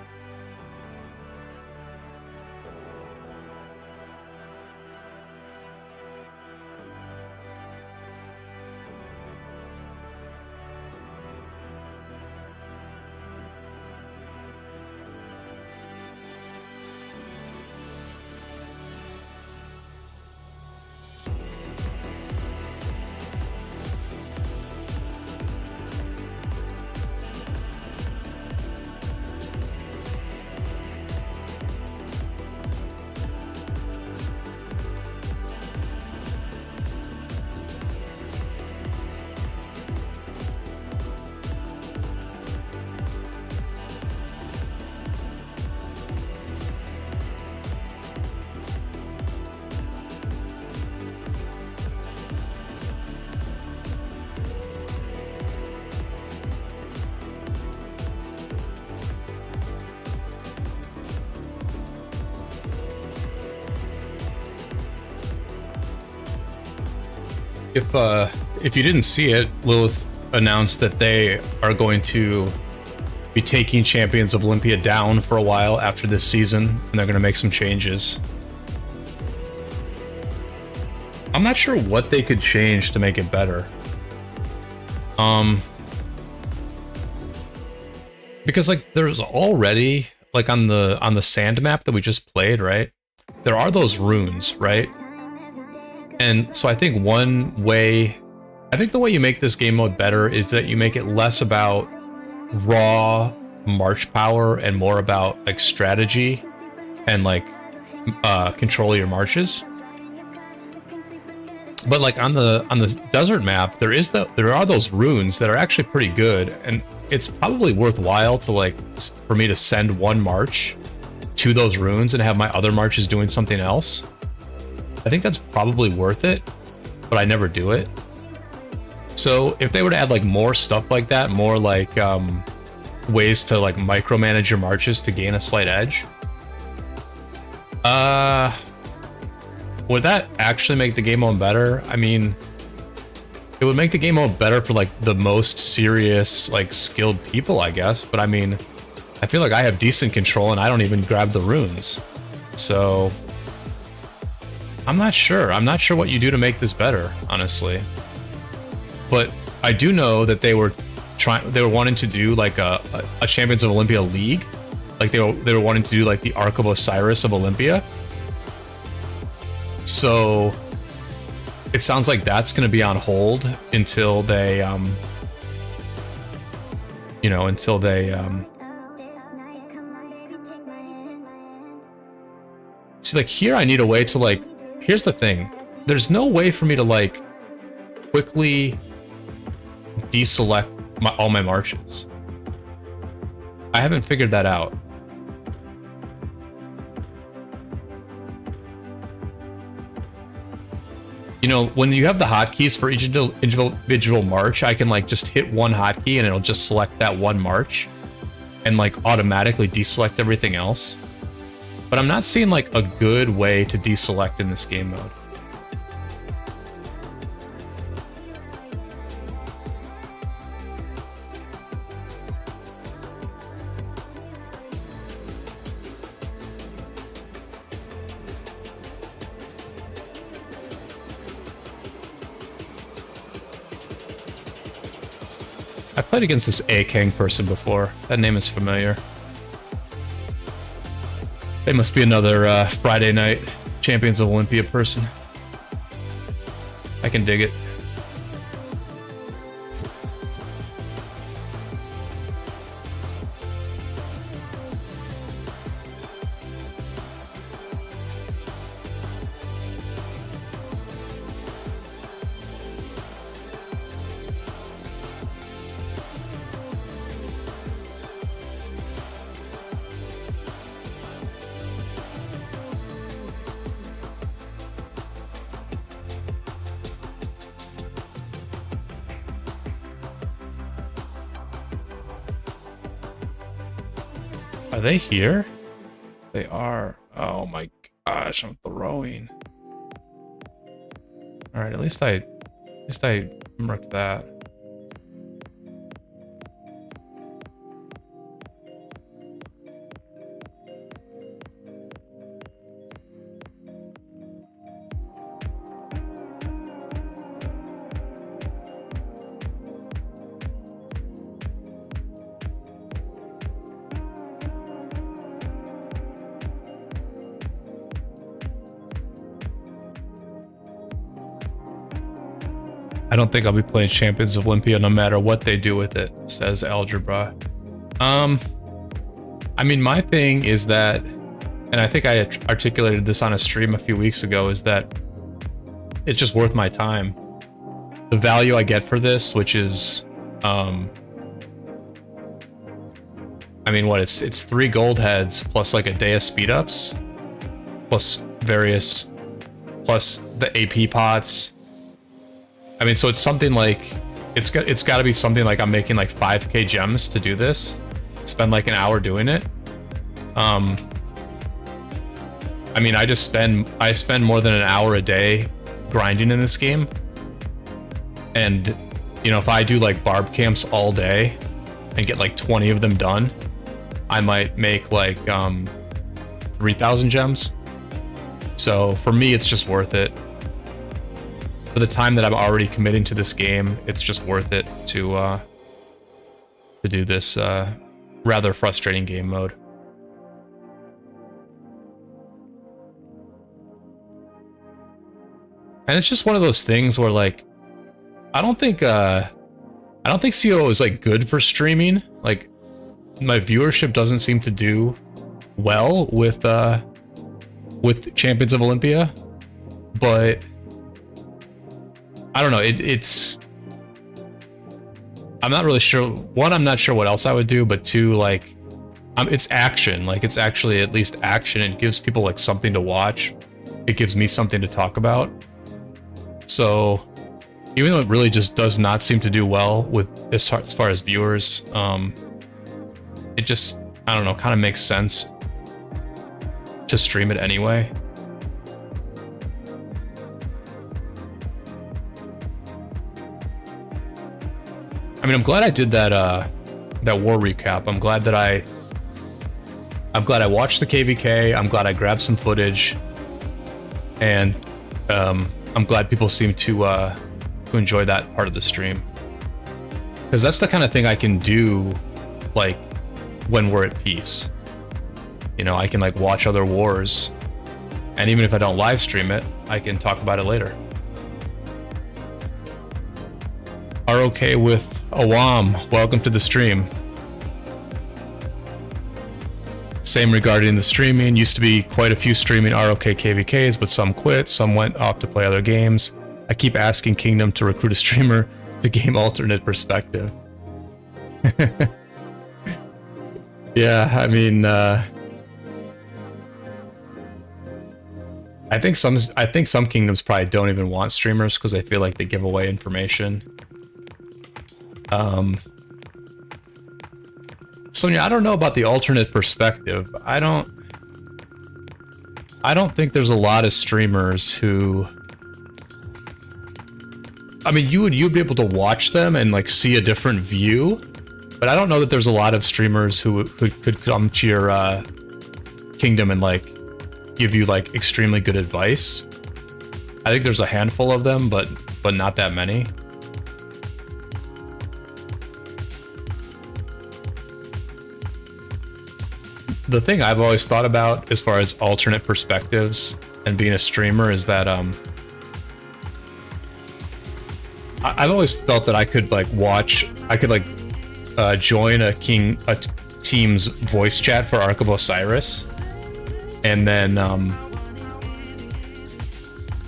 [SPEAKER 1] If you didn't see it, Lilith announced that they are going to be taking Champions of Olympia down for a while after this season, and they're going to make some changes. I'm not sure what they could change to make it better. Because like there's already like on the sand map that we just played, right? There are those runes, right? And so I think the way you make this game mode better is that you make it less about raw march power and more about like strategy and like control your marches. But like on the desert map, there are those runes that are actually pretty good, and it's probably worthwhile to like for me to send one march to those runes and have my other marches doing something else. I think that's probably worth it, but I never do it. So if they were to add like more stuff like that, more like ways to like micromanage your marches to gain a slight edge, would that actually make the game mode better? I mean, it would make the game mode better for like the most serious, like skilled people, I guess. But I mean, I feel like I have decent control and I don't even grab the runes. So I'm not sure. I'm not sure what you do to make this better, honestly. But I do know that they were wanting to do like a Champions of Olympia League, Like they were wanting to do like the Ark of Osiris of Olympia. So it sounds like that's going to be on hold until they, you know, until they, see, like here I need a way to like, here's the thing. There's no way for me to like quickly deselect all my marches. I haven't figured that out. You know, when you have the hotkeys for each individual march, I can like just hit one hotkey and it'll just select that one march and like automatically deselect everything else. But I'm not seeing like a good way to deselect in this game mode. I played against this A-Kang person before. That name is familiar. They must be another Friday night Champions of Olympia person. I can dig it. Are they here? They are. Oh my gosh, I'm throwing. All right, at least I marked that. I don't think I'll be playing Champions of Olympia no matter what they do with it, says Algebra. I mean, my thing is that, and I think I articulated this on a stream a few weeks ago, is that it's just worth my time. The value I get for this, which is, I mean, what, it's 3 gold heads plus like a day of speed ups, plus various, plus the AP pots. I mean, so it's something like, it's got to be something like I'm making like 5k gems to do this, spend like an hour doing it. I mean, I spend more than an hour a day grinding in this game. And, you know, if I do like barb camps all day and get like 20 of them done, I might make like 3,000 gems. So for me, it's just worth it. For the time that I'm already committing to this game, it's just worth it to do this rather frustrating game mode. And it's just one of those things where, like, I don't think CO is like good for streaming. Like, my viewership doesn't seem to do well with Champions of Olympia, but I don't know. It's I'm not really sure. One, I'm not sure what else I would do, but two, like, it's action. Like, it's actually at least action. It gives people like something to watch. It gives me something to talk about. So even though it really just does not seem to do well with as far as viewers, it just, I don't know, kind of makes sense to stream it anyway. I mean, I'm glad I did that that war recap. I'm glad I watched the KVK. I'm glad I grabbed some footage, and I'm glad people seem to enjoy that part of the stream, because that's the kind of thing I can do, like, when we're at peace. You know, I can like watch other wars, and even if I don't live stream it, I can talk about it later. Are okay with Awam. Welcome to the stream. Same regarding the streaming. Used to be quite a few streaming ROK KVKs, but some quit, some went off to play other games. I keep asking Kingdom to recruit a streamer to game alternate perspective. Yeah, I mean, I think some kingdoms probably don't even want streamers because they feel like they give away information. Sonia, I don't know about the alternate perspective. I don't think there's a lot of streamers who, I mean, you'd be able to watch them and like see a different view, but I don't know that there's a lot of streamers who could come to your kingdom and like give you like extremely good advice. I think there's a handful of them, but not that many. The thing I've always thought about as far as alternate perspectives and being a streamer is that I've always felt that I could like join a team's voice chat for Ark of Osiris, and then all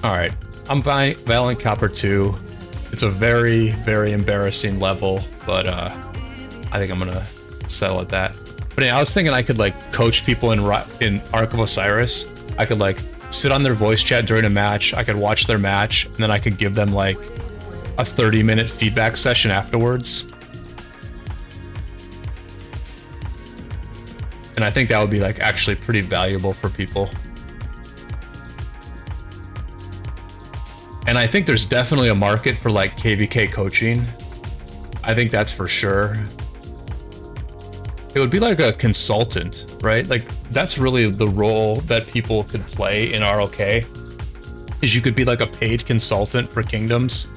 [SPEAKER 1] right, I'm Valiant Copper 2. It's a very, very embarrassing level, but I think I'm gonna settle at that. But yeah, I was thinking I could like coach people in Ark of Osiris. I could like sit on their voice chat during a match. I could watch their match, and then I could give them like a 30-minute feedback session afterwards. And I think that would be like actually pretty valuable for people. And I think there's definitely a market for like KVK coaching. I think that's for sure. It would be like a consultant, right? Like that's really the role that people could play in ROK, is you could be like a paid consultant for kingdoms.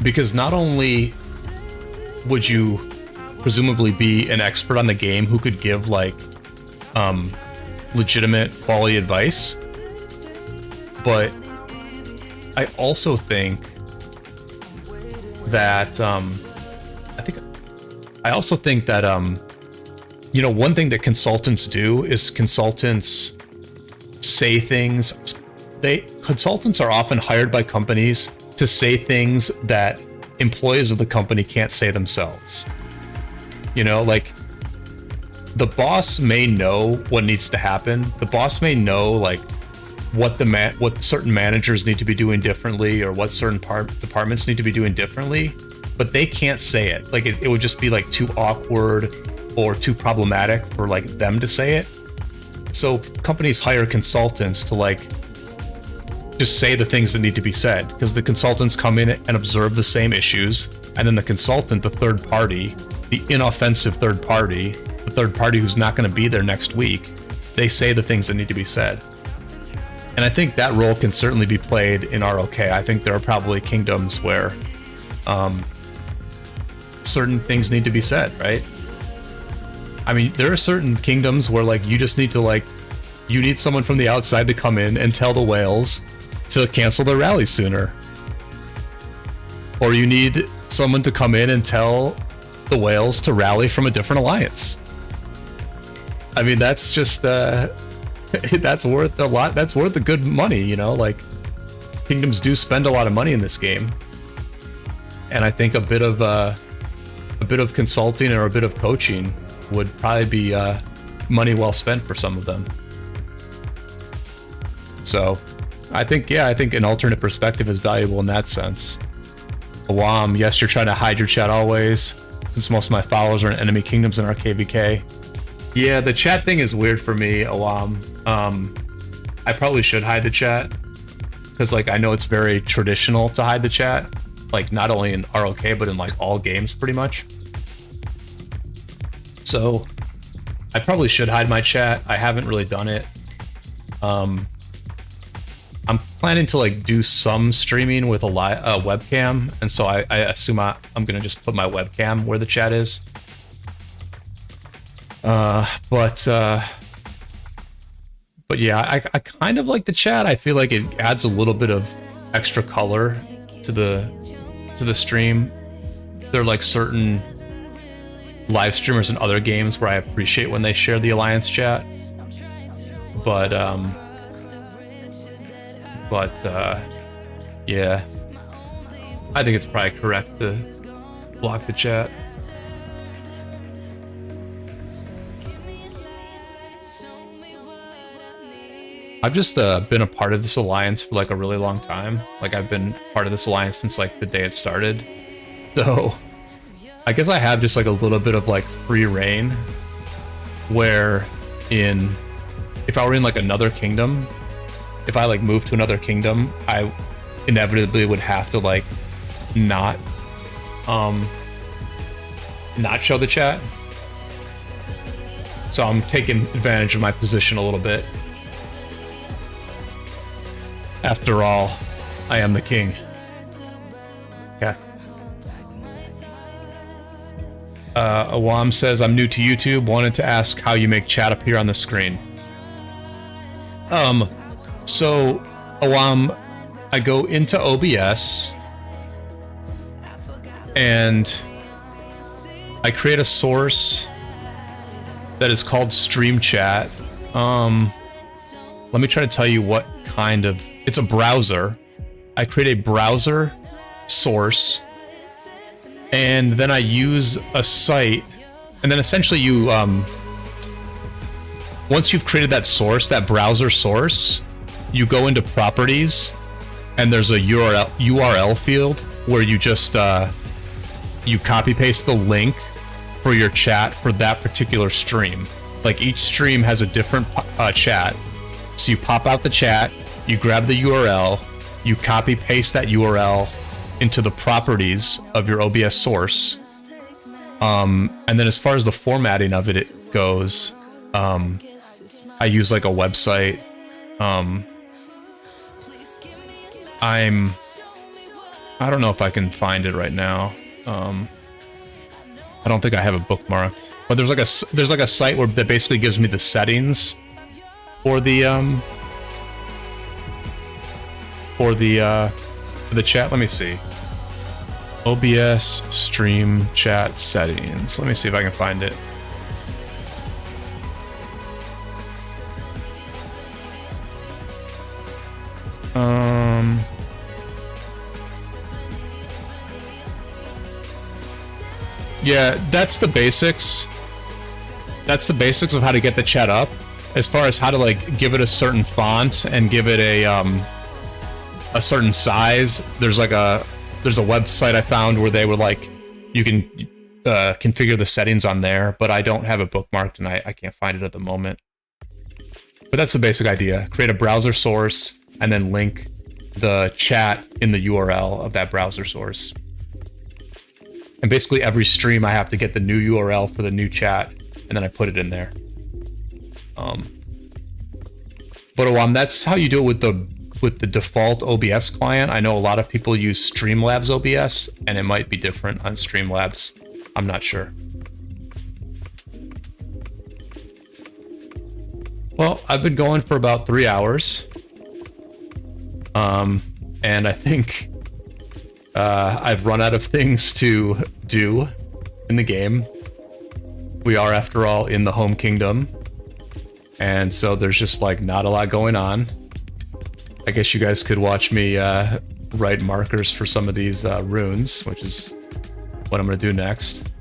[SPEAKER 1] Because not only would you presumably be an expert on the game who could give like legitimate quality advice, but I also think that you know, one thing that consultants do is consultants say things. Consultants are often hired by companies to say things that employees of the company can't say themselves. You know, like the boss may know what needs to happen. The boss may know like what certain managers need to be doing differently, or what certain departments need to be doing differently, but they can't say it. Like it would just be like too awkward or too problematic for like them to say it. So companies hire consultants to like just say the things that need to be said, because the consultants come in and observe the same issues, and then the consultant, the third party, the inoffensive third party, the third party who's not going to be there next week, they say the things that need to be said. And I think that role can certainly be played in ROK. I think there are probably kingdoms where certain things need to be said, right? I mean, there are certain kingdoms where like you just need to like, you need someone from the outside to come in and tell the whales to cancel their rallies sooner. Or you need someone to come in and tell the whales to rally from a different alliance. I mean, that's just that's worth a lot. That's worth the good money, you know, like kingdoms do spend a lot of money in this game. And I think a bit of consulting or a bit of coaching would probably be money well spent for some of them. So I think an alternate perspective is valuable in that sense. Awam, yes, you're trying to hide your chat always, since most of my followers are in enemy kingdoms in our KVK. Yeah, the chat thing is weird for me, Awam. I probably should hide the chat, because like I know it's very traditional to hide the chat, like not only in ROK but in like all games pretty much. So I probably should hide my chat. I haven't really done it. I'm planning to like do some streaming with a webcam, and so I assume I'm gonna just put my webcam where the chat is. But yeah, I kind of like the chat. I feel like it adds a little bit of extra color to the stream. There are like certain live streamers in other games where I appreciate when they share the Alliance chat. But yeah, I think it's probably correct to block the chat. I've just been a part of this alliance for like a really long time. Like I've been part of this alliance since like the day it started. So I guess I have just like a little bit of like free reign where if I were in like another kingdom, if I like moved to another kingdom, I inevitably would have to like not show the chat. So I'm taking advantage of my position a little bit. After all, I am the king. Yeah. Awam says, I'm new to YouTube, wanted to ask how you make chat appear on the screen. So, Awam, I go into OBS, and I create a source that is called Stream Chat. Let me try to tell you what kind of... It's a browser. I create a browser source, and then I use a site, and then essentially you, once you've created that source, that browser source, you go into properties, and there's a URL field where you just, you copy paste the link for your chat for that particular stream. Like each stream has a different chat. So you pop out the chat, you grab the URL, you copy paste that URL into the properties of your OBS source. And then as far as the formatting of it goes, I use like a website. I don't know if I can find it right now. I don't think I have it bookmarked, but there's like a site where that basically gives me the settings for the chat. Let me see. OBS stream chat settings. Let me see if I can find it. Yeah, that's the basics. That's the basics of how to get the chat up. As far as how to like give it a certain font and give it a certain size, there's a website I found where they were like, you can configure the settings on there, but I don't have it bookmarked and I can't find it at the moment. But that's the basic idea. Create a browser source and then link the chat in the URL of that browser source. And basically every stream I have to get the new URL for the new chat, and then I put it in there. But that's how you do it with the default OBS client. I know a lot of people use Streamlabs OBS, and it might be different on Streamlabs. I'm not sure. Well, I've been going for about 3 hours. And I think I've run out of things to do in the game. We are, after all, in the home kingdom. And so there's just like not a lot going on. I guess you guys could watch me write markers for some of these runes, which is what I'm going to do next.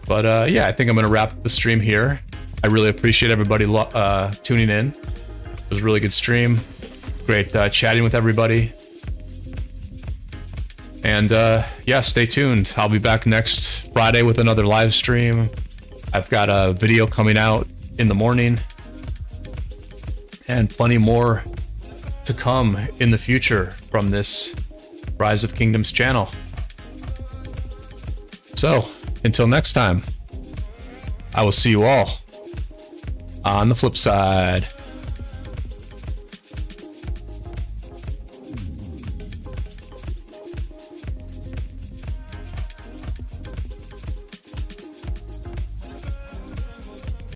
[SPEAKER 1] But yeah, I think I'm going to wrap the stream here. I really appreciate everybody tuning in. It was a really good stream. Great chatting with everybody. And yeah, stay tuned. I'll be back next Friday with another live stream. I've got a video coming out in the morning. And plenty more to come in the future from this Rise of Kingdoms channel. So, until next time, I will see you all on the flip side.